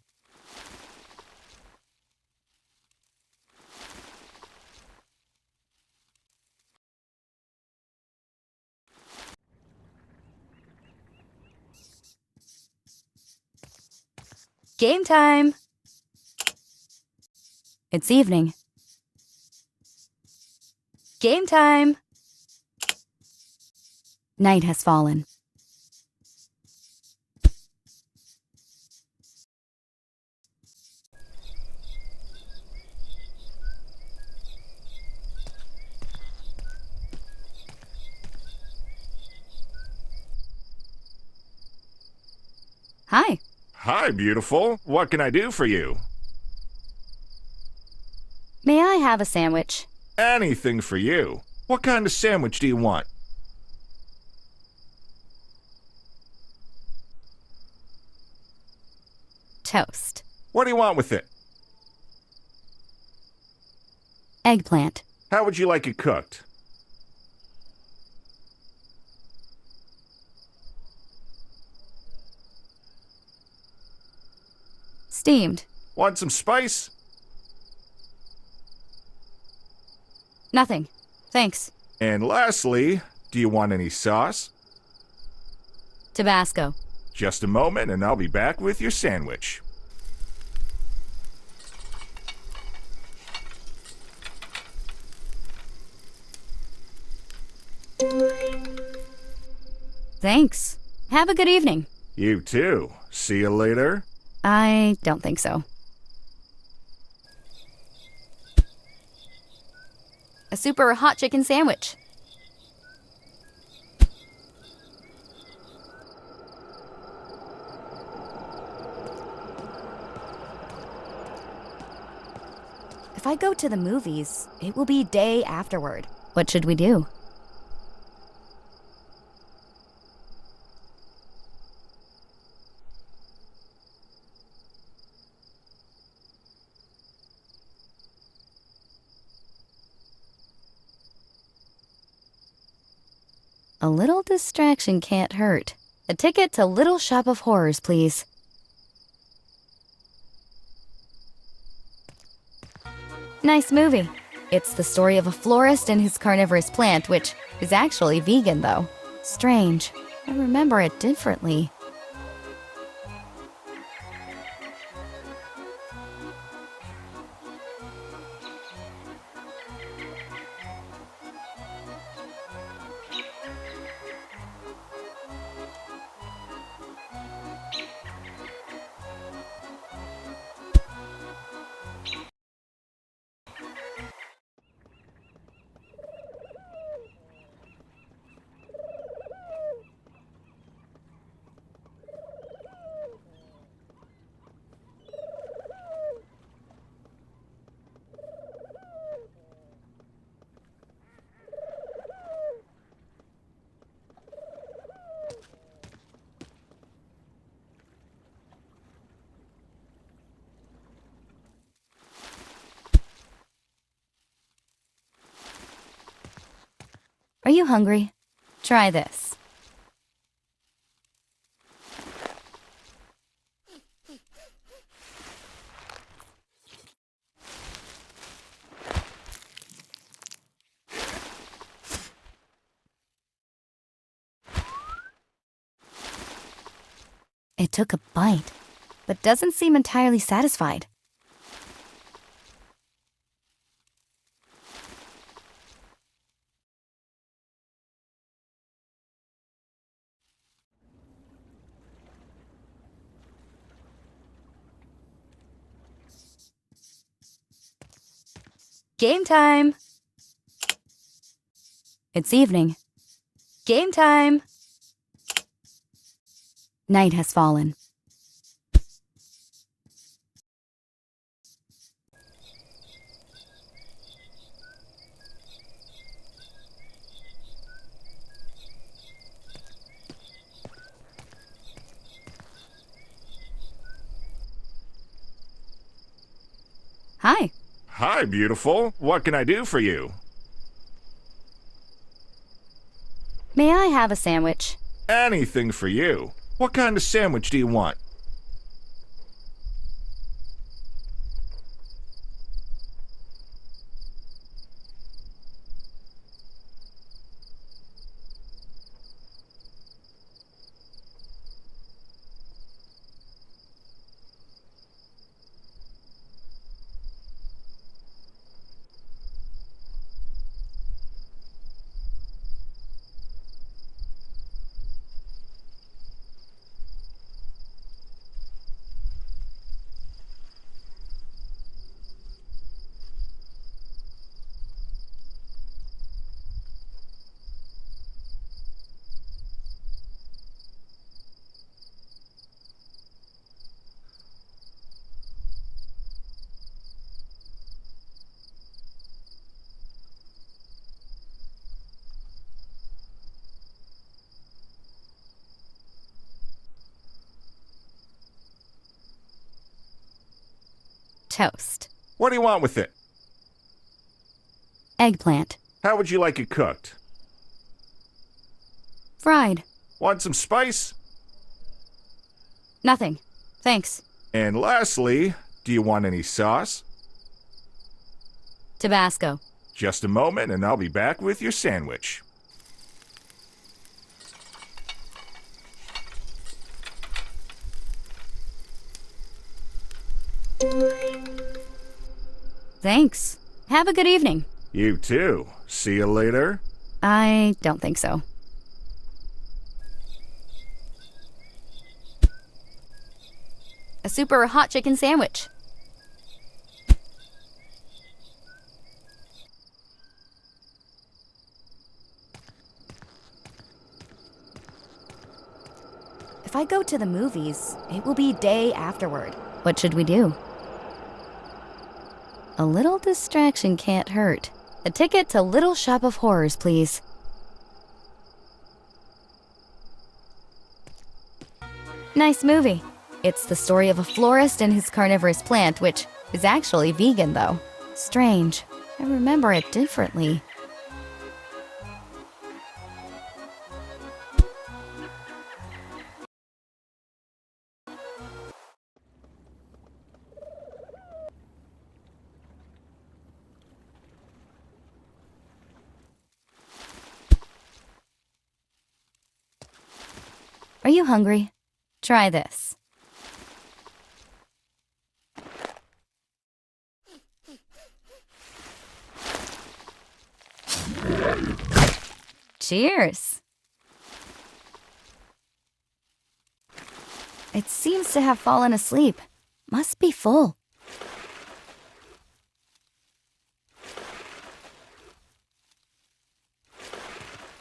Game time! It's evening. Game time! Night has fallen. Hi. Hi, beautiful. What can I do for you? May I have a sandwich? Anything for you. What kind of sandwich do you want? Toast. What do you want with it? Eggplant. How would you like it cooked? Steamed. Want some spice? Nothing. Thanks. And lastly, do you want any sauce? Tabasco. Just a moment and I'll be back with your sandwich. Thanks. Have a good evening. You too. See you later. I don't think so. A super hot chicken sandwich. If I go to the movies, it will be day afterward. What should we do? A little distraction can't hurt. A ticket to Little Shop of Horrors, please. Nice movie. It's the story of a florist and his carnivorous plant, which is actually vegan, though. Strange. I remember it differently. Are you hungry? Try this. It took a bite, but doesn't seem entirely satisfied. Game time! It's evening. Game time! Night has fallen. Hi. Hi, beautiful. What can I do for you? May I have a sandwich? Anything for you. What kind of sandwich do you want? Toast. What do you want with it? Eggplant. How would you like it cooked? Fried. Want some spice? Nothing. Thanks. And lastly, do you want any sauce? Tabasco. Just a moment and I'll be back with your sandwich. Thanks. Have a good evening. You too. See you later. I don't think so. A super hot chicken sandwich. If I go to the movies, it will be day afterward. What should we do? A little distraction can't hurt. A ticket to Little Shop of Horrors, please. Nice movie. It's the story of a florist and his carnivorous plant, which is actually vegan, though. Strange. I remember it differently. Are you hungry? Try this. Cheers. It seems to have fallen asleep. Must be full.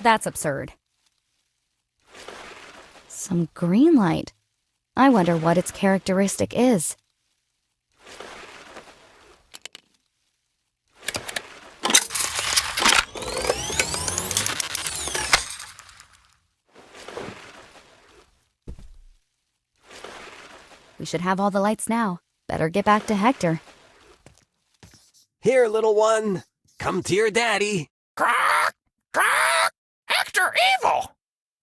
That's absurd. Some green light. I wonder what its characteristic is. We should have all the lights now. Better get back to Hector. Here, little one. Come to your daddy. Croak! Croak! Hector evil!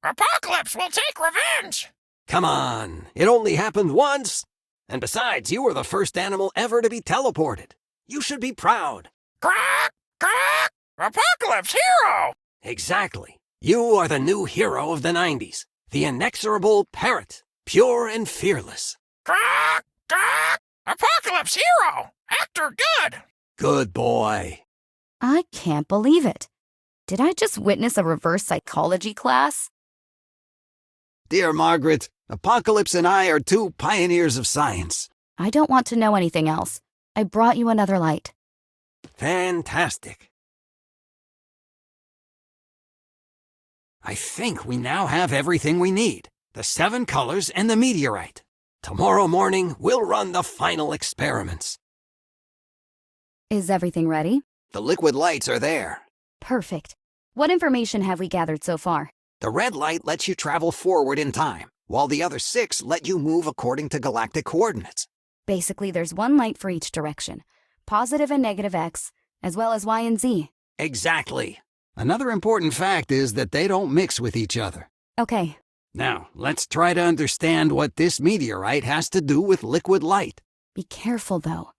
Apocalypse will take revenge! Come on. It only happened once. And besides, you were the first animal ever to be teleported. You should be proud. Croak! Croak! Apocalypse hero! Exactly. You are the new hero of the 90s. The inexorable parrot. Pure and fearless. Croak! Croak! Apocalypse hero! Hector good! Good boy. I can't believe it. Did I just witness a reverse psychology class? Dear Margaret, Apocalypse and I are two pioneers of science. I don't want to know anything else. I brought you another light. Fantastic. I think we now have everything we need. The 7 colors and the meteorite. Tomorrow morning, we'll run the final experiments. Is everything ready? The liquid lights are there. Perfect. What information have we gathered so far? The red light lets you travel forward in time, while the other 6 let you move according to galactic coordinates. Basically, there's one light for each direction. positive and negative x, as well as y and z. Exactly. Another important fact is that they don't mix with each other. Okay. Now, let's try to understand what this meteorite has to do with liquid light. Be careful, though.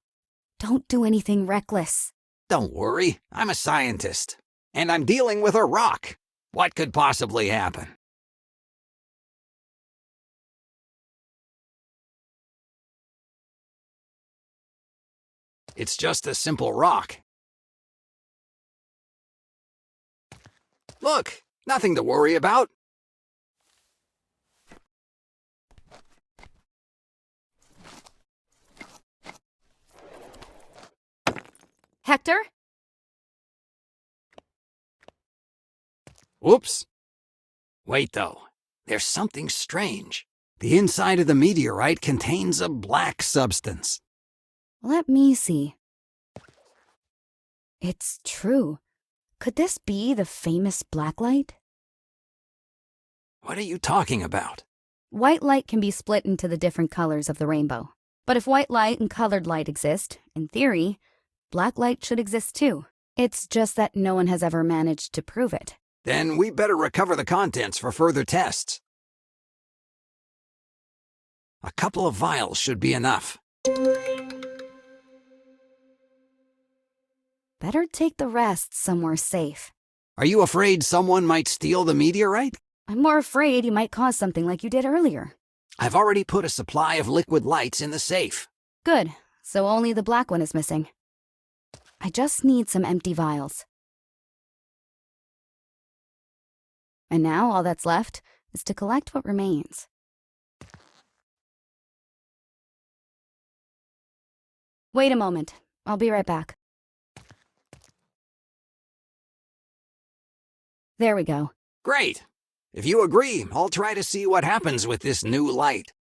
Don't do anything reckless. Don't worry, I'm a scientist. And I'm dealing with a rock. What could possibly happen? It's just a simple rock. Look, nothing to worry about. Hector? Whoops. Wait, though. There's something strange. The inside of the meteorite contains a black substance. Let me see. It's true. Could this be the famous blacklight? What are you talking about? White light can be split into the different colors of the rainbow. But if white light and colored light exist, in theory, black light should exist too. It's just that no one has ever managed to prove it. Then we better recover the contents for further tests. A couple of vials should be enough. Better take the rest somewhere safe. Are you afraid someone might steal the meteorite? I'm more afraid you might cause something like you did earlier. I've already put a supply of liquid lights in the safe. Good, so only the black one is missing. I just need some empty vials. And now all that's left is to collect what remains. Wait a moment. I'll be right back. There we go. Great. If you agree, I'll try to see what happens with this new light.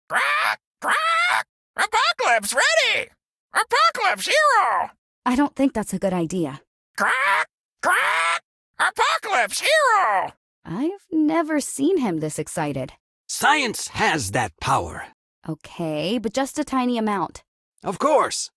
Crack! Crack! Apocalypse ready! Apocalypse hero! I don't think that's a good idea. Crack! Crack! Apocalypse hero! I've never seen him this excited. Science has that power. Okay, but just a tiny amount. Of course.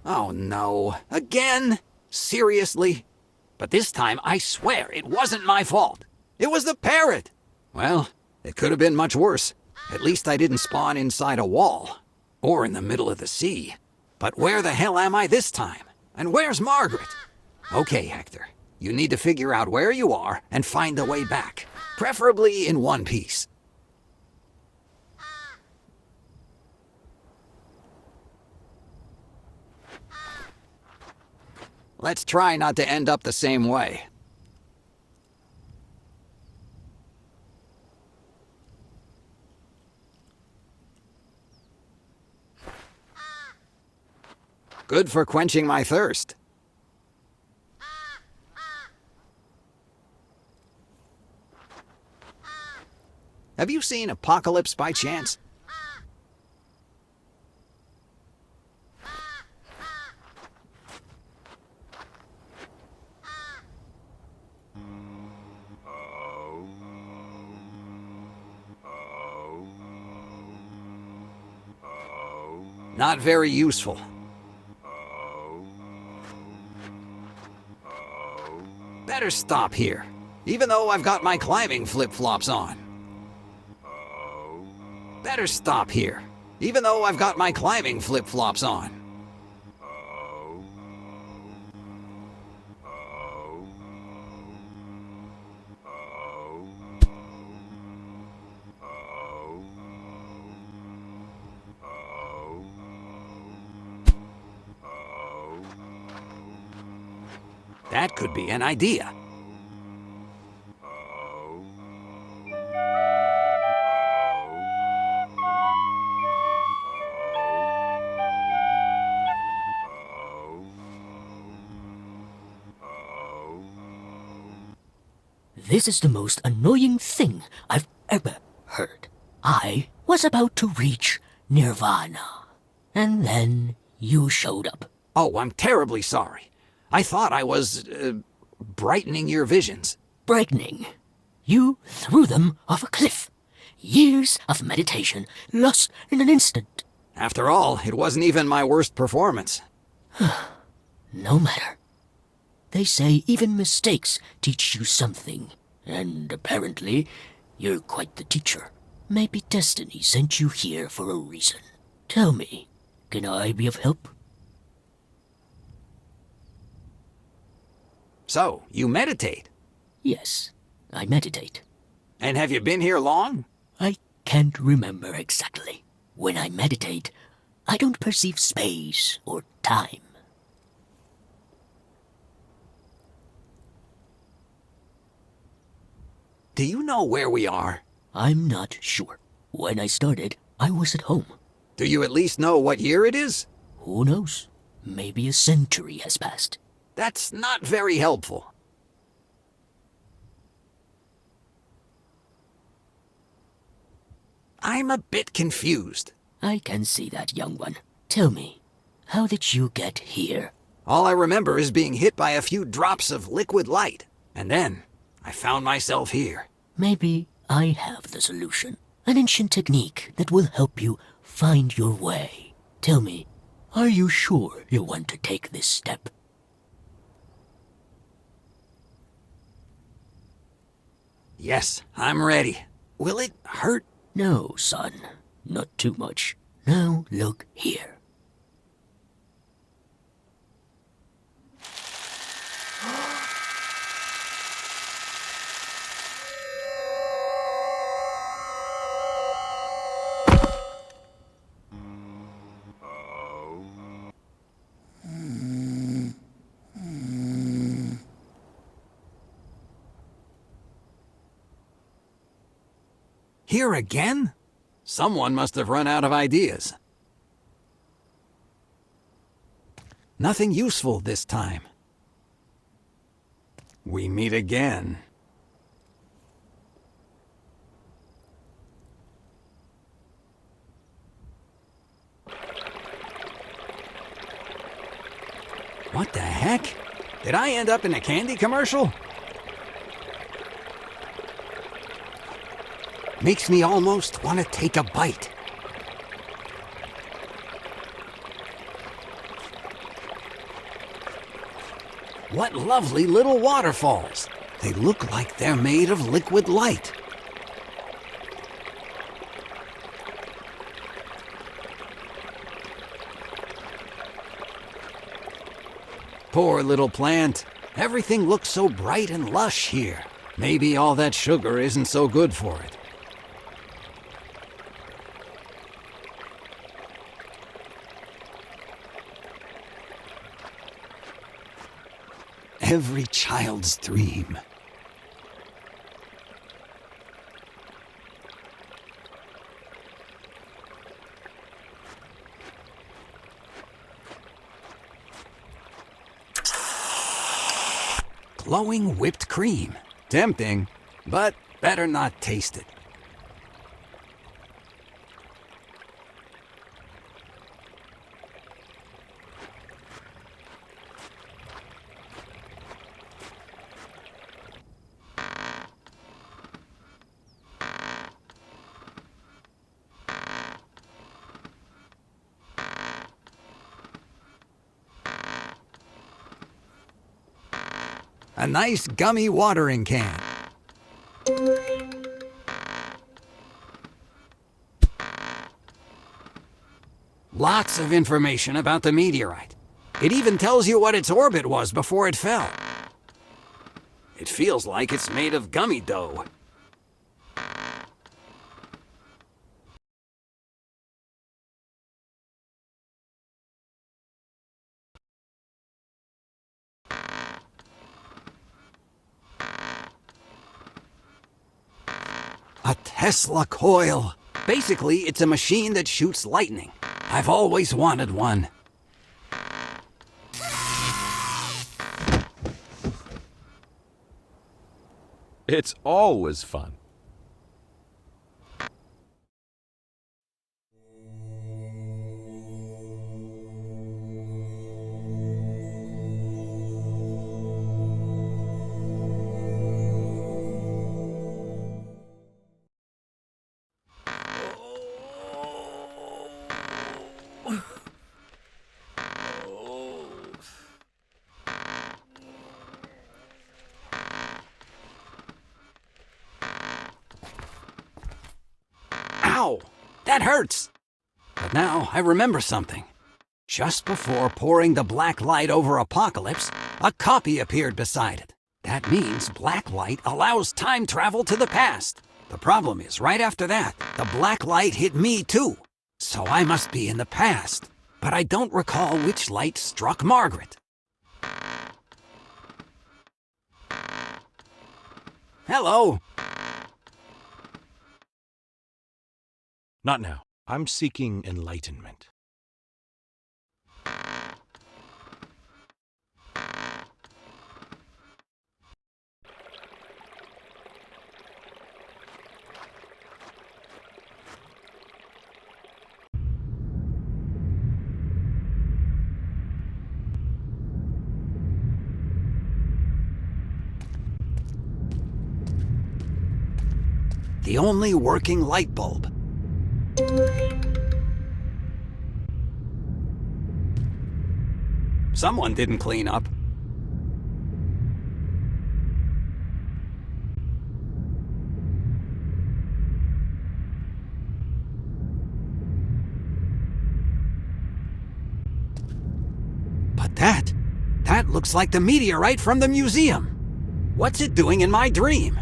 Oh no, again? Seriously? But this time, I swear, it wasn't my fault. It was the parrot. Well, it could have been much worse. At least I didn't spawn inside a wall. Or in the middle of the sea. But where the hell am I this time? And where's Margaret? Okay, Hector. You need to figure out where you are and find the way back. Preferably in one piece. Let's try not to end up the same way. Good for quenching my thirst. Have you seen Apocalypse by chance? Not very useful. Better stop here, even though I've got my climbing flip-flops on. Better stop here, even though I've got my climbing flip-flops on. That could be an idea. This is the most annoying thing I've ever heard. I was about to reach Nirvana. And then you showed up. Oh, I'm terribly sorry. I thought I was, brightening your visions. Brightening? You threw them off a cliff. Years of meditation lost in an instant. After all, it wasn't even my worst performance. No matter. They say even mistakes teach you something. And apparently, you're quite the teacher. Maybe destiny sent you here for a reason. Tell me, can I be of help? So, you meditate? Yes, I meditate. And have you been here long? I can't remember exactly. When I meditate, I don't perceive space or time. Do you know where we are? I'm not sure. When I started, I was at home. Do you at least know what year it is? Who knows? Maybe a century has passed. That's not very helpful. I'm a bit confused. I can see that, young one. Tell me, how did you get here? All I remember is being hit by a few drops of liquid light. And then, I found myself here. Maybe I have the solution. An ancient technique that will help you find your way. Tell me, are you sure you want to take this step? Yes, I'm ready. Will it hurt? No, son. Not too much. Now look here. Here again? Someone must have run out of ideas. Nothing useful this time. We meet again. What the heck? Did I end up in a candy commercial? Makes me almost want to take a bite. What lovely little waterfalls. They look like they're made of liquid light. Poor little plant. Everything looks so bright and lush here. Maybe all that sugar isn't so good for it. Every child's dream. Glowing whipped cream. Tempting, but better not taste it. A nice gummy watering can. Lots of information about the meteorite. It even tells you what its orbit was before it fell. It feels like it's made of gummy dough. A Tesla coil. Basically, it's a machine that shoots lightning. I've always wanted one. It's always fun. Ow! That hurts! But now I remember something. Just before pouring the black light over Apocalypse, a copy appeared beside it. That means black light allows time travel to the past. The problem is, right after that, the black light hit me too. So I must be in the past. But I don't recall which light struck Margaret. Hello. Not now. I'm seeking enlightenment. The only working light bulb. Someone didn't clean up. But that looks like the meteorite from the museum. What's it doing in my dream?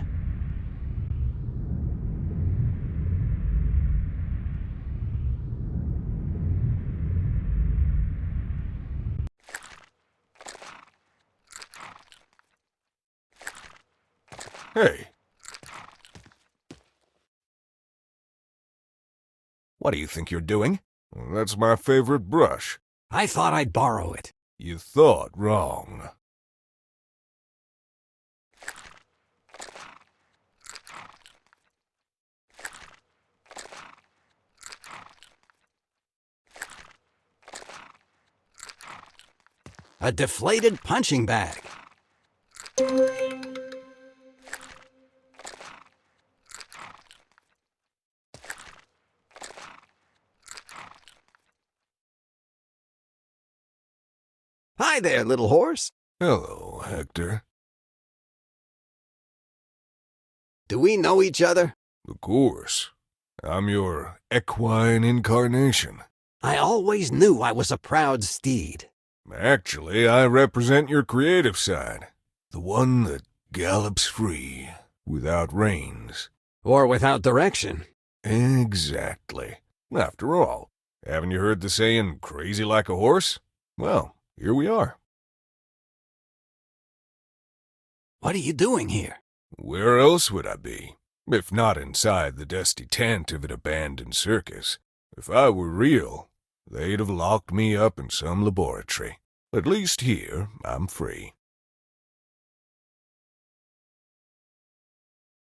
Hey. What do you think you're doing? That's my favorite brush. I thought I'd borrow it. You thought wrong. A deflated punching bag. Hi there, little horse. Hello, Hector. Do we know each other? Of course. I'm your equine incarnation. I always knew I was a proud steed. Actually, I represent your creative side. The one that gallops free, without reins. Or without direction. Exactly. After all, haven't you heard the saying, crazy like a horse? Well, here we are. What are you doing here? Where else would I be? If not inside the dusty tent of an abandoned circus. If I were real, they'd have locked me up in some laboratory. At least here, I'm free.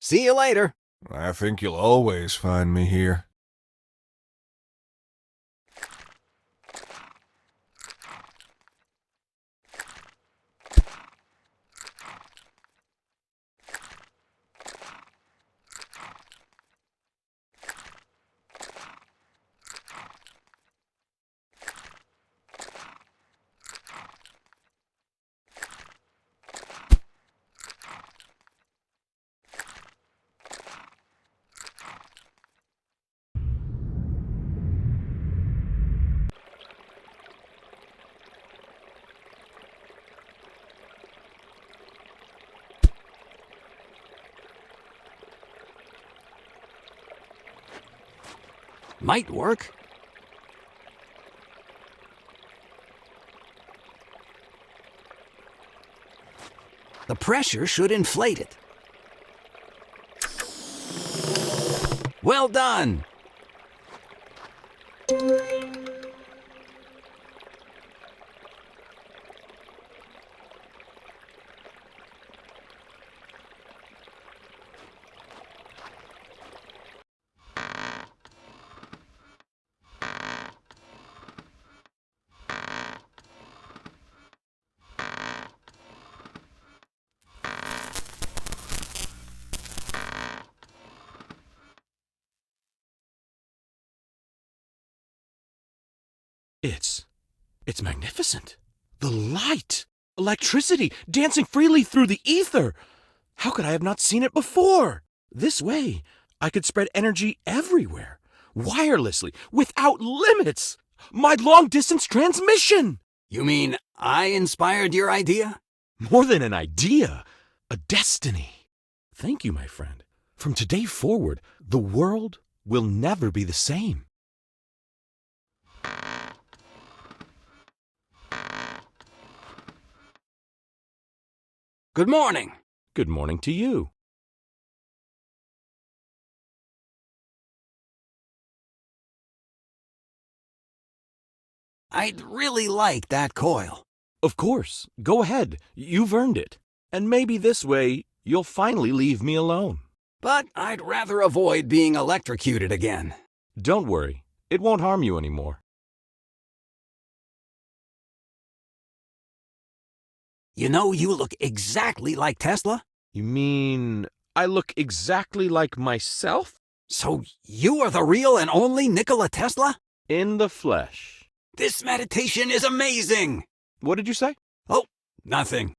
See you later. I think you'll always find me here. Might work. The pressure should inflate it. Well done! It's magnificent. The light, electricity, dancing freely through the ether. How could I have not seen it before? This way, I could spread energy everywhere, wirelessly, without limits. My long-distance transmission! You mean I inspired your idea? More than an idea, a destiny. Thank you, my friend. From today forward, the world will never be the same. Good morning. Good morning to you. I'd really like that coil. Of course. Go ahead. You've earned it. And maybe this way, you'll finally leave me alone. But I'd rather avoid being electrocuted again. Don't worry. It won't harm you anymore. You know, you look exactly like Tesla. You mean I look exactly like myself? So you are the real and only Nikola Tesla? In the flesh. This meditation is amazing! What did you say? Oh, nothing.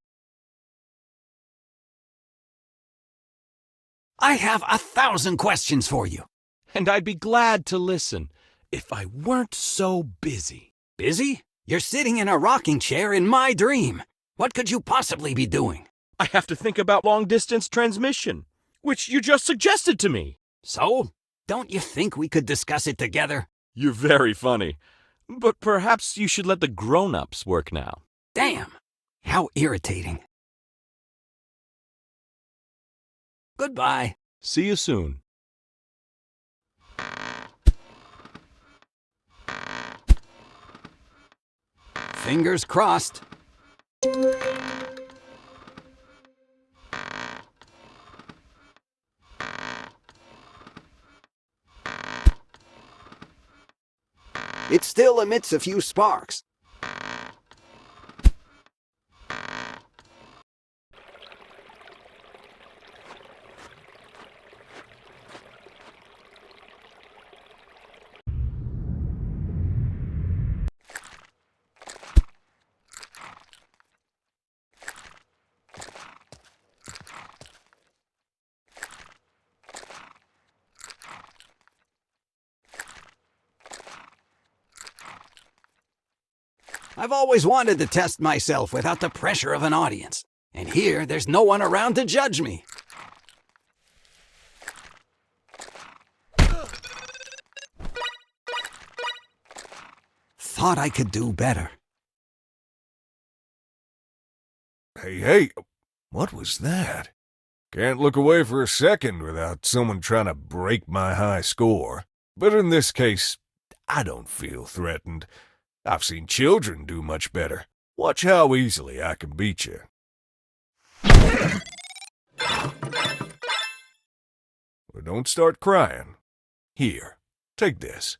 I have 1,000 questions for you. And I'd be glad to listen if I weren't so busy. Busy? You're sitting in a rocking chair in my dream. What could you possibly be doing? I have to think about long-distance transmission, which you just suggested to me. So? Don't you think we could discuss it together? You're very funny. But perhaps you should let the grown-ups work now. Damn! How irritating. Goodbye. See you soon. Fingers crossed. It still emits a few sparks. I've always wanted to test myself without the pressure of an audience. And here, there's no one around to judge me. Thought I could do better. Hey, what was that? Can't look away for a second without someone trying to break my high score. But in this case, I don't feel threatened. I've seen children do much better. Watch how easily I can beat you. Well, don't start crying. Here, take this.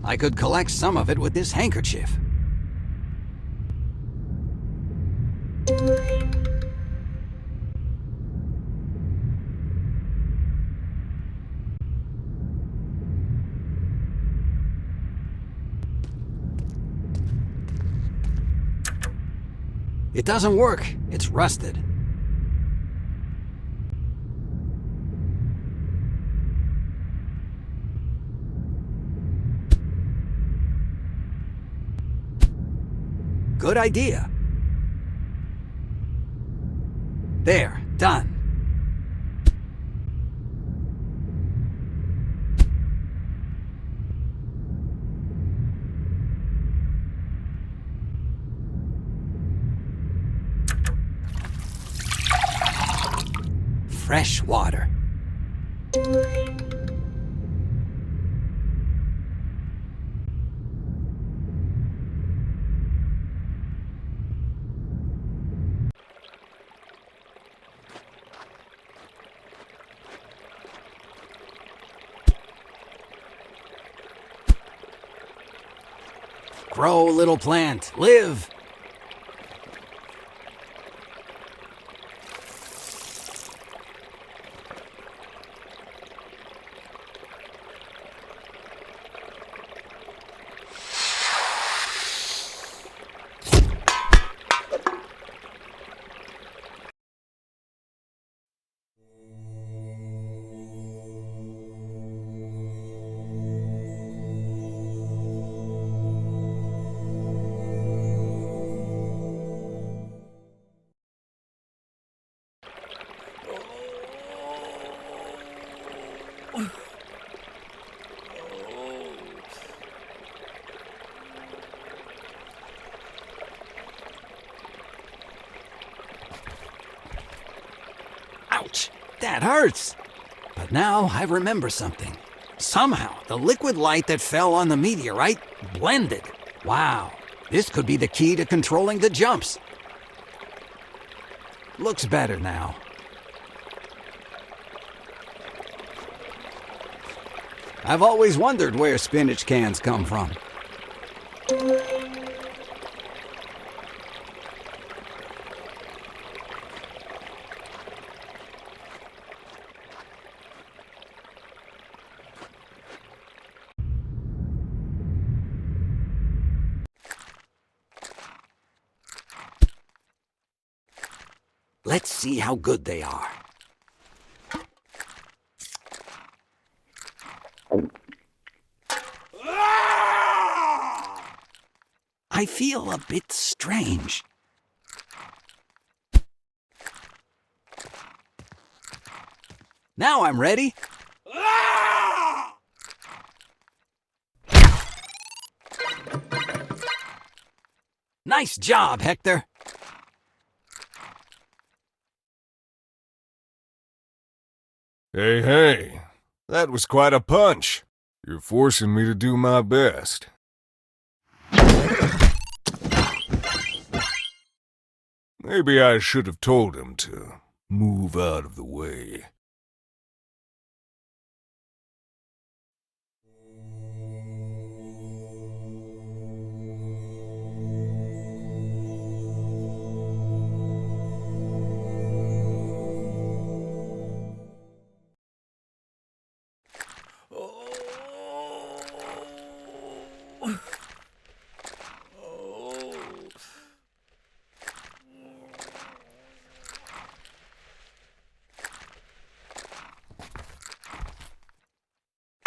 I could collect some of it with this handkerchief. It doesn't work. It's rusted. Good idea. There, done. Fresh water. Grow, little plant. Live. Ouch! That hurts! But now I remember something. Somehow, the liquid light that fell on the meteorite blended. Wow, this could be the key to controlling the jumps. Looks better now. I've always wondered where spinach cans come from. Let's see how good they are. I feel a bit strange. Now I'm ready. Nice job, Hector. Hey, that was quite a punch. You're forcing me to do my best. Maybe I should have told him to move out of the way.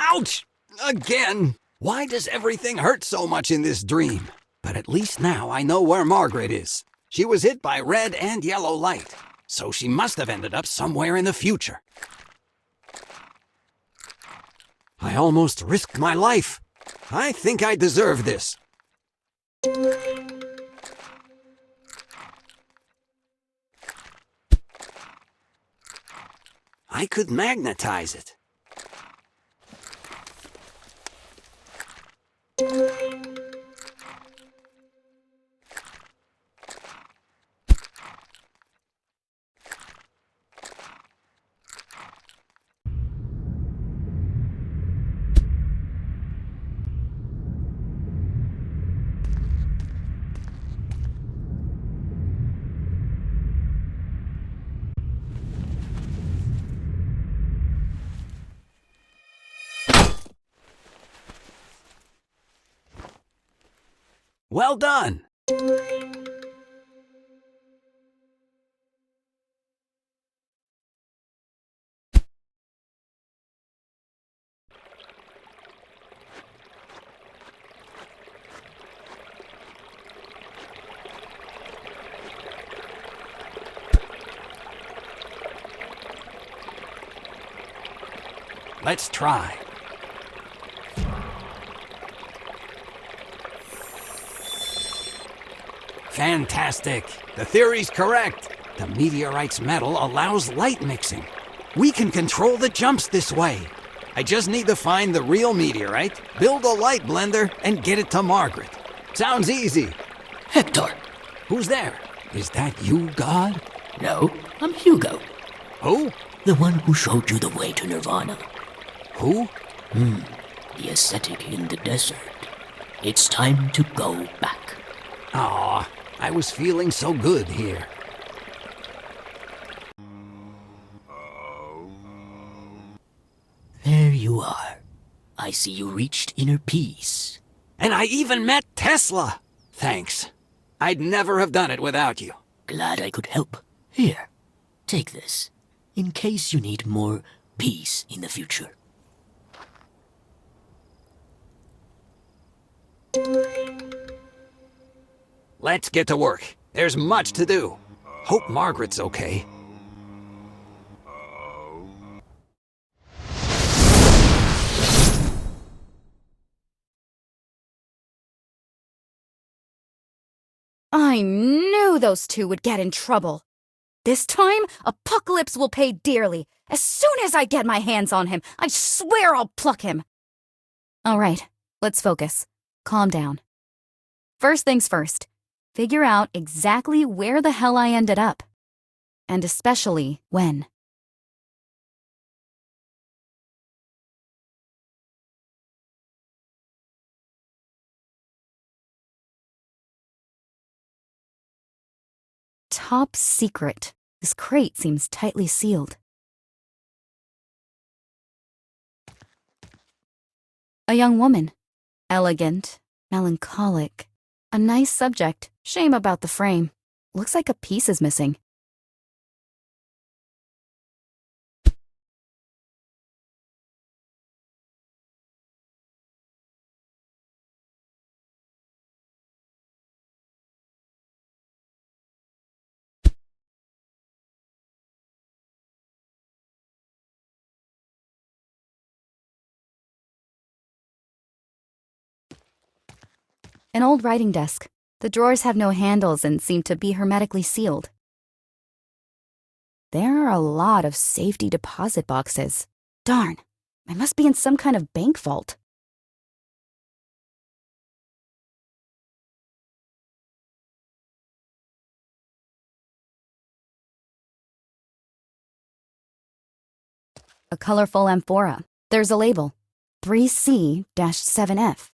Ouch! Again! Why does everything hurt so much in this dream? But at least now I know where Margaret is. She was hit by red and yellow light, so she must have ended up somewhere in the future. I almost risked my life. I think I deserve this. I could magnetize it. Well done! Let's try. Fantastic! The theory's correct. The meteorite's metal allows light mixing. We can control the jumps this way. I just need to find the real meteorite, build a light blender, and get it to Margaret. Sounds easy. Hector! Who's there? Is that you, God? No, I'm Hugo. Who? The one who showed you the way to Nirvana. Who? The ascetic in the desert. It's time to go back. Aw, I was feeling so good here. There you are. I see you reached inner peace. And I even met Tesla. Thanks. I'd never have done it without you. Glad I could help. Here, take this, in case you need more peace in the future. Let's get to work. There's much to do. Hope Margaret's okay. I knew those two would get in trouble. This time, Apocalypse will pay dearly. As soon as I get my hands on him, I swear I'll pluck him. All right, let's focus. Calm down. First things first, figure out exactly where the hell I ended up. And especially when. Top secret. This crate seems tightly sealed. A young woman. Elegant, melancholic. A nice subject. Shame about the frame. Looks like a piece is missing. An old writing desk. The drawers have no handles and seem to be hermetically sealed. There are a lot of safety deposit boxes. Darn, I must be in some kind of bank vault. A colorful amphora. There's a label. 3C-7F.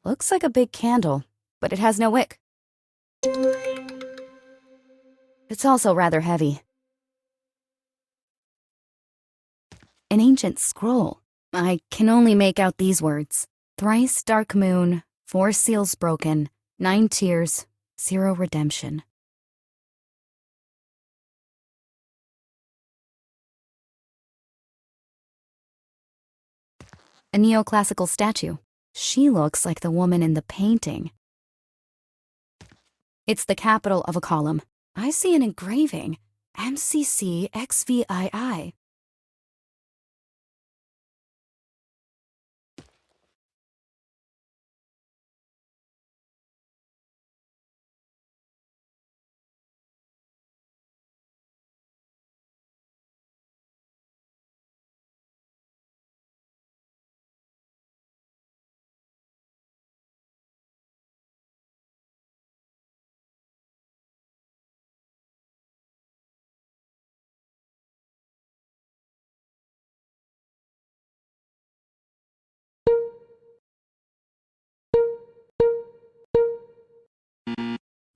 Looks like a big candle, but it has no wick. It's also rather heavy. An ancient scroll. I can only make out these words. Thrice dark moon, 4 seals broken, 9 tears, 0 redemption. A neoclassical statue. She looks like the woman in the painting. It's the capital of a column. I see an engraving. MCCXVII.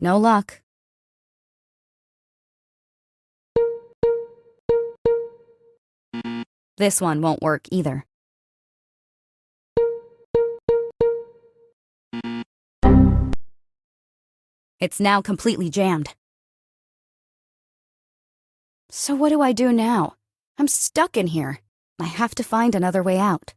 No luck. This one won't work either. It's now completely jammed. So what do I do now? I'm stuck in here. I have to find another way out.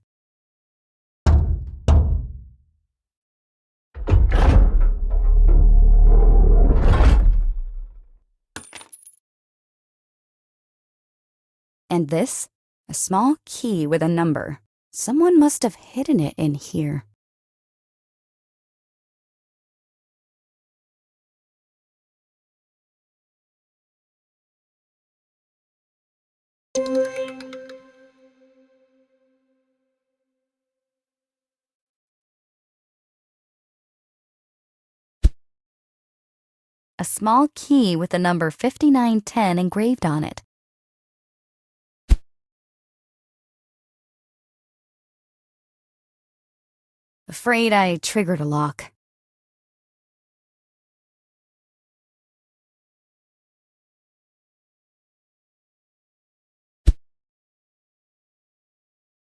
And this? A small key with a number. Someone must have hidden it in here. A small key with the number 5910 engraved on it. Afraid I triggered a lock.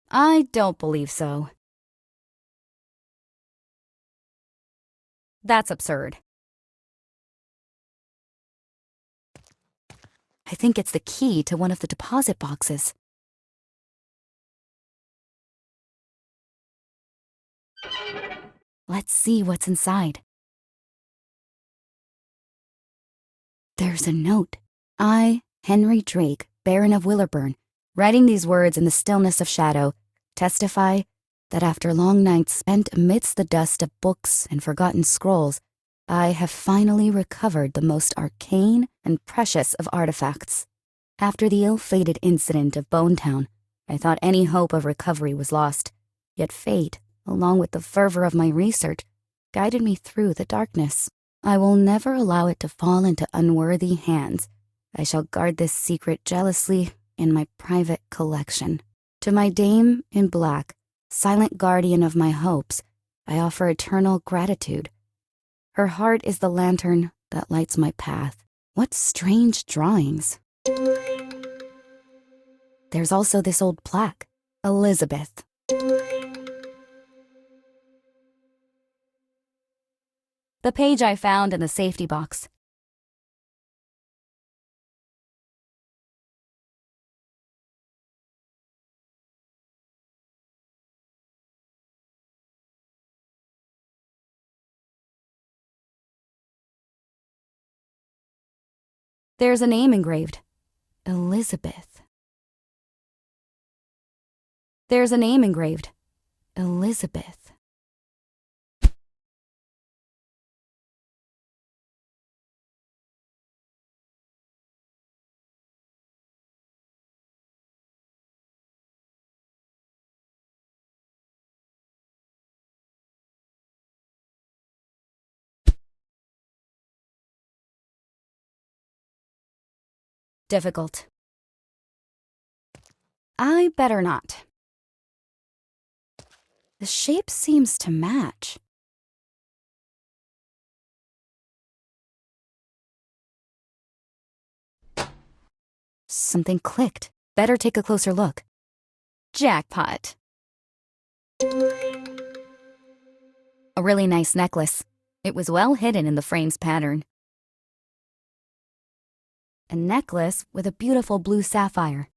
I don't believe so. That's absurd. I think it's the key to one of the deposit boxes. Let's see what's inside. There's a note. I, Henry Drake, Baron of Willerburn, writing these words in the stillness of shadow, testify that after long nights spent amidst the dust of books and forgotten scrolls, I have finally recovered the most arcane and precious of artifacts. After the ill-fated incident of Bonetown, I thought any hope of recovery was lost, yet fate, along with the fervor of my research, guided me through the darkness. I will never allow it to fall into unworthy hands. I shall guard this secret jealously in my private collection. To my dame in black, silent guardian of my hopes, I offer eternal gratitude. Her heart is the lantern that lights my path. What strange drawings. There's also this old plaque, Elizabeth. The page I found in the safety box. There's a name engraved. Elizabeth. There's a name engraved. Elizabeth. Difficult. I better not. The shape seems to match. Something clicked. Better take a closer look. Jackpot. A really nice necklace. It was well hidden in the frame's pattern. A necklace with a beautiful blue sapphire.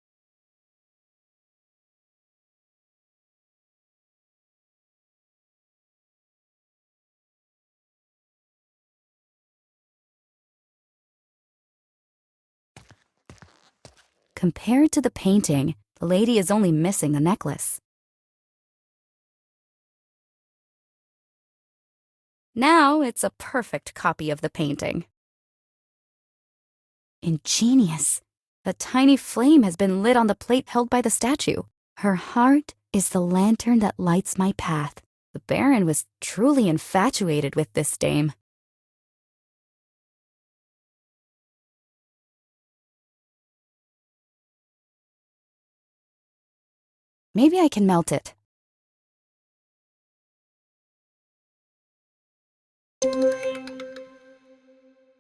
Compared to the painting, the lady is only missing the necklace. Now it's a perfect copy of the painting. Ingenious. A tiny flame has been lit on the plate held by the statue. Her heart is the lantern that lights my path. The Baron was truly infatuated with this dame. Maybe I can melt it.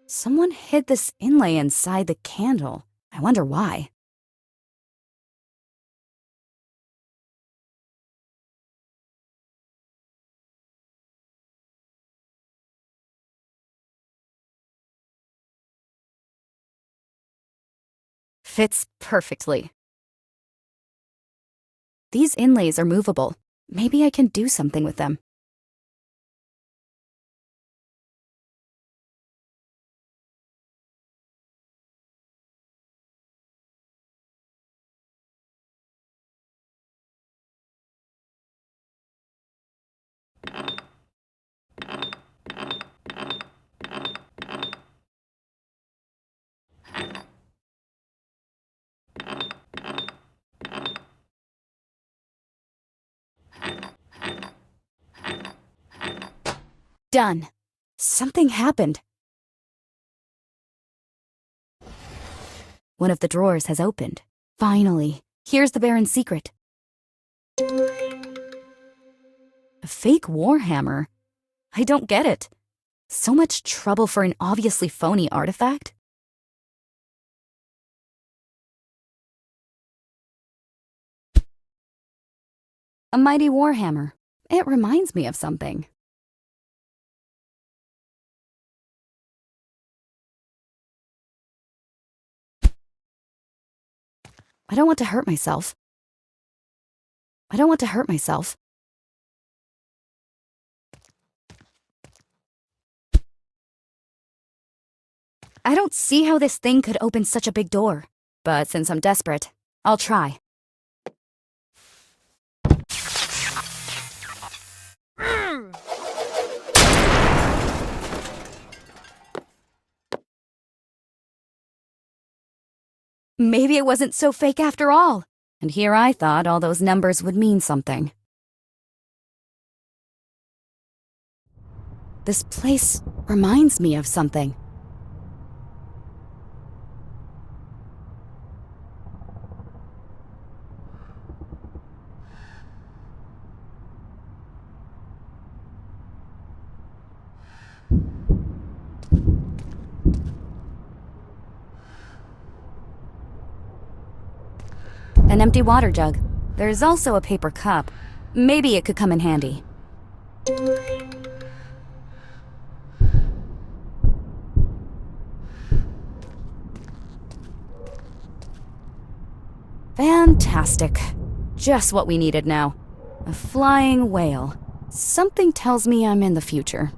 Someone hid this inlay inside the candle. I wonder why. Fits perfectly. These inlays are movable. Maybe I can do something with them. Done. Something happened. One of the drawers has opened. Finally, here's the Baron's secret. A fake warhammer? I don't get it. So much trouble for an obviously phony artifact? A mighty warhammer. It reminds me of something. I don't want to hurt myself. I don't want to hurt myself. I don't see how this thing could open such a big door. But since I'm desperate, I'll try. Maybe it wasn't so fake after all. And here I thought all those numbers would mean something. This place reminds me of something. An empty water jug. There's also a paper cup. Maybe it could come in handy. Fantastic. Just what we needed now. A flying whale. Something tells me I'm in the future.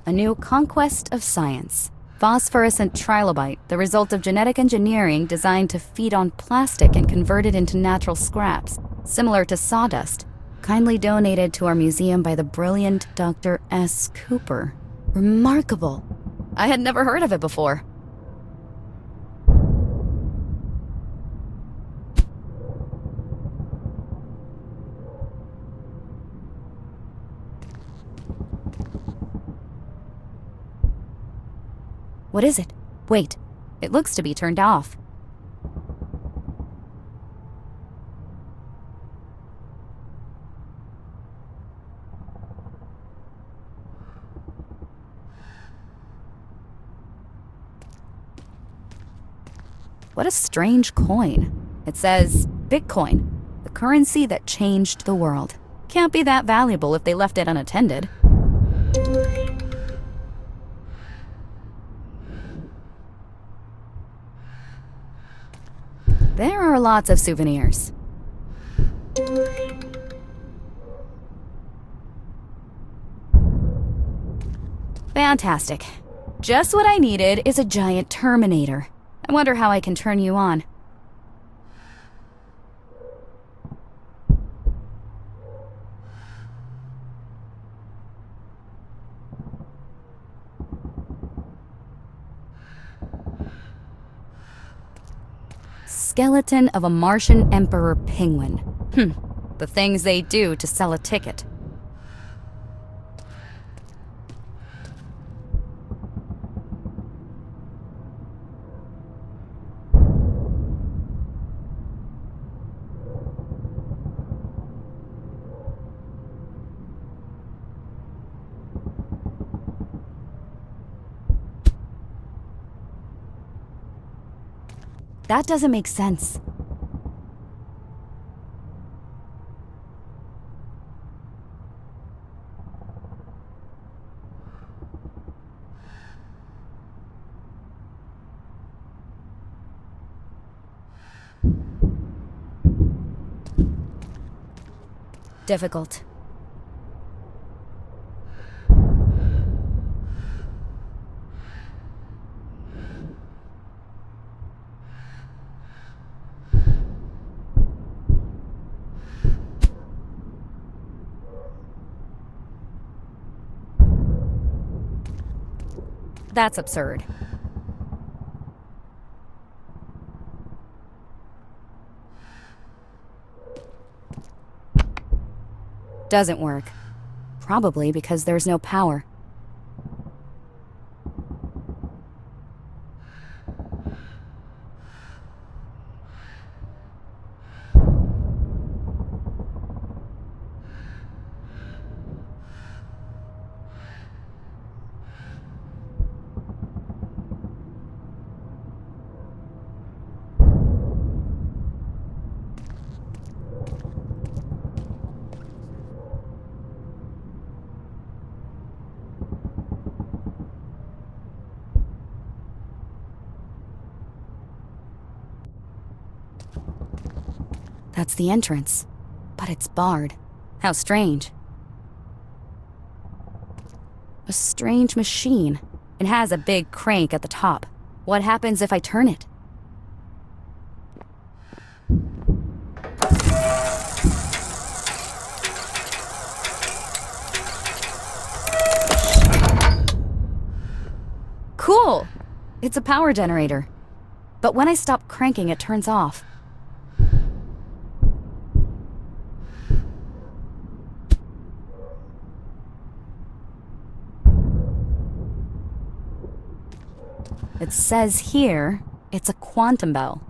A new conquest of science. Phosphorescent trilobite, the result of genetic engineering designed to feed on plastic and convert it into natural scraps, similar to sawdust. Kindly donated to our museum by the brilliant Dr. S. Cooper. Remarkable. I had never heard of it before. What is it? Wait, it looks to be turned off. What a strange coin. It says, Bitcoin, the currency that changed the world. Can't be that valuable if they left it unattended. There are lots of souvenirs. Fantastic. Just what I needed is a giant Terminator. I wonder how I can turn you on. Skeleton of a Martian Emperor penguin. The things they do to sell a ticket. That doesn't make sense. Difficult. That's absurd. Doesn't work. Probably because there's no power. That's the entrance. But it's barred. How strange. A strange machine. It has a big crank at the top. What happens if I turn it? Cool! It's a power generator. But when I stop cranking, it turns off. It says here, it's a quantum bell.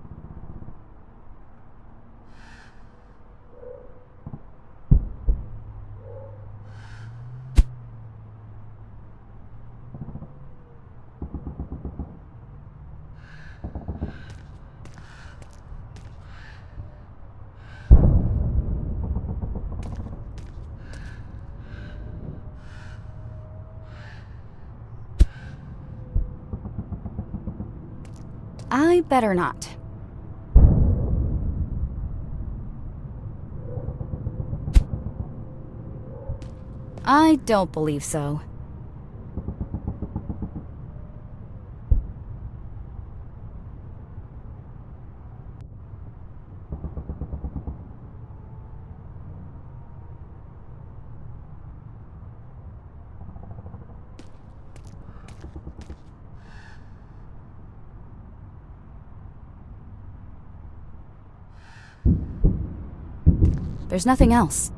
I better not. I don't believe so. There's nothing else.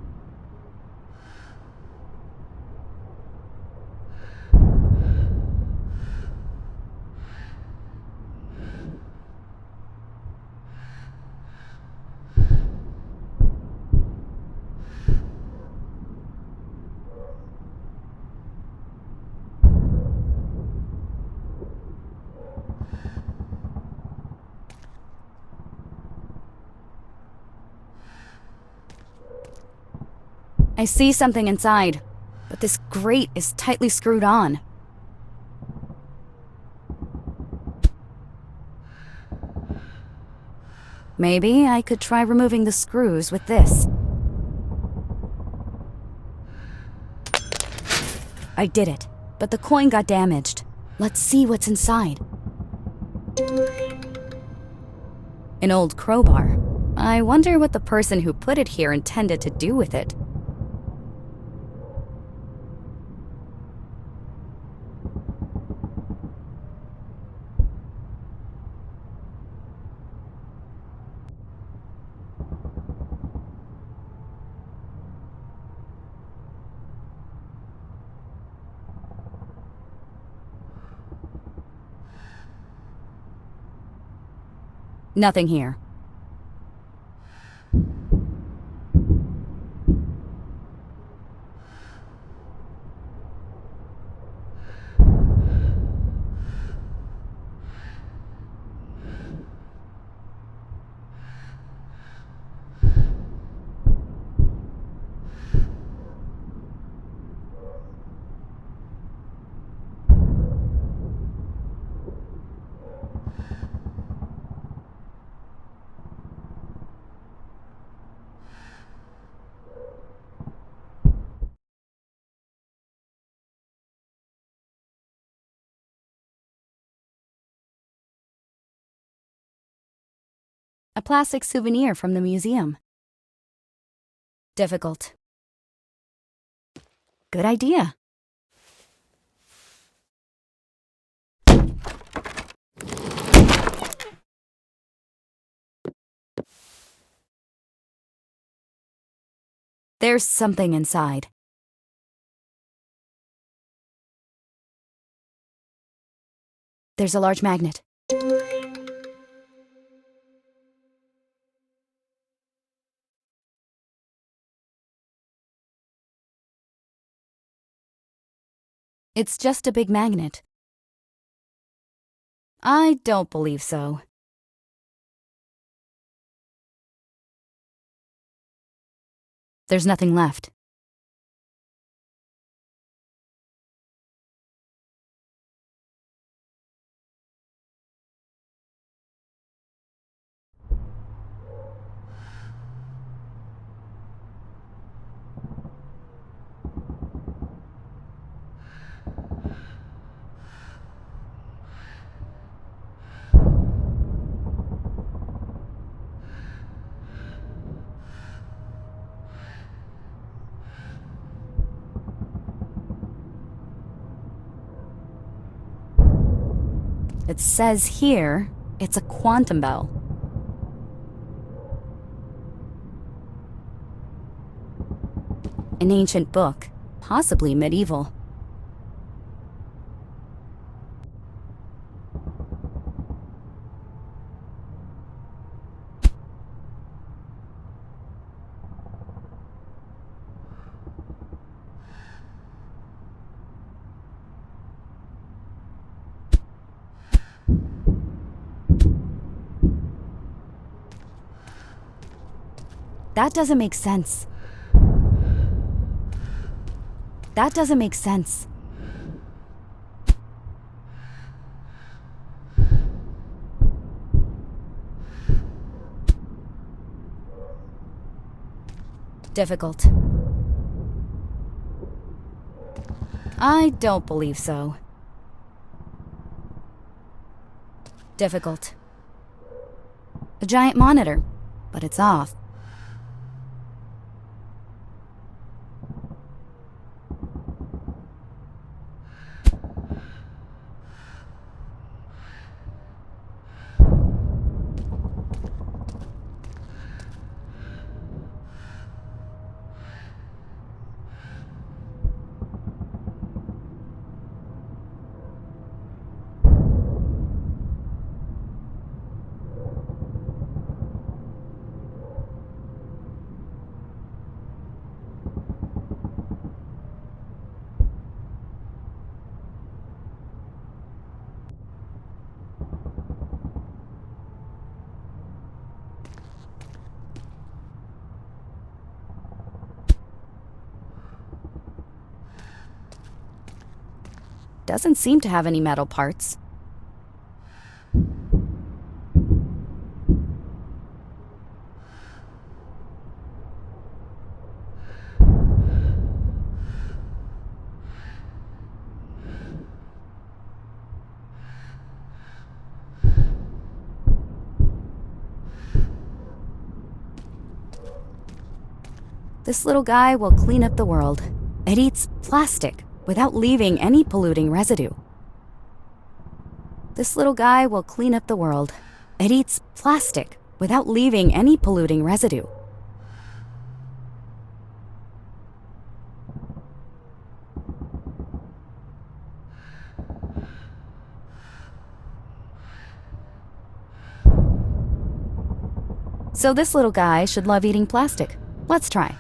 I see something inside, but this grate is tightly screwed on. Maybe I could try removing the screws with this. I did it, but the coin got damaged. Let's see what's inside. An old crowbar. I wonder what the person who put it here intended to do with it. Nothing here. A plastic souvenir from the museum. Difficult. Good idea. There's something inside. There's a large magnet. It's just a big magnet. I don't believe so. There's nothing left. It says here it's a quantum bell. An ancient book, possibly medieval. That doesn't make sense. That doesn't make sense. Difficult. I don't believe so. Difficult. A giant monitor, but it's off. Doesn't seem to have any metal parts. This little guy will clean up the world. It eats plastic without leaving any polluting residue. This little guy will clean up the world. It eats plastic without leaving any polluting residue. So this little guy should love eating plastic. Let's try.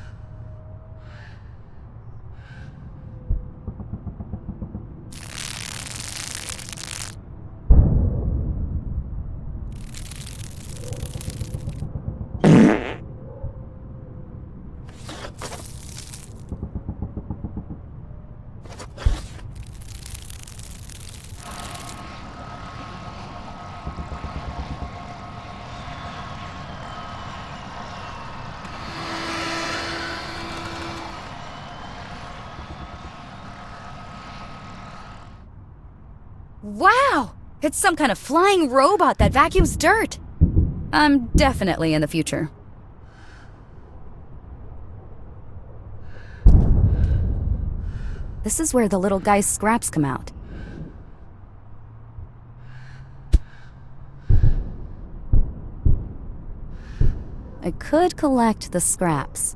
Wow! It's some kind of flying robot that vacuums dirt! I'm definitely in the future. This is where the little guy's scraps come out. I could collect the scraps.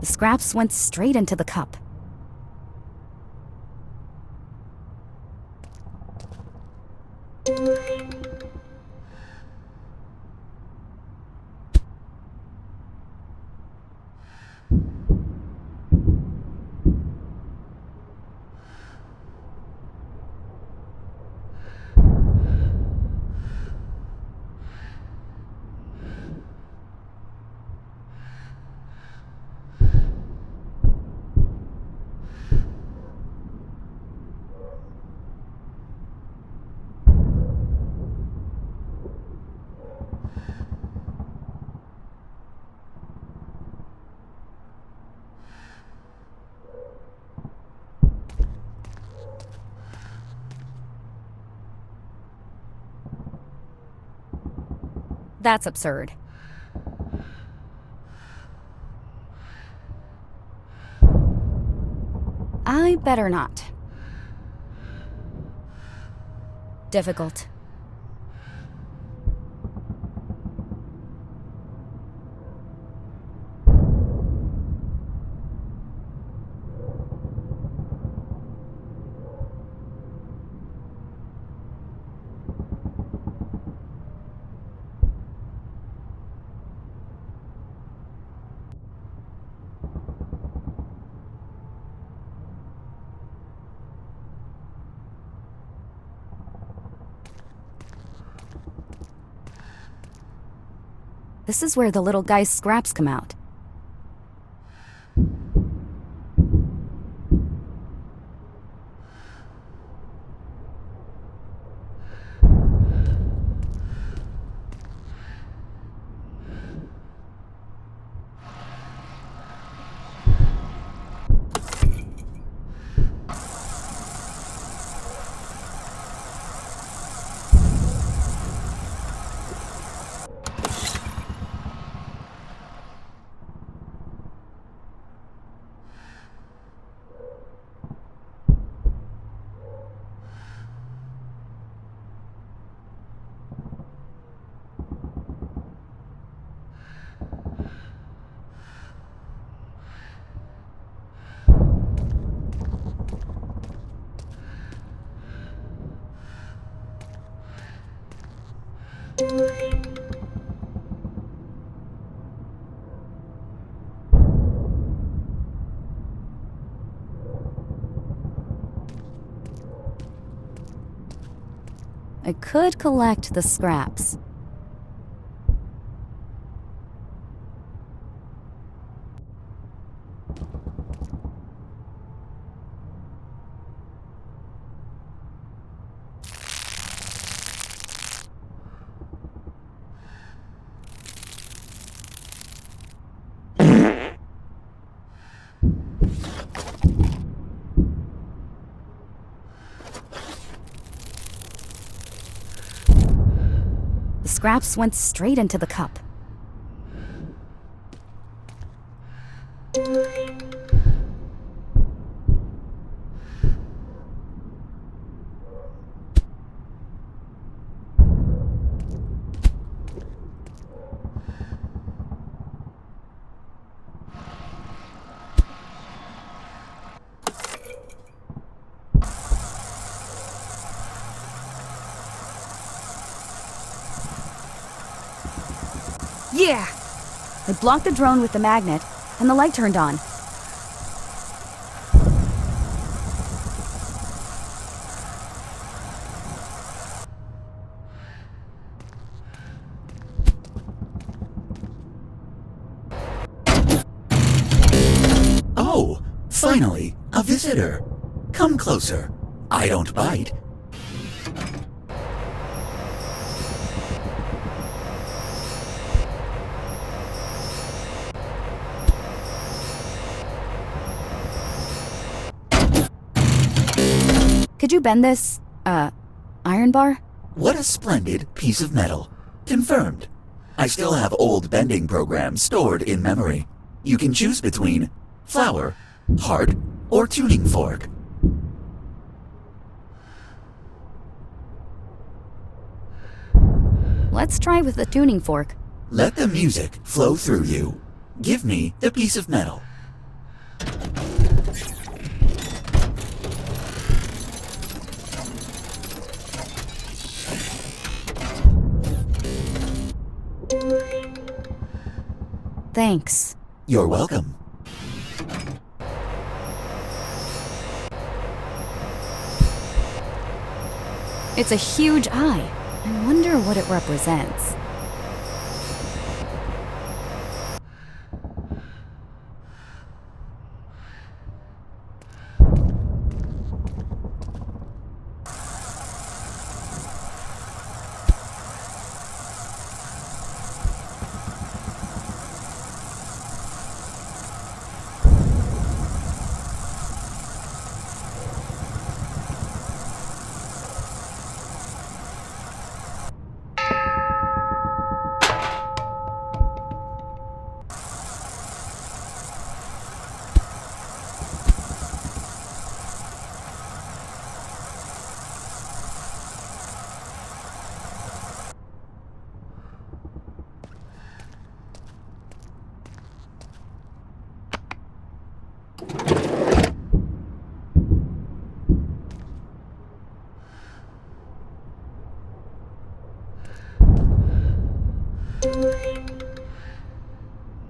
The scraps went straight into the cup. That's absurd. I better not. Difficult. This is where the little guy's scraps come out. I could collect the scraps. The scraps went straight into the cup. Yeah! I blocked the drone with the magnet, and the light turned on. Oh, finally, a visitor. Come closer. I don't bite. Could you bend this, iron bar? What a splendid piece of metal. Confirmed. I still have old bending programs stored in memory. You can choose between flower, heart, or tuning fork. Let's try with the tuning fork. Let the music flow through you. Give me the piece of metal. Thanks. You're welcome. It's a huge eye. I wonder what it represents.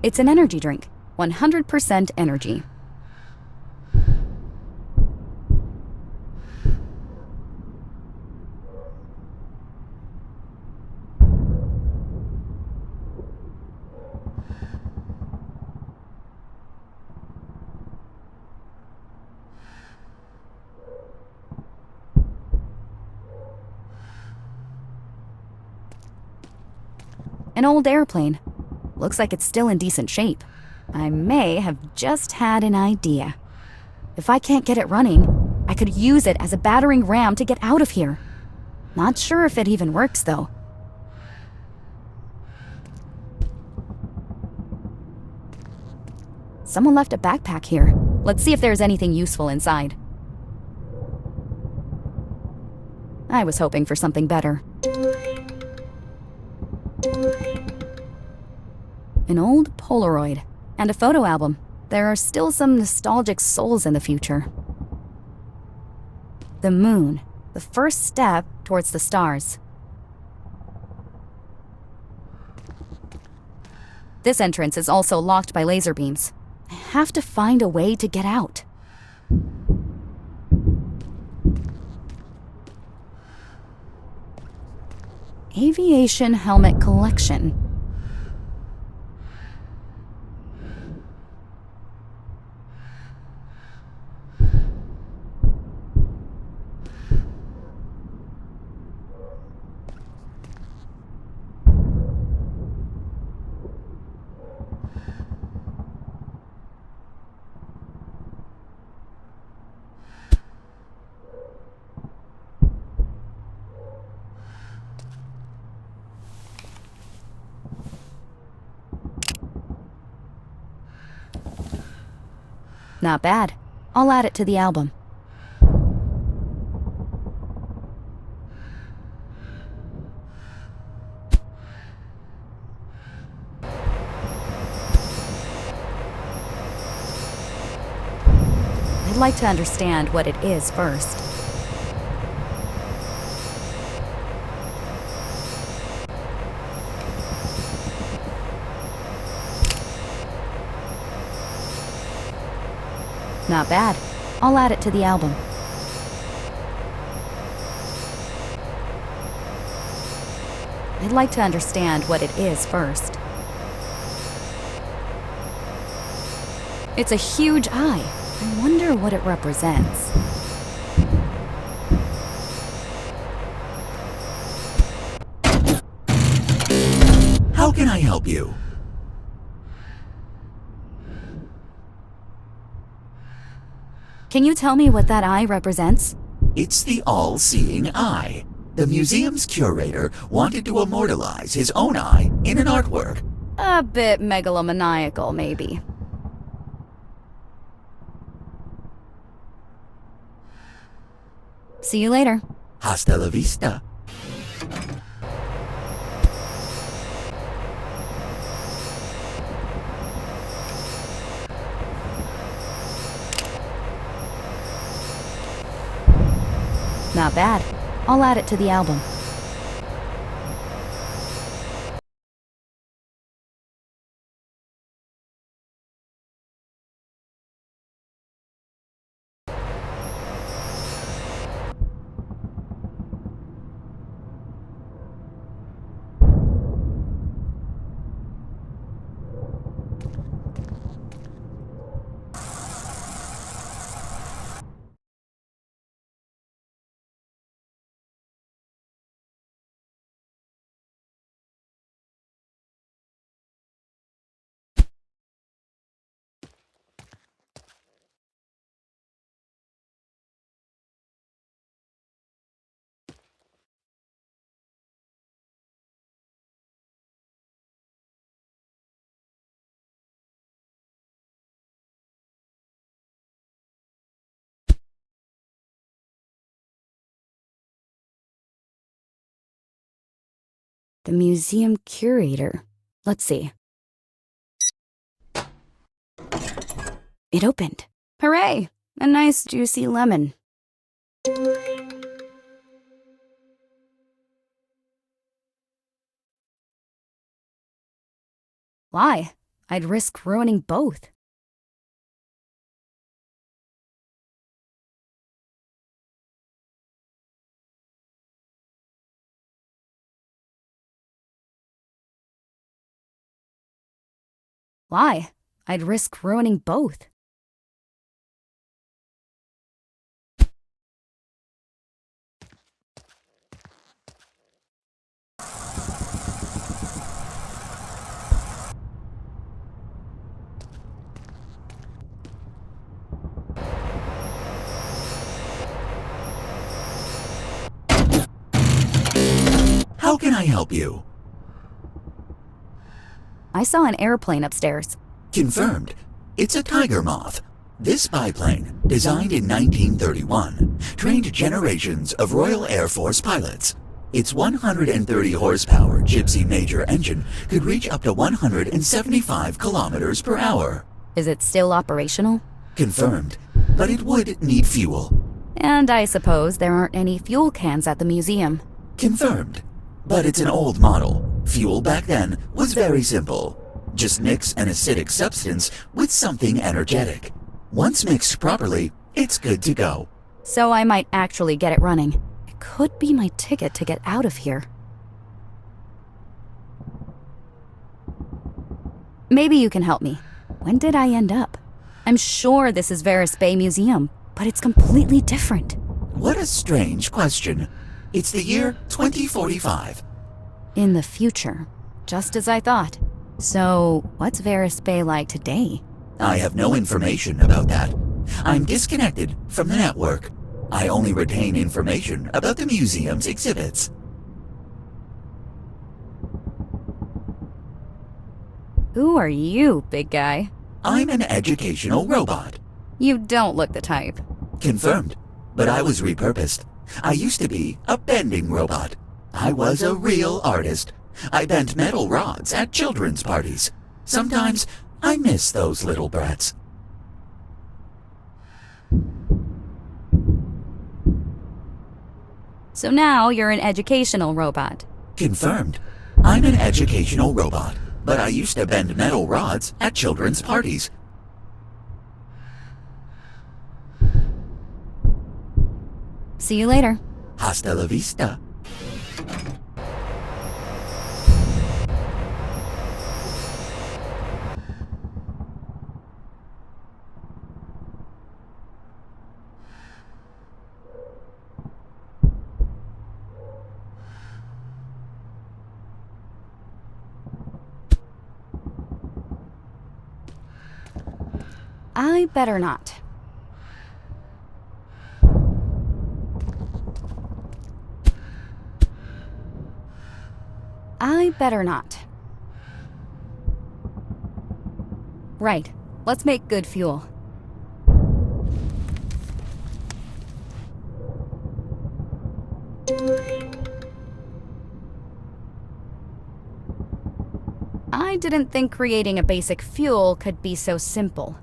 It's an energy drink, 100% energy. An old airplane. Looks like it's still in decent shape. I may have just had an idea. If I can't get it running, I could use it as a battering ram to get out of here. Not sure if it even works, though. Someone left a backpack here. Let's see if there's anything useful inside. I was hoping for something better. An old Polaroid and a photo album. There are still some nostalgic souls in the future. The moon, the first step towards the stars. This entrance is also locked by laser beams. I have to find a way to get out. Aviation helmet collection. Not bad. I'll add it to the album. I'd like to understand what it is first. Not bad. I'll add it to the album. I'd like to understand what it is first. It's a huge eye. I wonder what it represents. How can I help you? Can you tell me what that eye represents? It's the all-seeing eye. The museum's curator wanted to immortalize his own eye in an artwork. A bit megalomaniacal, maybe. See you later. Hasta la vista. Not bad. I'll add it to the album. The museum curator. Let's see. It opened. Hooray! A nice juicy lemon. Why? I'd risk ruining both. Why? I'd risk ruining both. How can I help you? I saw an airplane upstairs. Confirmed. It's a Tiger Moth. This biplane, designed in 1931, trained generations of Royal Air Force pilots. Its 130 horsepower Gypsy Major engine could reach up to 175 kilometers per hour. Is it still operational? Confirmed, but it would need fuel. And I suppose there aren't any fuel cans at the museum. Confirmed, but it's an old model. Fuel back then was very simple. Just mix an acidic substance with something energetic. Once mixed properly, it's good to go. So I might actually get it running. It could be my ticket to get out of here. Maybe you can help me. When did I end up? I'm sure this is Verice Bay Museum, but it's completely different. What a strange question. It's the year 2045. In the future, just as I thought. So, what's Verice Bay like today? I have no information about that. I'm disconnected from the network. I only retain information about the museum's exhibits. Who are you, big guy? I'm an educational robot. You don't look the type. Confirmed, but I was repurposed. I used to be a bending robot. I was a real artist. I bent metal rods at children's parties. Sometimes I miss those little brats. So now you're an educational robot. Confirmed. I'm an educational robot, but I used to bend metal rods at children's parties. See you later. Hasta la vista. I better not. I better not. Right. Let's make good fuel. I didn't think creating a basic fuel could be so simple.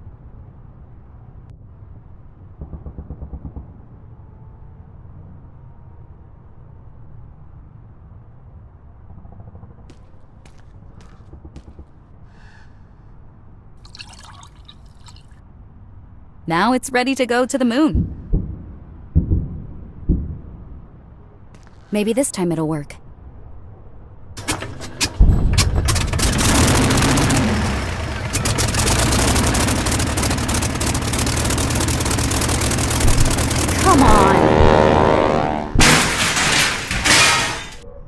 Now it's ready to go to the moon. Maybe this time it'll work. Come on!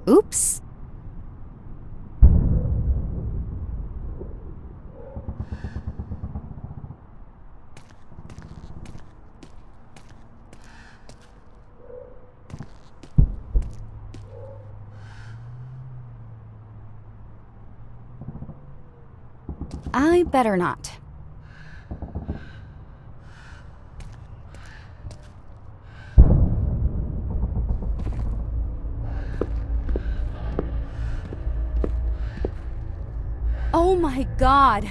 Oops. I better not. Oh my god.